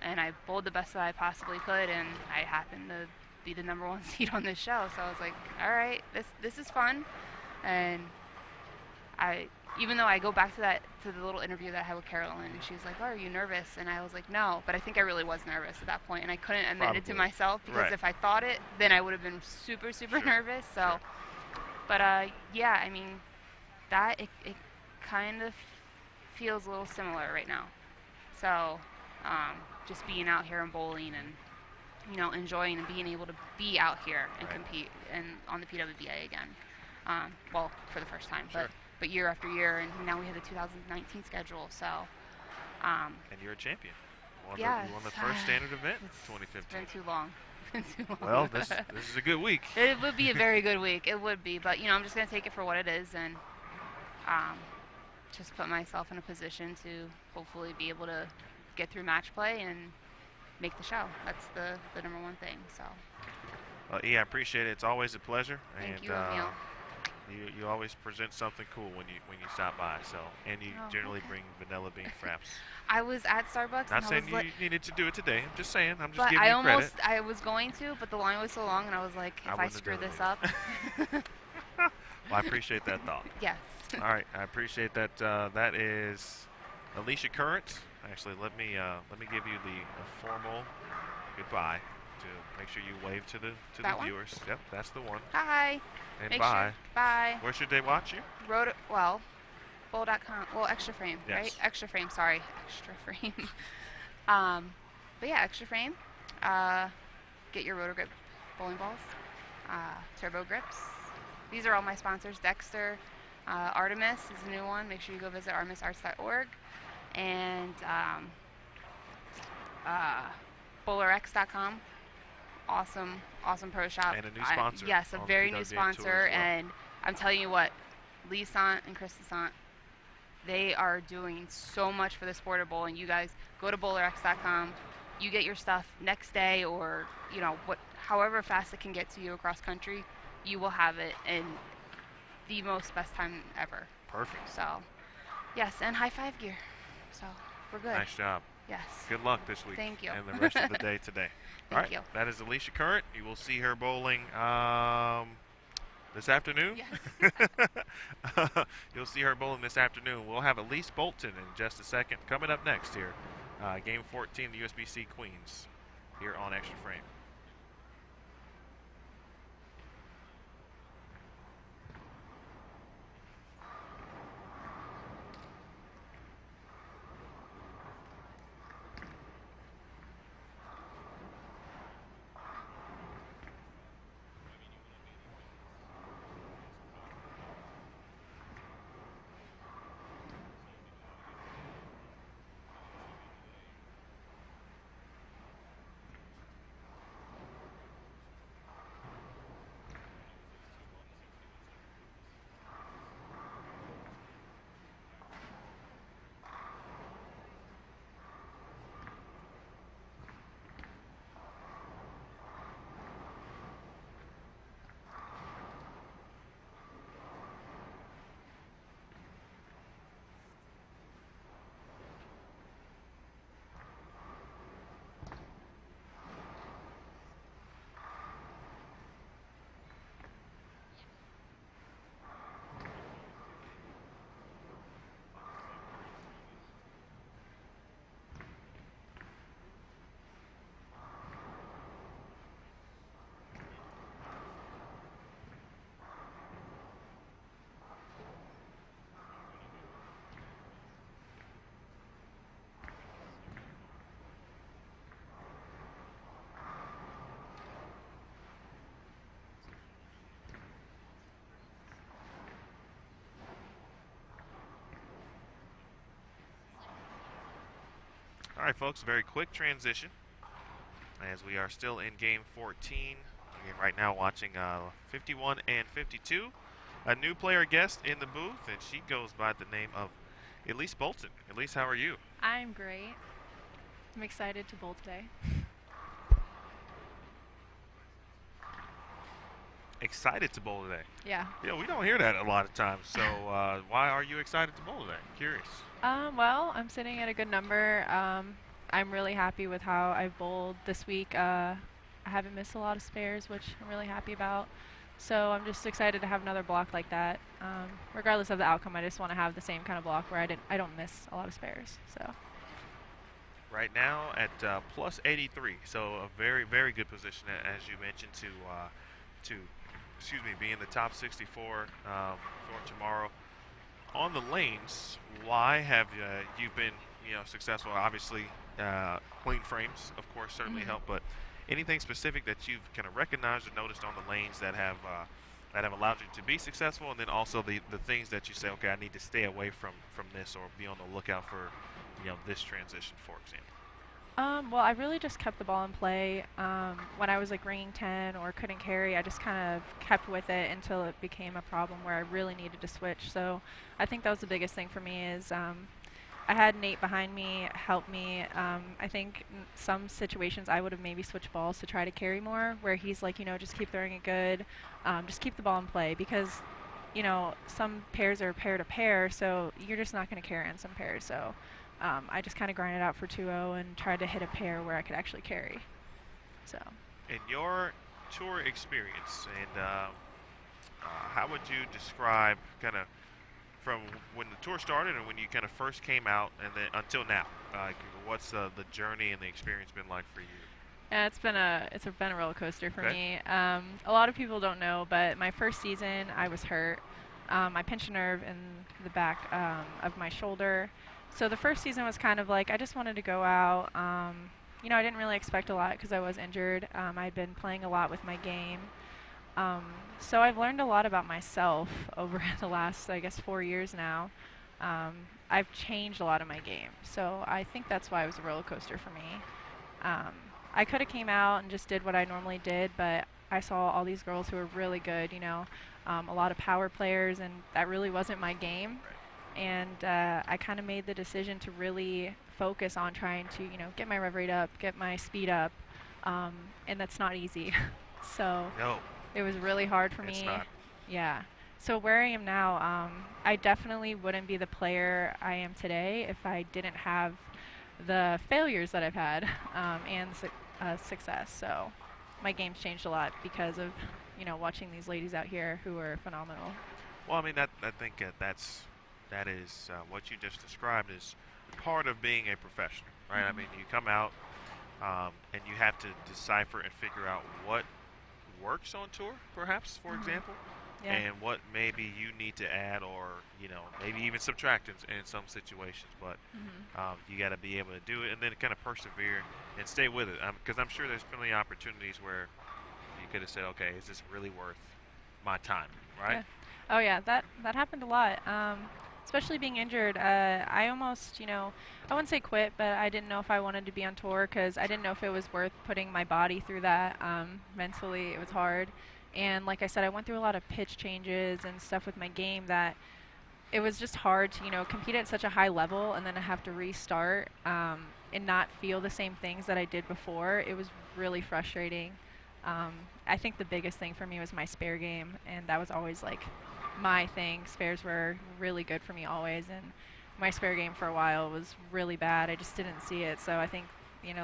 and I bowled the best that I possibly could, and I happened to be the number 1 seed on this show, so I was like, all right, this is fun. And even though I go back to the little interview that I had with Carolyn, and she was like, oh, are you nervous? And I was like, no, but I think I really was nervous at that point, and I couldn't admit it to myself, because if I thought it, then I would have been super, super nervous. So, but yeah, I mean, that it kind of feels a little similar right now. So, just being out here and bowling, and enjoying and being able to be out here and compete and on the PWBA again. Well, for the first time, but year after year, and now we have the 2019 schedule. So,
and you're a champion. You won the first standard event in 2015.
It's been too long.
Well, this is a good week.
It would be a very good week. It would be, but I'm just gonna take it for what it is, and just put myself in a position to hopefully be able to get through match play and make the show. That's the number one thing. So.
Well, I appreciate it. It's always a pleasure.
Thank
and,
you, Emil.
You always present something cool when you stop by. So, and you generally bring vanilla bean fraps.
I was at Starbucks.
Not
and
saying
I was
you needed to do it today. I'm just saying. I'm just
but
giving you credit.
I was going to, but the line was so long, and I was like, if I screw this up.
Well, I appreciate that thought.
Yes.
All right, I appreciate that. That is Alicia Current. Actually, let me give you the formal goodbye to make sure you wave to the viewers. Yep, that's the one.
Hi.
And
Make
bye.
Sure, bye.
Where should they watch you?
Bowl.com. Well, Extra Frame,
yes.
right? Extra Frame. Sorry, Extra Frame. But yeah, Extra Frame. Get your Roto Grip bowling balls. Turbo Grips. These are all my sponsors. Dexter. Artemis is a new one. Make sure you go visit artemisarts.org. And bowlerx.com. Awesome pro shop.
And a new sponsor.
Yes, a very new sponsor. Well. And I'm telling you what, Lee Sant and Chris Sant, they are doing so much for the sport of bowling. You guys go to bowlerx.com. You get your stuff next day, or however fast it can get to you across country, you will have it in the best time ever.
Perfect.
So, yes, and high five gear. So we're good.
Nice job.
Yes.
Good luck this week.
Thank you.
And the rest of the day today.
Thank you.
That is Alicia Current. You will see her bowling this afternoon.
Yes.
You'll see her bowling this afternoon. We'll have Elise Bolton in just a second. Coming up next here, Game 14, the USBC Queens, here on Extra Frame. All right, folks, very quick transition as we are still in Game 14 right now watching 51 and 52. A new player guest in the booth, and she goes by the name of Elise Bolton. Elise, how are you?
I'm great. I'm excited to bowl today.
Excited to bowl today.
Yeah.
Yeah, we don't hear that a lot of times. So why are you excited to bowl today? Curious.
Well, I'm sitting at a good number. I'm really happy with how I've bowled this week. I haven't missed a lot of spares, which I'm really happy about. So I'm just excited to have another block like that. Regardless of the outcome, I just want to have the same kind of block where I don't miss a lot of spares. So.
Right now at plus 83, so a very, very good position, as you mentioned, to be in the top 64 for tomorrow. On the lanes, why have you been successful? Obviously, clean frames, of course, certainly help, but anything specific that you've kind of recognized or noticed on the lanes that have allowed you to be successful, and then also the things that you say, okay, I need to stay away from this, or be on the lookout for this transition, for example?
Well, I really just kept the ball in play. When I was like ringing 10 or couldn't carry, I just kind of kept with it until it became a problem where I really needed to switch. So I think that was the biggest thing for me is I had Nate behind me, help me. I think in some situations I would have maybe switched balls to try to carry more, where he's like, just keep throwing it good, just keep the ball in play, because some pairs are pair to pair, so you're just not going to carry on some pairs. So I just kind of grinded out for 2-0 and tried to hit a pair where I could actually carry. So.
In your tour experience, and how would you describe kind of from when the tour started and when you kind of first came out and then until now? What's the journey and the experience been like for you?
Yeah, it's been a roller coaster for me. A lot of people don't know, but my first season I was hurt. I pinched a nerve in the back of my shoulder. So the first season was kind of like I just wanted to go out. I didn't really expect a lot because I was injured. I'd been playing a lot with my game. So I've learned a lot about myself over the last, 4 years now. I've changed a lot of my game. So I think that's why it was a roller coaster for me. I could have came out and just did what I normally did, but I saw all these girls who were really good, a lot of power players, and that really wasn't my game. And I kind of made the decision to really focus on trying to, get my rev rate up, get my speed up, and that's not easy. So it was really hard for me.
It's not.
Yeah. So where I am now, I definitely wouldn't be the player I am today if I didn't have the failures that I've had and success. So my game's changed a lot because of, watching these ladies out here who are phenomenal.
Well, I mean, I think that is what you just described is part of being a professional, right? I mean, you come out and you have to decipher and figure out what works on tour, perhaps, for example, and what maybe you need to add or, maybe even subtract in some situations. But you got to be able to do it and then kind of persevere and stay with it. Because I'm sure there's plenty of opportunities where you could have said, okay, is this really worth my time, right?
Yeah. Oh, yeah, that happened a lot. Especially being injured, I almost, I wouldn't say quit, but I didn't know if I wanted to be on tour because I didn't know if it was worth putting my body through that. Mentally, it was hard. And like I said, I went through a lot of pitch changes and stuff with my game that it was just hard to, compete at such a high level and then I have to restart and not feel the same things that I did before. It was really frustrating. I think the biggest thing for me was my spare game, and that was always like my thing. Spares were really good for me always, and my spare game for a while was really bad. I just didn't see it. So I think,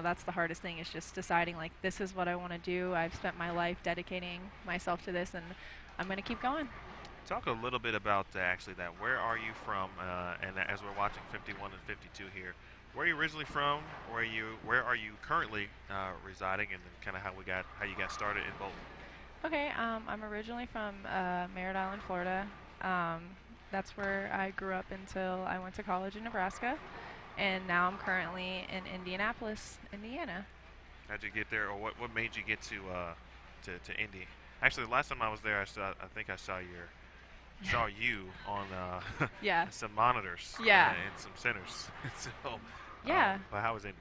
that's the hardest thing is just deciding like this is what I want to do. I've spent my life dedicating myself to this, and I'm going to keep going.
Talk a little bit about actually that. Where are you from? And as we're watching 51 and 52 here, where are you originally from? Where are you currently residing, and then kind of how you got started in bowling?
Okay, I'm originally from Merritt Island, Florida. That's where I grew up until I went to college in Nebraska, and now I'm currently in Indianapolis, Indiana.
How'd you get there, or what made you get to Indy? Actually, the last time I was there, I think I saw you on
yeah.
some monitors
yeah.
and some centers. So,
yeah.
but how was Indy?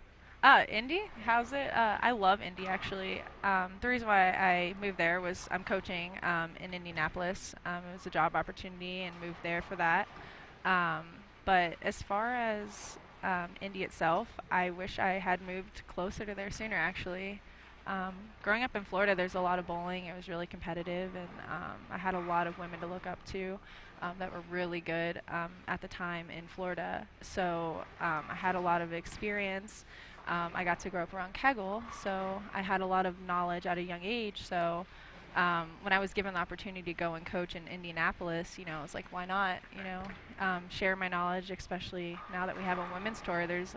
Indy, how's it? I love Indy actually. The reason why I moved there was I'm coaching in Indianapolis. It was a job opportunity and moved there for that. But as far as Indy itself, I wish I had moved closer to there sooner actually. Growing up in Florida, there's a lot of bowling. It was really competitive, and I had a lot of women to look up to that were really good at the time in Florida. So I had a lot of experience. I got to grow up around Kegel, so I had a lot of knowledge at a young age. So when I was given the opportunity to go and coach in Indianapolis, I was like, why not? Share my knowledge, especially now that we have a women's tour. There's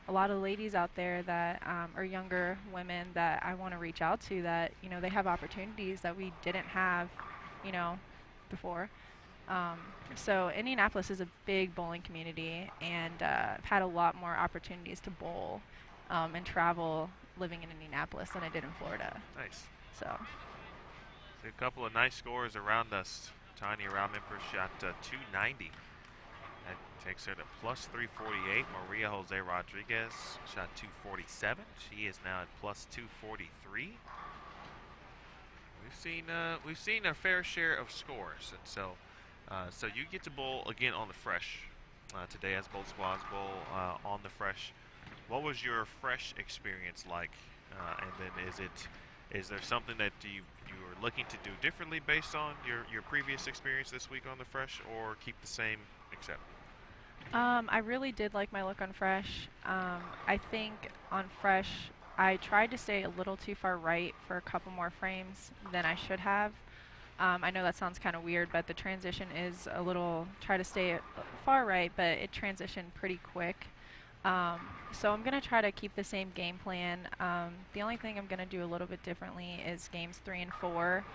a lot of ladies out there that are younger women that I want to reach out to that, they have opportunities that we didn't have, before. So Indianapolis is a big bowling community, and I've had a lot more opportunities to bowl and travel living in Indianapolis than I did in Florida.
Nice.
So
A couple of nice scores around us. Tanya Raumemper shot 290. That takes her to plus 348. Maria Jose Rodriguez shot 247. She is now at plus 243. We've seen a fair share of scores, and so you get to bowl again on the fresh today, as both squads bowl on the fresh. What was your fresh experience like? And then is there something that you are looking to do differently based on your previous experience this week on the fresh, or keep the same except?
I really did like my look on fresh. I think on fresh, I tried to stay a little too far right for a couple more frames than I should have. I know that sounds kind of weird, but the transition is a little, try to stay far right, but it transitioned pretty quick. So I'm going to try to keep the same game plan. The only thing I'm going to do a little bit differently is games 3 and 4.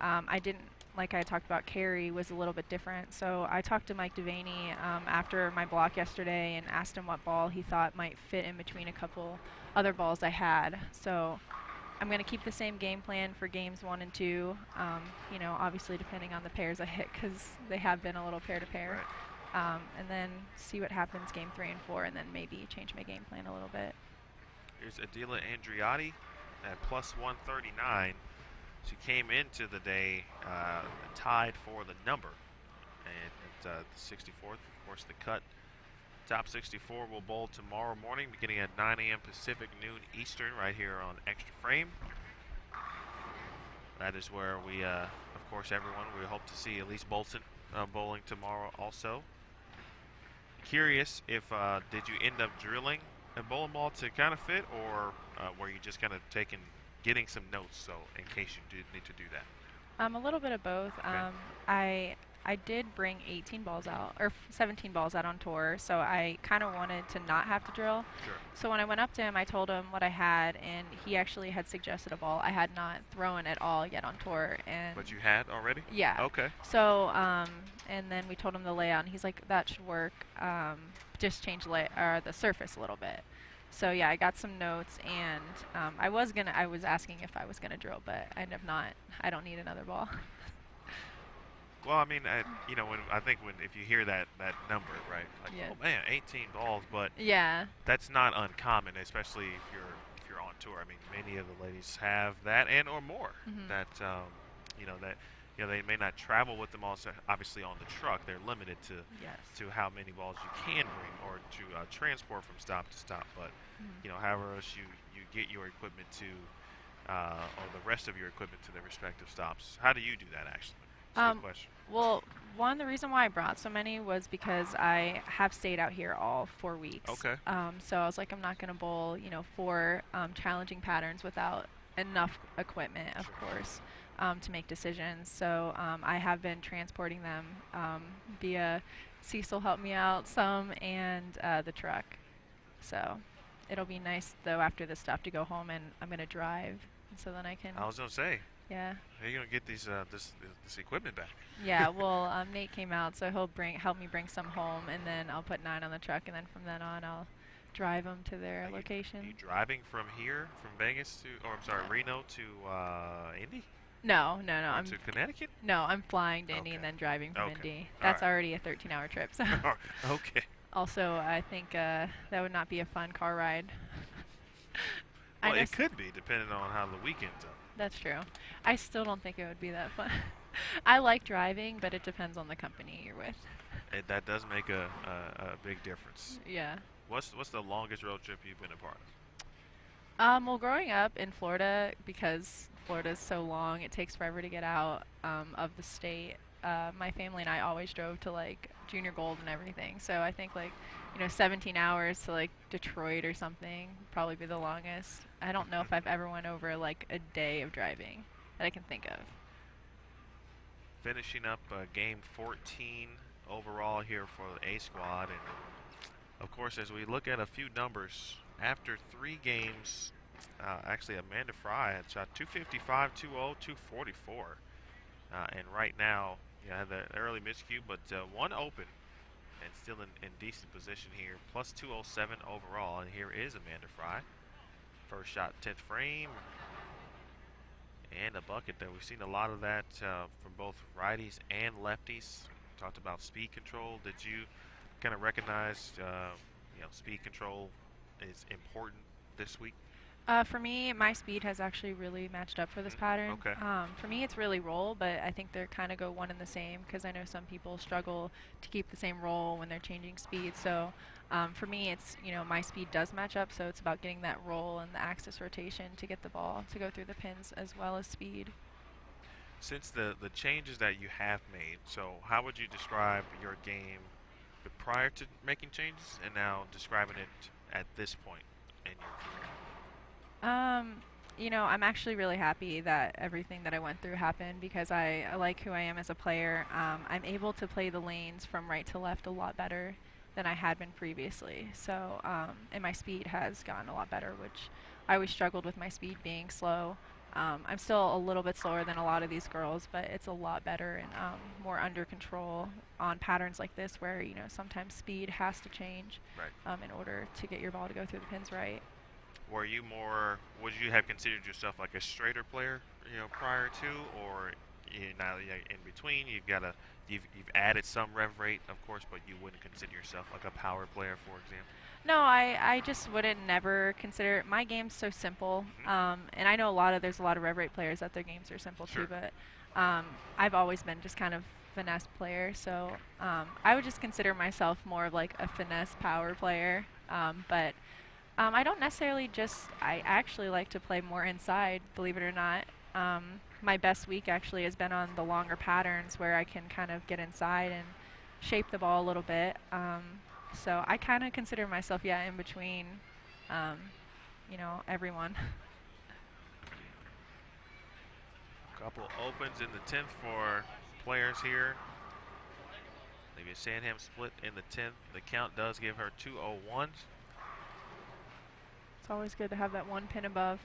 I didn't, like I talked about, carry was a little bit different. So I talked to Mike Devaney after my block yesterday and asked him what ball he thought might fit in between a couple other balls I had. So I'm going to keep the same game plan for games 1 and 2, obviously depending on the pairs I hit, because they have been a little pair-to-pair.
Right.
And then see what happens game 3 and 4, and then maybe change my game plan a little bit.
Here's Adela Andriotti at plus 139. She came into the day tied for the number. And at the 64th, of course, the cut. Top 64 will bowl tomorrow morning, beginning at 9 a.m. Pacific, noon Eastern, right here on Extra Frame. That is where we, of course, everyone, we hope to see Elise Bolton bowling tomorrow also. Curious if, did you end up drilling a bowling ball to kind of fit, or were you just kind of getting some notes, so in case you did need to do that?
A little bit of both.
Okay.
I did bring 18 balls out, or 17 balls out on tour, so I kind of wanted to not have to drill.
Sure.
So when I went up to him, I told him what I had, and he actually had suggested a ball I had not thrown at all yet on tour. And
But you had already?
yeah.
Okay.
So, and then we told him the layout, and he's like, that should work. Just change the surface a little bit. So yeah, I got some notes, and I was asking if I was gonna drill, but I end up not. I don't need another ball.
Well, I mean, if you hear that number, right? Like,
Yeah.
oh man, 18 balls, but
Yeah.
that's not uncommon, especially if you're on tour. I mean, many of the ladies have that and or more.
Mhm.
That they may not travel with them. Also, obviously on the truck, they're limited
Yes.
to how many balls you can bring or to transport from stop to stop. But
Mhm.
however else you get your equipment to, or the rest of your equipment to their respective stops. How do you do that actually? That's a good question.
Well, the reason why I brought so many was because I have stayed out here all 4 weeks.
Okay.
So I was like, I'm not going to bowl, 4 challenging patterns without enough equipment, of course, to make decisions. So I have been transporting them via Cecil helped me out some, and the truck. So it'll be nice, though, after this stuff to go home, and I'm going to drive, so then I can.
I was gonna say.
Yeah.
How are you gonna get this equipment back?
Yeah, well, Nate came out, so he'll help me bring some home, and then I'll put 9 on the truck, and then from then on, I'll drive them to their location.
Are you driving from here, from Vegas Reno to Indy?
No.
Or to Connecticut?
No, I'm flying to Indy
Okay.
and then driving from
Okay.
Indy.
All
That's
right.
already a 13-hour trip. So
Okay.
also, I think that would not be a fun car ride. I
Well,
know
it could be depending on how the weekend's up.
that's true. I still don't think it would be that fun. I like driving, but it depends on the company you're with.
That does make a big difference.
Yeah.
What's the longest road trip you've been a part of?
Well, growing up in Florida, because Florida is so long, it takes forever to get out of the state. My family and I always drove to like Junior Gold and everything. So I think like, 17 hours to like Detroit or something would probably be the longest. I don't know if I've ever went over like a day of driving that I can think of.
Finishing up game 14 overall here for the A squad, and of course, as we look at a few numbers, after 3 games, actually Amanda Fry had shot 255, 2-0, 244, and right now, had the early miscue, but 1 open, and still in decent position here, plus 207 overall, and here is Amanda Fry. First shot, 10th frame, and a bucket there. We've seen a lot of that from both righties and lefties. Talked about speed control. Did you kind of recognize, speed control is important this week?
For me, my speed has actually really matched up for this pattern.
Okay.
For me, it's really roll, but I think they kind of go one and the same because I know some people struggle to keep the same roll when they're changing speed. So for me, it's, my speed does match up, so it's about getting that roll and the axis rotation to get the ball to go through the pins as well as speed.
Since the changes that you have made, so how would you describe your game prior to making changes and now describing it at this point in your career?
I'm actually really happy that everything that I went through happened because I like who I am as a player. I'm able to play the lanes from right to left a lot better than I had been previously. So, and my speed has gotten a lot better, which I always struggled with my speed being slow. I'm still a little bit slower than a lot of these girls, but it's a lot better and more under control on patterns like this where, sometimes speed has to change in order to get your ball to go through the pins right.
Would you have considered yourself like a straighter player, prior to, or now in between? You've added some rev rate, of course, but you wouldn't consider yourself like a power player, for example?
No, I just wouldn't never consider my game's so simple. And I know there's a lot of rev rate players that their games are simple too, but I've always been just kind of finesse player. So I would just consider myself more of like a finesse power player. But I don't necessarily I actually like to play more inside, believe it or not. My best week actually has been on the longer patterns where I can kind of get inside and shape the ball a little bit. So I kind of consider myself, in between, everyone.
A couple opens in the 10th for players here. Maybe a Sandham split in the 10th. The count does give her 201s.
It's always good to have that one pin above.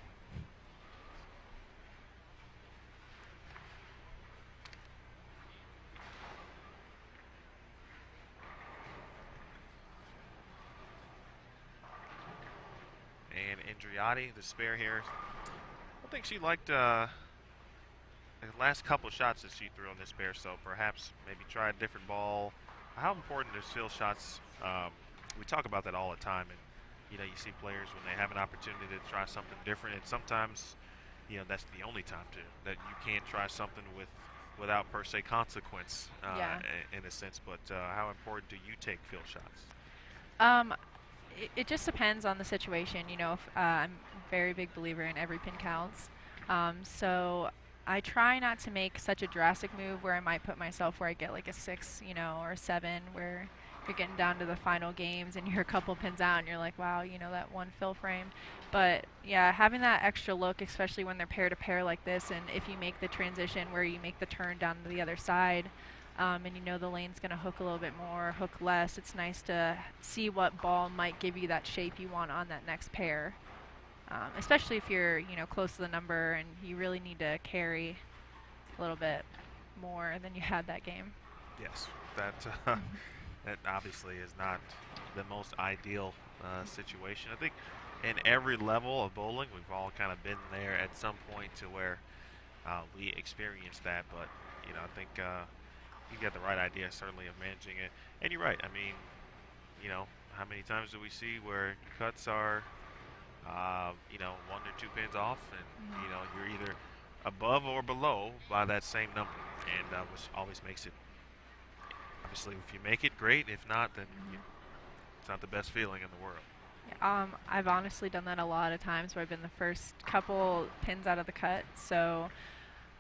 And Andriotti, the spare here. I think she liked the last couple shots that she threw on this spare, so perhaps maybe try a different ball. How important is field shots? We talk about that all the time, and you see players when they have an opportunity to try something different, and sometimes that's the only time that you can try something without per se consequence in a sense. But how important do you take field shots?
It just depends on the situation. I'm a very big believer in every pin counts. So I try not to make such a drastic move where I might put myself where I get like a 6, or a 7, where you're getting down to the final games and you're a couple pins out and you're like, wow, that one fill frame. But yeah, having that extra look, especially when they're pair to pair like this, and if you make the transition where you make the turn down to the other side, and the lane's going to hook a little bit more, hook less, it's nice to see what ball might give you that shape you want on that next pair. Especially if you're, close to the number and you really need to carry a little bit more than you had that game.
Yes, that obviously is not the most ideal situation. I think in every level of bowling, we've all kind of been there at some point to where we experienced that. But, I think you get the right idea, certainly, of managing it. And you're right. I mean, how many times do we see where cuts are you know, 1 or 2 pins off, and you know, you're either above or below by that same number, and which always makes it. Obviously, if you make it, great. If not, then it's not the best feeling in the world.
I've honestly done that a lot of times where I've been the first couple pins out of the cut. So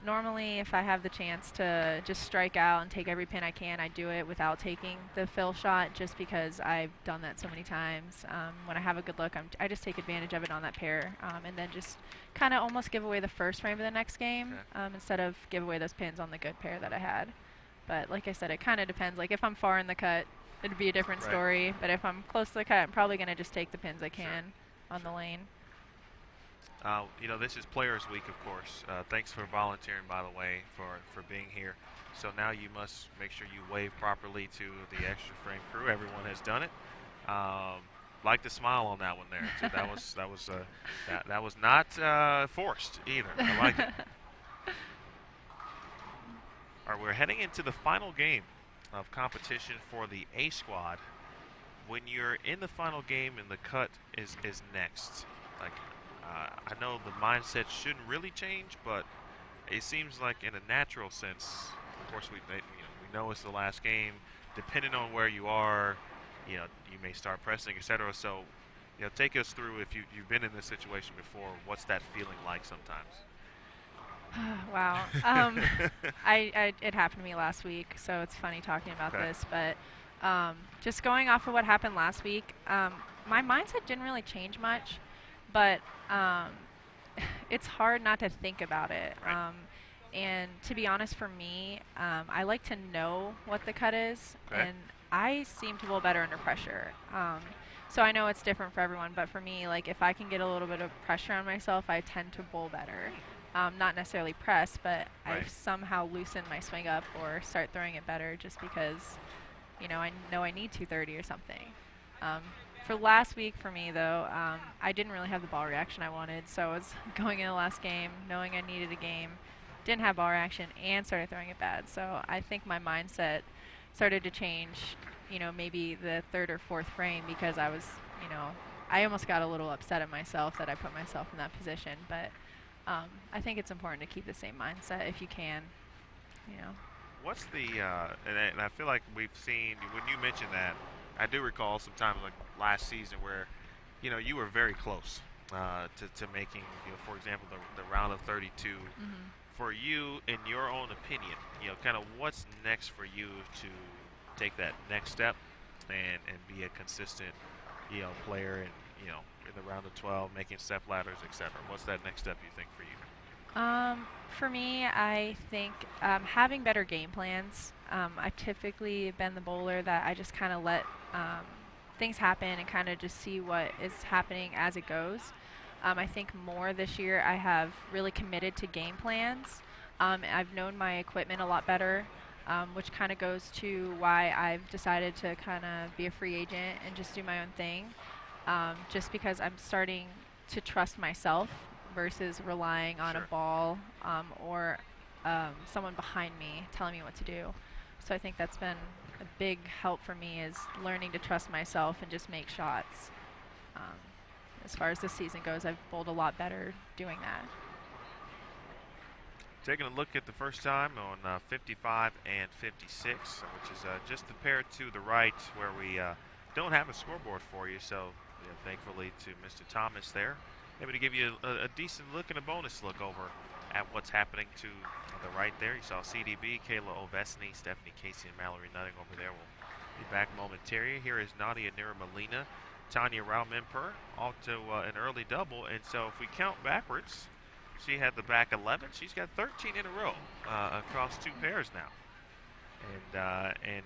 normally if I have the chance to just strike out and take every pin I can, I do it without taking the fill shot, just because I've done that so many times. When I have a good look, I just take advantage of it on that pair, and then just kind of almost give away the first frame of the next game, instead of give away those pins on the good pair that I had. But like I said, it kind of depends. Like if I'm far in the cut, it'd be a different story. But if I'm close to the cut, I'm probably going to just take the pins I can on the lane.
You know, this is Players Week, of course. Thanks for volunteering, by the way, for being here. So now you must make sure you wave properly to the extra frame crew. Everyone has done it. Like the smile on that one there. So that was not forced either. I like it. All right, we're heading into the final game of competition for the A squad. When you're in the final game and the cut is next, like I know the mindset shouldn't really change, but it seems like in a natural sense. Of course, we know it's the last game. Depending on where you are, you know, you may start pressing, etc. So, you know, take us through, if you've been in this situation before. What's that feeling like sometimes?
Wow. It happened to me last week, so it's funny talking about this. But just going off of what happened last week, my mindset didn't really change much, but it's hard not to think about it. And to be honest, for me, I like to know what the cut is, and I seem to bowl better under pressure. So I know it's different for everyone, but for me, like if I can get a little bit of pressure on myself, I tend to bowl better. Not necessarily press, but I somehow loosen my swing up or start throwing it better, just because, you know I need 230 or something. For last week for me though, I didn't really have the ball reaction I wanted, so I was going in the last game knowing I needed a game, didn't have ball reaction, and started throwing it bad. So I think my mindset started to change, you know, maybe the third or fourth frame, because I was, you know, I almost got a little upset at myself that I put myself in that position. But I think it's important to keep the same mindset if you can, you know.
What's the, and I feel like we've seen, when you mentioned that, I do recall sometimes like last season where, you know, you were very close to making, you know, for example, the round of 32. For you, in your own opinion, you know, kind of what's next for you to take that next step and be a consistent, you know, player, and, you know, in the round of 12, making step ladders, etc. What's that next step you think for you?
For me, I think having better game plans. I've typically been the bowler that I just kind of let things happen and kind of just see what is happening as it goes. I think more this year I have really committed to game plans. I've known my equipment a lot better, which kind of goes to why I've decided to kind of be a free agent and just do my own thing. Just because I'm starting to trust myself versus relying on a ball or someone behind me telling me what to do. So I think that's been a big help for me, is learning to trust myself and just make shots. As far as this season goes, I've bowled a lot better doing that.
Taking a look at the first time on 55 and 56, which is just the pair to the right, where we don't have a scoreboard for you. So thankfully to Mr. Thomas there, able to give you a decent look and a bonus look over at what's happening to the right there. You saw CDB, Kayla Ovesny, Stephanie Casey, and Mallory Nutting over there. We'll be back momentarily. Here is Nadia Niramalina, Tanya Rao-Mimper, off to an early double. And so if we count backwards, she had the back 11. She's got 13 in a row across two pairs now. And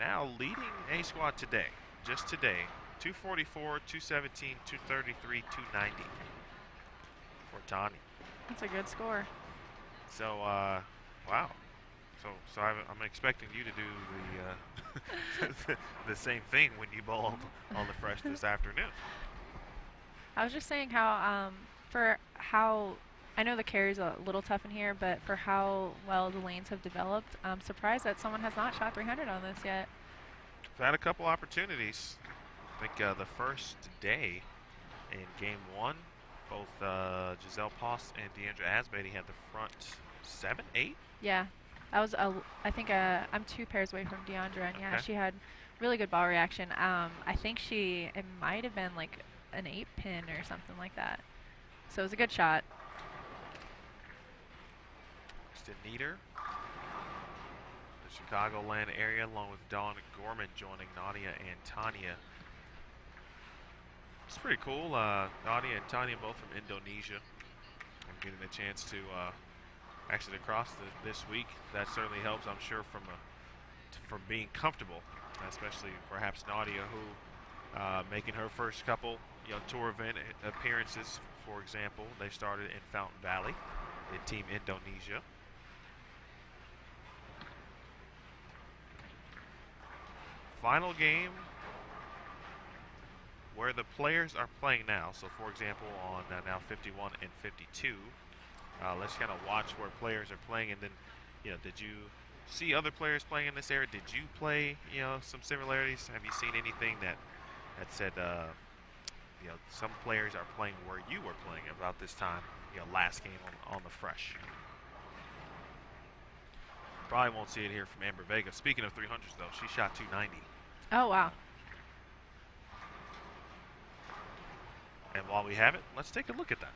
now leading A squad today, just today, 244, 217, 233, 290 for Tanya.
That's a good score.
So, wow. So I'm expecting you to do the same thing when you bowl on the fresh this afternoon.
I was just saying how I know the carry's a little tough in here, but for how well the lanes have developed, I'm surprised that someone has not shot 300 on this yet.
We've had a couple opportunities. I think the first day In game 1, both Giselle Post and Deandra Asbeatty had the front 7, 8.
Yeah, I was. I think I'm 2 pairs away from Deandra, and yeah,
Okay.
she had really good ball reaction. I think it might have been like an 8-pin or something like that. So it was a good shot.
Nieder, the Chicagoland area, along with Dawn Gorman joining Nadia and Tanya. It's pretty cool. Nadia and Tanya both from Indonesia. I'm getting a chance to actually across this week. That certainly helps, I'm sure, from being comfortable, especially perhaps Nadia, who making her first couple tour event appearances. For example, they started in Fountain Valley in Team Indonesia. Final game where the players are playing now. So, for example, on now 51 and 52, let's kind of watch where players are playing, and then, did you see other players playing in this area? Did you play, some similarities? Have you seen anything that said, some players are playing where you were playing about this time, last game on the Fresh? Probably won't see it here from Amber Vega. Speaking of 300s, though, she shot 290.
Oh, wow.
And while we have it, let's take a look at that.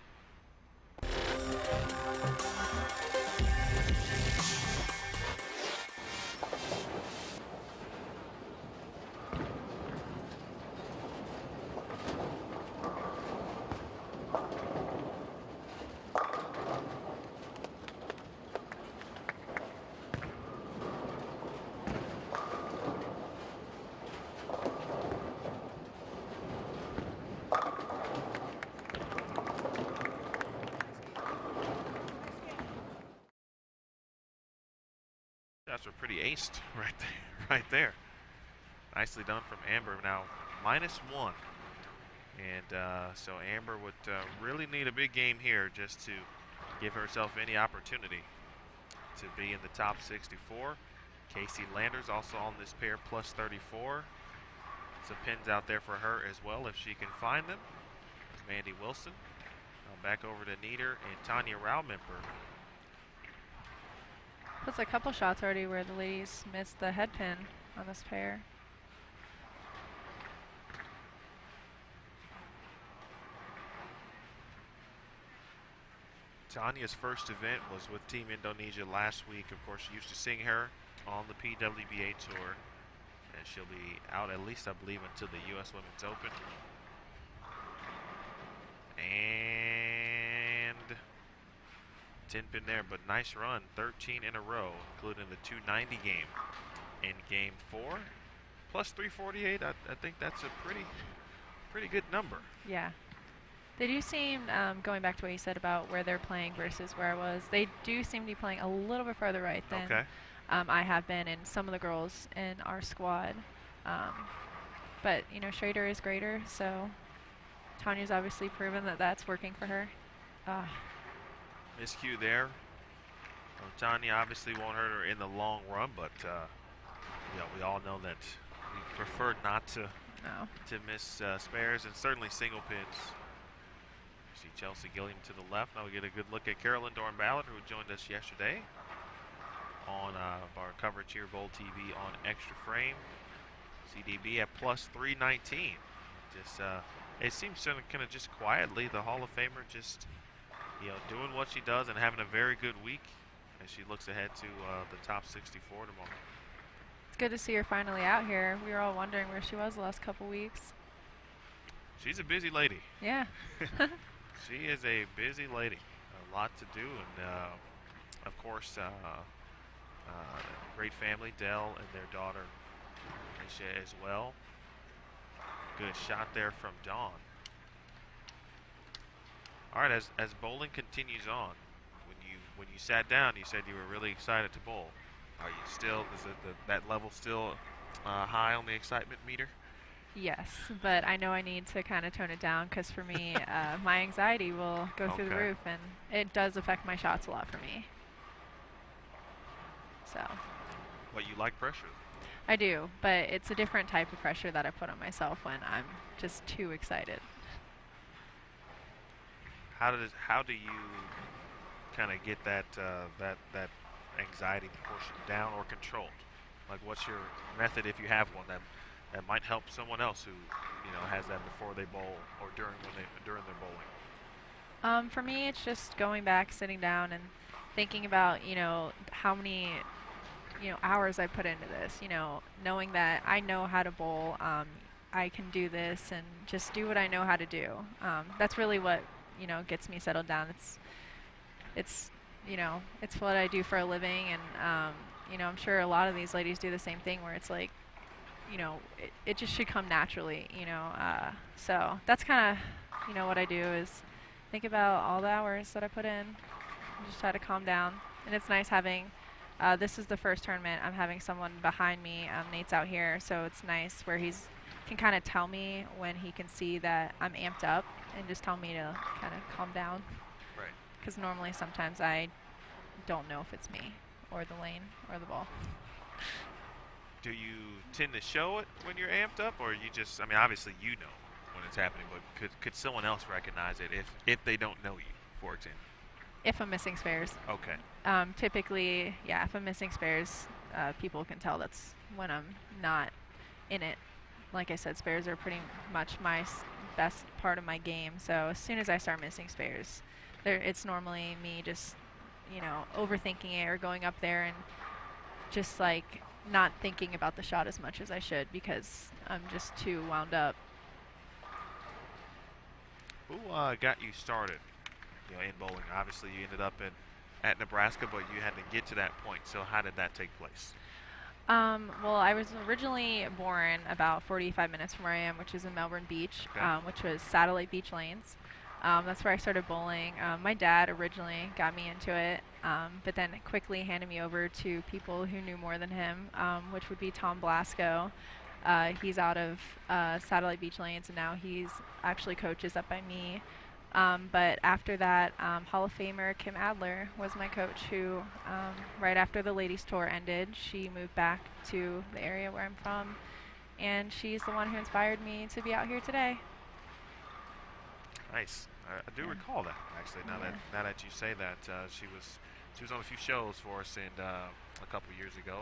Shots are pretty aced right there. Nicely done from Amber. Now -1, and so Amber would really need a big game here just to give herself any opportunity to be in the top 64. Casey Landers also on this pair, +34. Some pins out there for her as well if she can find them. Mandy Wilson. Now back over to Nieder and Tanya Raumemper.
That's a couple shots already where the ladies missed the head pin on this pair.
Tanya's first event was with Team Indonesia last week. Of course, you used to seeing her on the PWBA tour, and she'll be out at least, I believe, until the U.S. Women's Open. And 10 pin there, but nice run, 13 in a row, including the 290 game in game 4. +348, I think that's a pretty good number.
Yeah. They do seem, going back to what you said about where they're playing versus where I was, they do seem to be playing a little bit further right than I have been, and some of the girls in our squad. But, Schrader is greater, so Tanya's obviously proven that that's working for her.
Miscue there. Tanya obviously won't hurt her in the long run, but we all know that we prefer not to miss spares and certainly single pins. See Chelsea Gilliam to the left. Now we get a good look at Carolyn Dorn-Ballard, who joined us yesterday on our coverage here, Bold TV on Extra Frame. CDB at +319. Just it seems kind of just quietly the Hall of Famer just doing what she does and having a very good week as she looks ahead to the top 64 tomorrow.
It's good to see her finally out here. We were all wondering where she was the last couple weeks.
She's a busy lady.
Yeah.
She is a busy lady. A lot to do, and of course, great family, Dell and their daughter, Nisha, as well. Good shot there from Dawn. All right, as bowling continues on, when you sat down, you said you were really excited to bowl. Are you still? Is that level still high on the excitement meter?
Yes, but I know I need to kind of tone it down because for me, my anxiety will go through the roof, and it does affect my shots a lot for me. So.
Well, you like pressure?
I do, but it's a different type of pressure that I put on myself when I'm just too excited.
how do you kind of get that that anxiety portion down or controlled? Like, what's your method if you have one that might help someone else who has that before they bowl or during their bowling?
For me, it's just going back, sitting down, and thinking about how many hours I put into this. Knowing that I know how to bowl, I can do this, and just do what I know how to do. That's really what gets me settled down. It's it's what I do for a living, and I'm sure a lot of these ladies do the same thing, where it's like it just should come naturally. So that's kind of what I do is think about all the hours that I put in and just try to calm down. And it's nice having this is the first tournament I'm having someone behind me. Nate's out here, so it's nice where can kind of tell me when he can see that I'm amped up and just tell me to kind of calm down.
Right.
Because normally sometimes I don't know if it's me or the lane or the ball.
Do you tend to show it when you're amped up, or you just, obviously when it's happening, but could someone else recognize it if they don't know you, for example?
If I'm missing spares.
Okay.
Typically, yeah, if I'm missing spares, people can tell that's when I'm not in it. Like I said, spares are pretty much my best part of my game. So as soon as I start missing spares, it's normally me just, overthinking it or going up there and just like not thinking about the shot as much as I should because I'm just too wound up.
Who got you started, in bowling? Obviously, you ended up at Nebraska, but you had to get to that point. So how did that take place?
Well, I was originally born about 45 minutes from where I am, which is in Melbourne Beach,
Okay.
Which was Satellite Beach Lanes. That's where I started bowling. My dad originally got me into it, but then quickly handed me over to people who knew more than him, which would be Tom Blasco. He's out of Satellite Beach Lanes, and now he's actually coaches up by me. But after that, Hall of Famer Kim Adler was my coach who, right after the ladies tour ended, she moved back to the area where I'm from, and she's the one who inspired me to be out here today.
Nice. I do recall that, actually, now that you say that. She was on a few shows for us a couple years ago.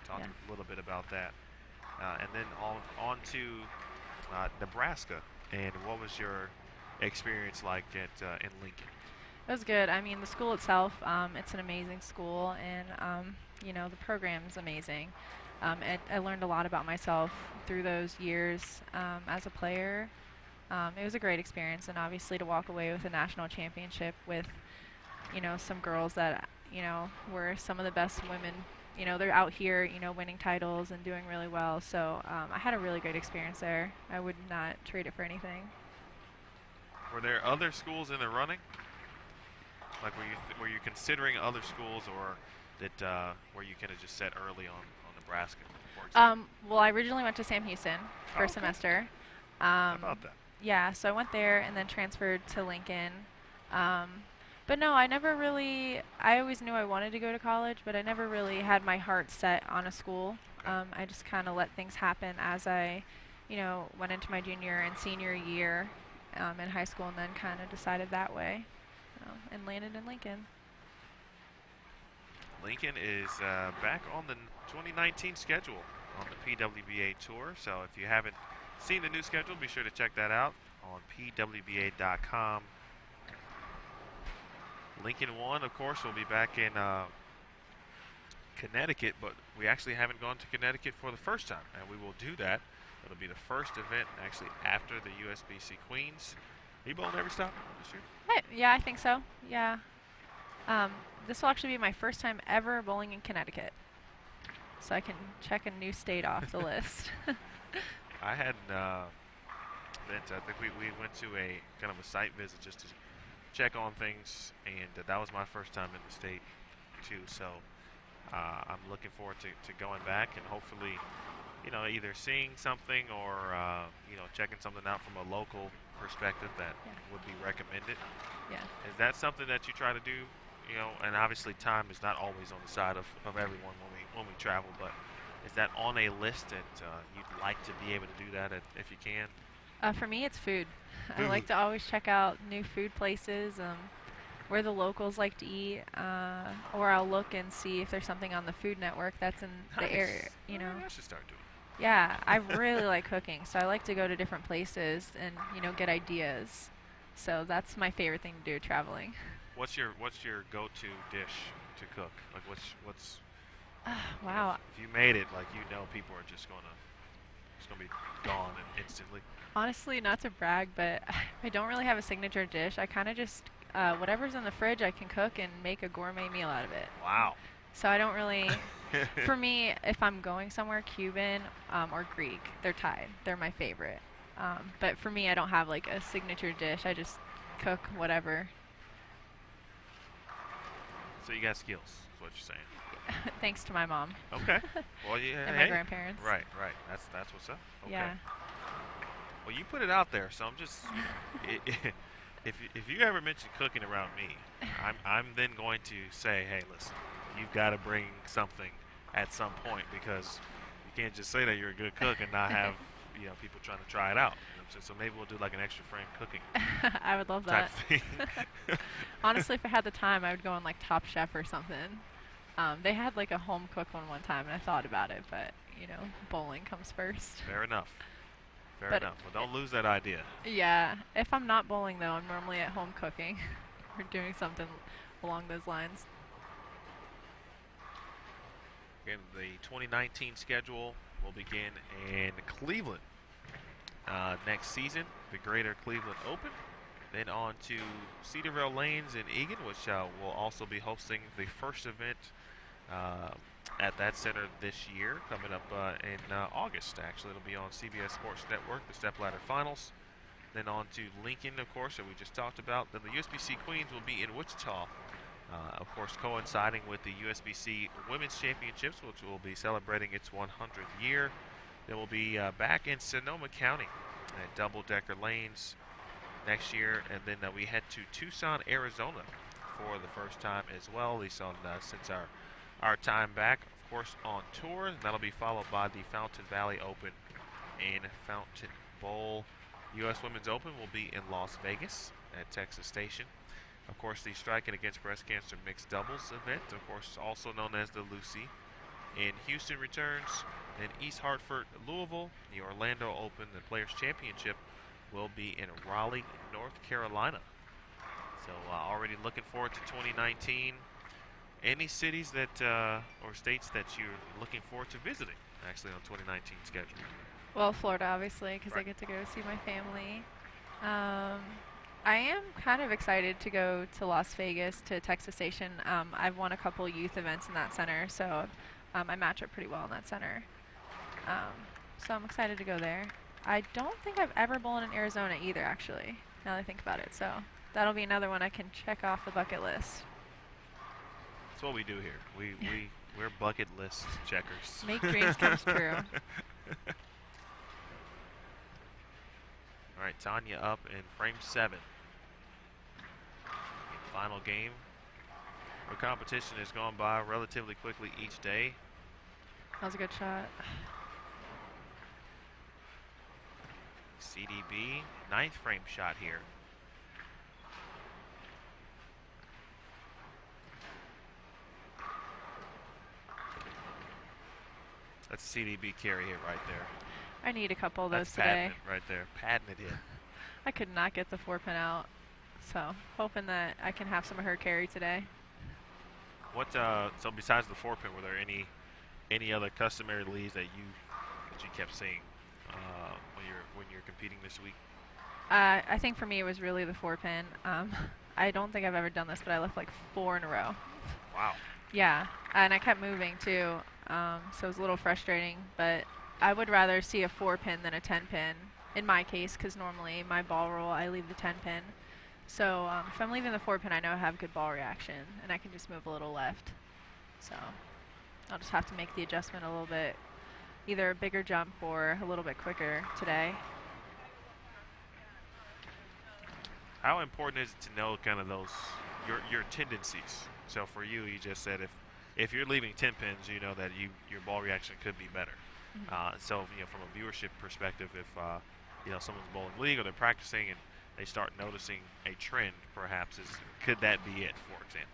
Talked a little bit about that. And then on to Nebraska. And what was your experience like in Lincoln?
It was good. The school itself, it's an amazing school, and the program's amazing. I learned a lot about myself through those years as a player. It was a great experience, and obviously to walk away with a national championship with, some girls that, were some of the best women. They're out here, winning titles and doing really well. So I had a really great experience there. I would not trade it for anything.
Were there other schools in the running? Like, were you considering other schools, or were you kind of just set early on Nebraska? For example?
Well, I originally went to Sam Houston for a semester.
How about that?
Yeah, so I went there and then transferred to Lincoln. But no, I always knew I wanted to go to college, but I never really had my heart set on a school.
Okay.
I just kind of let things happen as I, went into my junior and senior year in high school, and then kind of decided that way and landed in Lincoln.
Lincoln is back on the 2019 schedule on the PWBA Tour. So if you haven't seen the new schedule, be sure to check that out on pwba.com. Lincoln 1, of course, will be back in Connecticut, but we actually haven't gone to Connecticut for the first time, and we will do that. It'll be the first event actually after the USBC Queens. Are you bowling every stop this year?
Yeah, I think so. Yeah. This will actually be my first time ever bowling in Connecticut, so I can check a new state off the list.
I hadn't been to, I think we went to a kind of a site visit just to check on things, and that was my first time in the state too. So I'm looking forward to going back and hopefully, either seeing something or checking something out from a local perspective that would be recommended.
Yeah.
Is that something that you try to do? And obviously time is not always on the side of everyone when we travel, but is that on a list that you'd like to be able to do that if you can?
For me, it's food. I like to always check out new food places, where the locals like to eat, or I'll look and see if there's something on the Food Network that's in the area. You know.
I should start doing it.
Yeah, I really like cooking, so I like to go to different places and get ideas. So that's my favorite thing to do traveling.
What's your go-to dish to cook? Like what's
Wow.
If you made it, like people are just gonna be gone instantly.
Honestly, not to brag, but I don't really have a signature dish. I kind of just whatever's in the fridge, I can cook and make a gourmet meal out of it.
Wow.
So I don't really. For me, if I'm going somewhere, Cuban or Greek, they're tied. They're my favorite. But for me, I don't have like a signature dish. I just cook whatever.
So you got skills, is what you're saying.
Thanks to my mom.
Okay. Well, yeah.
And my grandparents.
Right. That's what's up. Okay.
Yeah.
Well, you put it out there, so I'm just. If you ever mention cooking around me, I'm then going to say, hey, listen, you've got to bring something at some point, because you can't just say that you're a good cook and not have people trying to try it out. So maybe we'll do like an extra frame cooking.
I would love
type
that.
thing.
Honestly, if I had the time, I would go on like Top Chef or something. They had like a home cook one time, and I thought about it, but bowling comes first.
Fair enough. Fair
But
enough. Well, don't lose that idea.
Yeah, if I'm not bowling though, I'm normally at home cooking or doing something along those lines.
Again, the 2019 schedule will begin in Cleveland next season, the Greater Cleveland Open. Then on to Cedarville Lanes in Eagan, which will also be hosting the first event at that center this year, coming up in August. Actually, it'll be on CBS Sports Network, the Stepladder Finals. Then on to Lincoln, of course, that we just talked about. Then the USBC Queens will be in Wichita, of course, coinciding with the USBC Women's Championships, which will be celebrating its 100th year. Then we'll be back in Sonoma County at Double-Decker Lanes next year, and then we head to Tucson, Arizona for the first time as well, at least since our time back, of course, on tour. And that'll be followed by the Fountain Valley Open and Fountain Bowl. U.S. Women's Open will be in Las Vegas at Texas Station. Of course, the Striking Against Breast Cancer Mixed Doubles event, of course, also known as the Lucy, in Houston returns. In East Hartford, Louisville, the Orlando Open, the Players' Championship will be in Raleigh, North Carolina. So already looking forward to 2019. Any cities that or states that you're looking forward to visiting, actually, on 2019 schedule?
Well, Florida, obviously, because I get to go see my family. I am kind of excited to go to Las Vegas, to Texas Station. I've won a couple youth events in that center, so I match up pretty well in that center. So I'm excited to go there. I don't think I've ever bowled in Arizona either, actually, now that I think about it. So that'll be another one I can check off the bucket list.
That's what we do here. We're bucket list checkers.
Make dreams come true.
All right, Tanya up in frame 7. Final game. The competition has gone by relatively quickly each day.
That was a good shot.
CDB, 9th frame shot here. That's CDB carry hit right there.
I need a couple of those
That's
today.
padding it right there. Padding it in.
I could not get the 4-pin out, so hoping that I can have some of her carry today.
What? So besides the 4-pin, were there any other customary leads that you kept seeing when you're competing this week?
I think for me it was really the 4-pin. I don't think I've ever done this, but I left like 4 in a row.
Wow.
Yeah, and I kept moving too, so it was a little frustrating. But I would rather see a 4-pin than a 10-pin in my case, because normally my ball roll I leave the 10-pin. So if I'm leaving the 4-pin, I know I have good ball reaction, and I can just move a little left. So I'll just have to make the adjustment a little bit, either a bigger jump or a little bit quicker today.
How important is it to know kind of those your tendencies? So for you, you just said if you're leaving 10 pins, you know that your ball reaction could be better.
Mm-hmm.
So from a viewership perspective, someone's bowling league or they're practicing and they start noticing a trend, perhaps, could that be it, for example?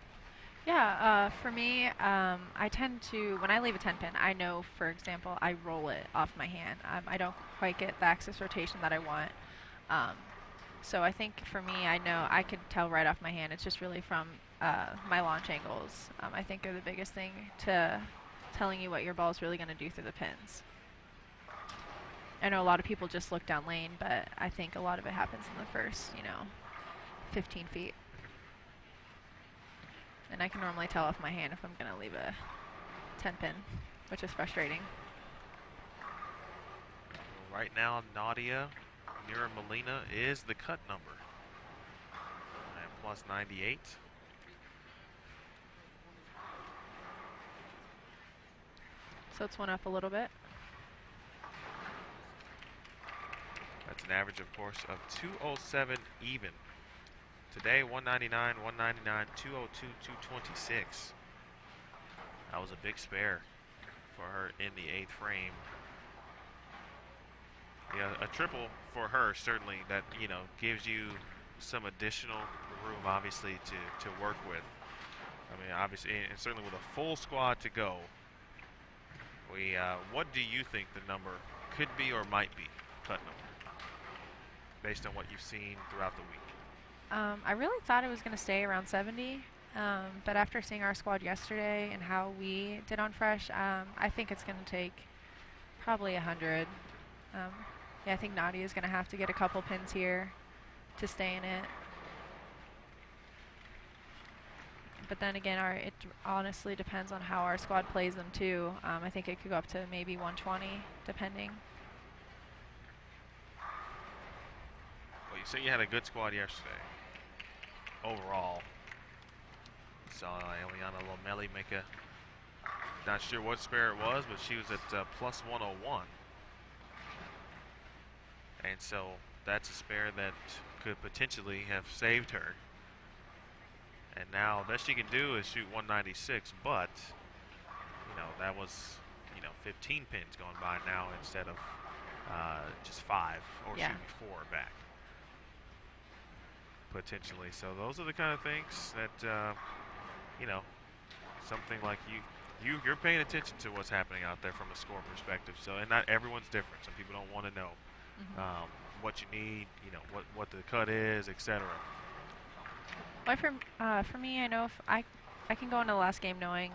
Yeah, for me, I tend to, when I leave a 10 pin, I know, for example, I roll it off my hand. I don't quite get the axis rotation that I want. So I think for me, I know I could tell right off my hand. It's just really from my launch angles. I think are the biggest thing to telling you what your ball is really going to do through the pins. I know a lot of people just look down lane, but I think a lot of it happens in the first, 15 feet. And I can normally tell off my hand if I'm going to leave a 10 pin, which is frustrating.
Right now, Nadia Mira Molina is the cut number at plus 98.
So it's one up a little bit.
That's an average, of course, of 207 even. Today, 199, 199, 202, 226. That was a big spare for her in the 8th frame. Yeah, a triple for her, certainly, that, gives you some additional room, obviously, to work with. I mean, obviously, and certainly with a full squad to go, what do you think the number could be or might be, cut number, based on what you've seen throughout the week?
I really thought it was going to stay around 70, but after seeing our squad yesterday and how we did on Fresh, I think it's going to take probably 100. I think Nadia is going to have to get a couple pins here to stay in it. But then again, it honestly depends on how our squad plays them too. I think it could go up to maybe 120, depending.
Well, you say you had a good squad yesterday. Overall, saw Eliana Lomeli make not sure what spare it was, but she was at plus 101. And so that's a spare that could potentially have saved her. And now best she can do is shoot 196, but that was 15 pins going by now instead of just 5 or shooting 4 back potentially. So those are the kind of things that something like you're paying attention to what's happening out there from a score perspective. So, and not everyone's different. Some people don't want to know what you need, what the cut is, etc.
Well, for me, I know if I can go into the last game knowing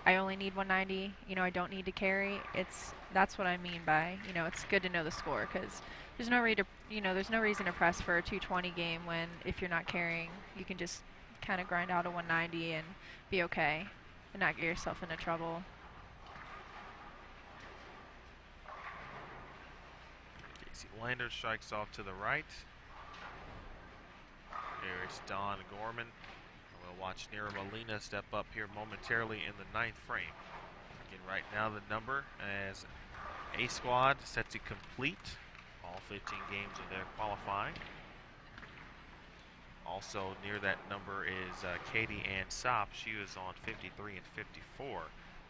I only need 190. I don't need to carry. That's what I mean by it's good to know the score, because there's no reason to press for a 220 game when if you're not carrying, you can just kind of grind out a 190 and be okay and not get yourself into trouble.
Casey Lander strikes off to the right. There's Dawn Gorman. We'll watch Nira Molina step up here momentarily in the 9th frame. Again, right now the number as A squad set to complete all 15 games of their qualifying. Also near that number is Katie Ann Sopp. She was on 53 and 54.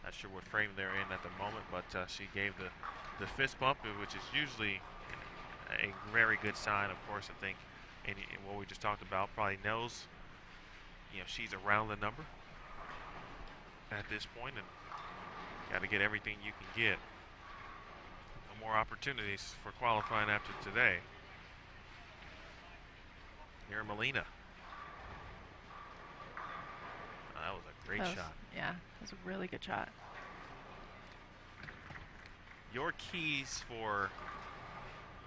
Not sure what frame they're in at the moment, but she gave the fist bump, which is usually a very good sign. Of course, I think and what we just talked about, probably knows she's around the number at this point, and got to get everything you can get. No more opportunities for qualifying after today. Here, Molina. That was a great shot.
Yeah, that was a really good shot.
Your keys for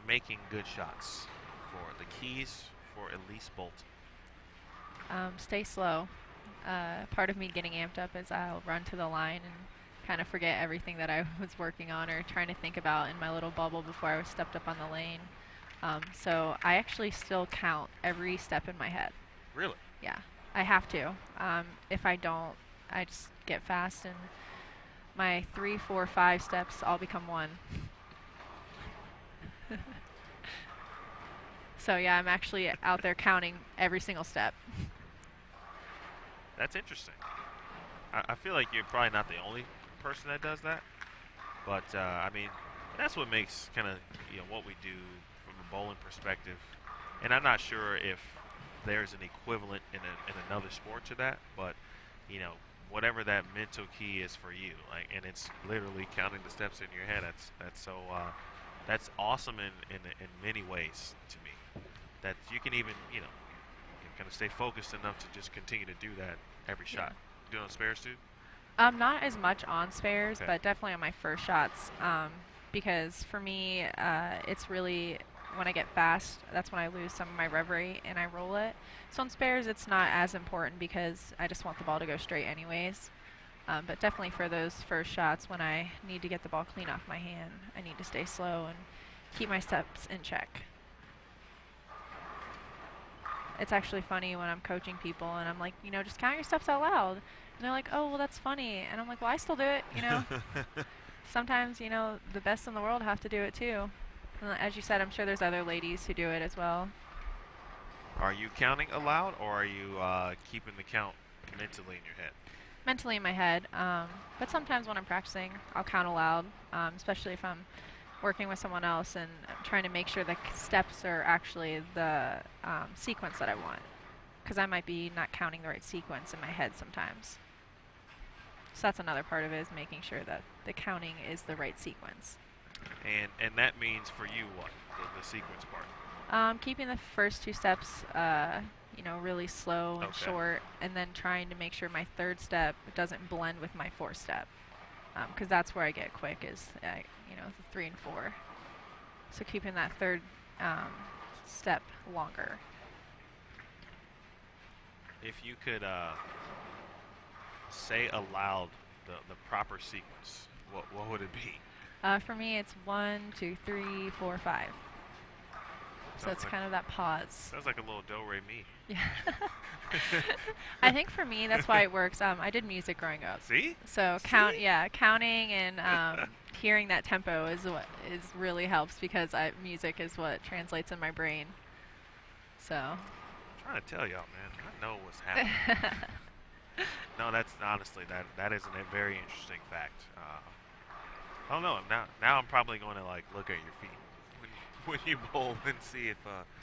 making good shots, for the keys for Elise Bolton.
Stay slow. Part of me getting amped up is I'll run to the line and kind of forget everything that I was working on or trying to think about in my little bubble before I was stepped up on the lane. So I actually still count every step in my head.
Really?
Yeah, I have to. If I don't, I just get fast and my 3, 4, 5 steps all become 1. So yeah, I'm actually out there counting every single step.
That's interesting. I feel like you're probably not the only person that does that, but I mean, that's what makes kind of what we do from a bowling perspective, and I'm not sure if there's an equivalent in another sport to that, but you know, whatever that mental key is for you, like, and it's literally counting the steps in your head. That's awesome in many ways to me. That you can even, you know, kind of stay focused enough to just continue to do that every shot. You do it on spares too?
Not as much on spares,
Okay.
but definitely on my first shots. Because for me, it's really when I get fast, that's when I lose some of my rev rate and I roll it. So on spares, it's not as important because I just want the ball to go straight anyways. But definitely for those first shots, when I need to get the ball clean off my hand, I need to stay slow and keep my steps in check. It's actually funny when I'm coaching people and I'm like, you know, just count your steps out loud. And they're like, oh, well, that's funny. And I'm like, well, I still do it, you know. Sometimes, you know, the best in the world have to do it too. And as you said, I'm sure there's other ladies who do it as well.
Are you counting aloud, or are you keeping the count mentally in your head?
Mentally in my head. But sometimes when I'm practicing, I'll count aloud, especially if I'm working with someone else and trying to make sure the steps are actually the sequence that I want. Because I might be not counting the right sequence in my head sometimes. So that's another part of it, is making sure that the counting is the right sequence.
And that means for you what? The sequence part?
Keeping the first two steps, you know, really slow and short, and then trying to make sure my third step doesn't blend with my fourth step. Because that's where I get quick, is, you know, the 3 and 4. So keeping that third step longer.
If you could say aloud the proper sequence, what would it be?
For me, it's 1, 2, 3, 4, 5. So it's kind of that pause.
Sounds like a little do-re-mi.
Yeah. I think for me, that's why it works. I did music growing up.
See?
So counting and hearing that tempo is what really helps, because music is what translates in my brain. So.
I'm trying to tell y'all, man. I know what's happening. No, that's honestly that is a very interesting fact. I don't know. Now I'm probably going to like look at your feet when you bowl and see if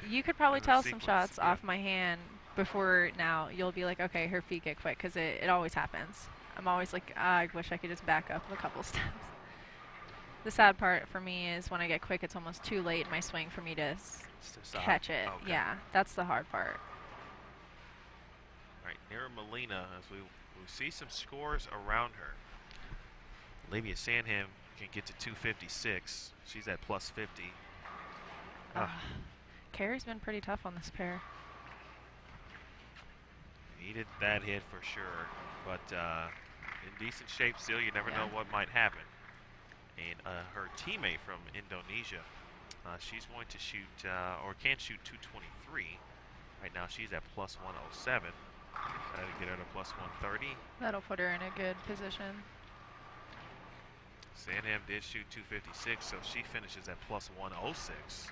you could probably tell some
sequence,
shots off my hand before now. You'll be like, okay, her feet get quick, because it always happens. I'm always like, I wish I could just back up a couple steps. The sad part for me is when I get quick, it's almost too late in my swing for me to catch it.
Okay.
Yeah, that's the hard part.
All right, Nira Molina, as we see some scores around her. Olivia Sandham can get to 256. She's at plus 50.
Carrie's been pretty tough on this pair.
Needed that hit for sure, but in decent shape still. You never know what might happen. And her teammate from Indonesia, she's going to shoot, or can shoot 223. Right now she's at plus 107. That'll get her to plus 130.
That'll put her in a good position.
Sandham did shoot 256, so she finishes at plus 106.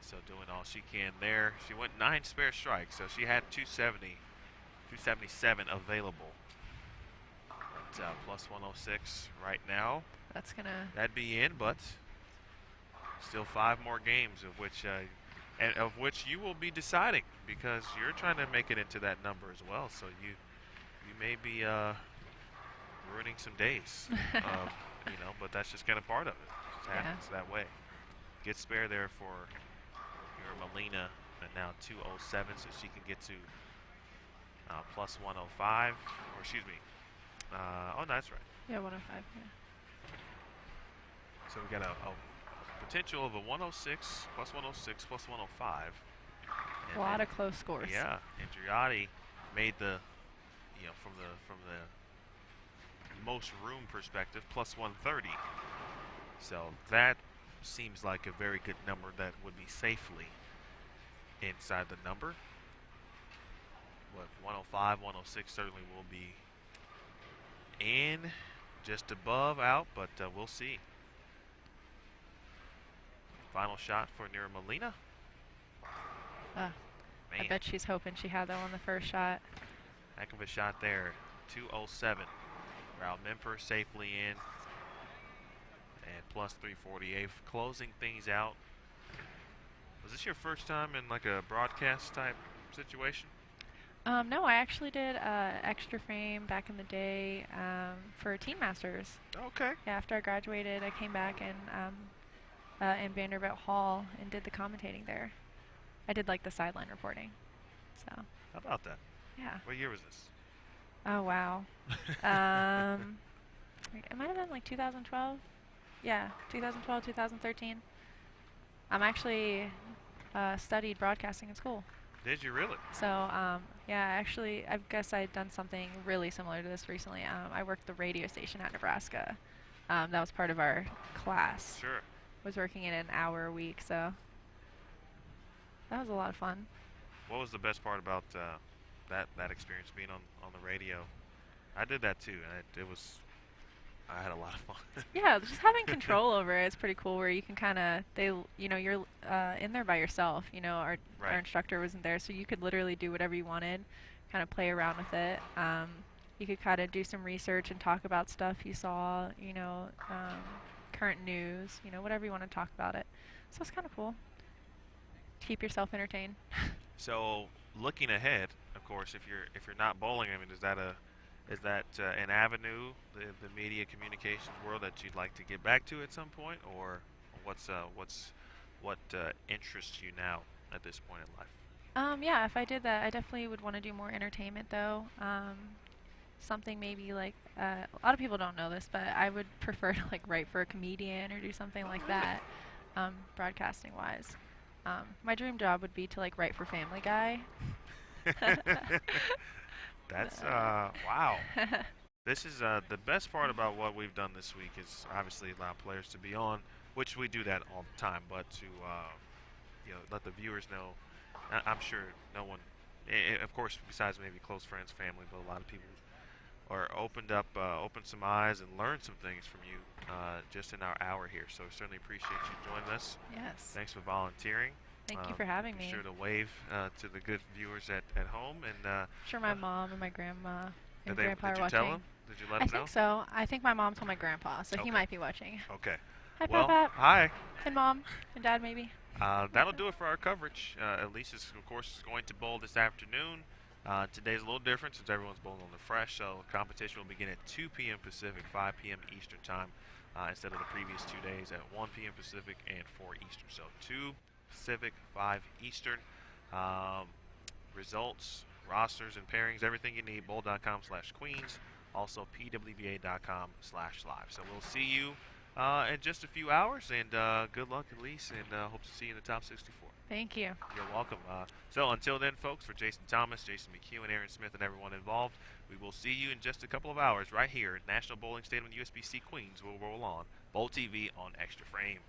So doing all she can there. She went 9 spare strikes, so she had 277 available. But, plus 106 right now. That'd be in, but still 5 more games of which you will be deciding, because you're trying to make it into that number as well. So you may be ruining some days, you know. But that's just kind of part of it. It just happens that way. Get spare there for your Molina, and now 207, so she can get to plus 105. Or excuse me. Oh, no, that's right.
Yeah, 105. Yeah.
So we got a potential of a 106, plus 106, plus 105.
A lot of close scores.
Yeah, and Giardi made the, you know, from the most room perspective, plus 130. So that seems like a very good number that would be safely inside the number. But 105, 106 certainly will be in, just above, out, but we'll see. Final shot for Nira Molina.
I bet she's hoping she had that on the first shot.
Heck of a shot there. 207. Raul Memper safely in. And plus 348. Closing things out. Was this your first time in like a broadcast type situation?
No, I actually did Extra Frame back in the day for Teen Masters.
Okay.
Yeah, after I graduated, I came back and in Vanderbilt Hall and did the commentating there. I did like the sideline reporting. So.
How about that?
Yeah.
What year was this?
Oh wow. It might have been like 2012. Yeah, 2012, 2013. I'm actually studied broadcasting in school.
Did you really?
So, yeah, actually, I guess I had done something really similar to this recently. I worked the radio station at Nebraska. That was part of our class.
Sure.
Was working in an hour a week, so that was a lot of fun.
What was the best part about that experience being on the radio? I did that too, and I had a lot of fun.
Yeah, just having control over it is pretty cool. Where you can kind of you're in there by yourself. Our instructor wasn't there, so you could literally do whatever you wanted, kind of play around with it. You could kind of do some research and talk about stuff you saw. Current news. Whatever you want to talk about it. So it's kind of cool. Keep yourself entertained.
So looking ahead, of course, if you're not bowling, I mean, is that an avenue, the media communications world, that you'd like to get back to at some point, or what interests you now at this point in life?
Yeah, if I did that, I definitely would want to do more entertainment though. Something maybe like a lot of people don't know this, but I would prefer to like write for a comedian or do something like that, broadcasting wise. My dream job would be to like write for Family Guy.
That's wow. This is the best part about what we've done this week is obviously allow players to be on, which we do that all the time, but to let the viewers know. I'm sure no one, of course, besides maybe close friends, family, but a lot of people are opened some eyes and learned some things from you just in our hour here. So we certainly appreciate you joining us.
Yes.
Thanks for volunteering.
Thank you for having me.
Be sure to wave to the good viewers at home. And
I'm sure my mom and my grandma and
did
grandpa
you
are watching.
tell them? Did you let them know?
I think so. I think my mom told my grandpa, so he might be watching.
Okay.
Hi,
well,
Papa.
hi.
And Mom. And Dad, maybe.
That'll do it for our coverage. Elise, of course, is going to bowl this afternoon. Today's a little different since everyone's bowling on the fresh, so competition will begin at 2 p.m. Pacific, 5 p.m. Eastern time, instead of the previous 2 days at 1 p.m. Pacific and 4 Eastern. So 2 Pacific, 5 Eastern. Results, rosters, and pairings, everything you need, bowl.com/Queens, also pwba.com/live. So we'll see you in just a few hours, and good luck, Elise, and hope to see you in the top 64.
Thank you.
You're welcome. So until then, folks, for Jason Thomas, Jason McHugh, Aaron Smith, and everyone involved, we will see you in just a couple of hours right here at National Bowling Stadium in USBC Queens. We'll roll on Bowl TV on Extra Frame.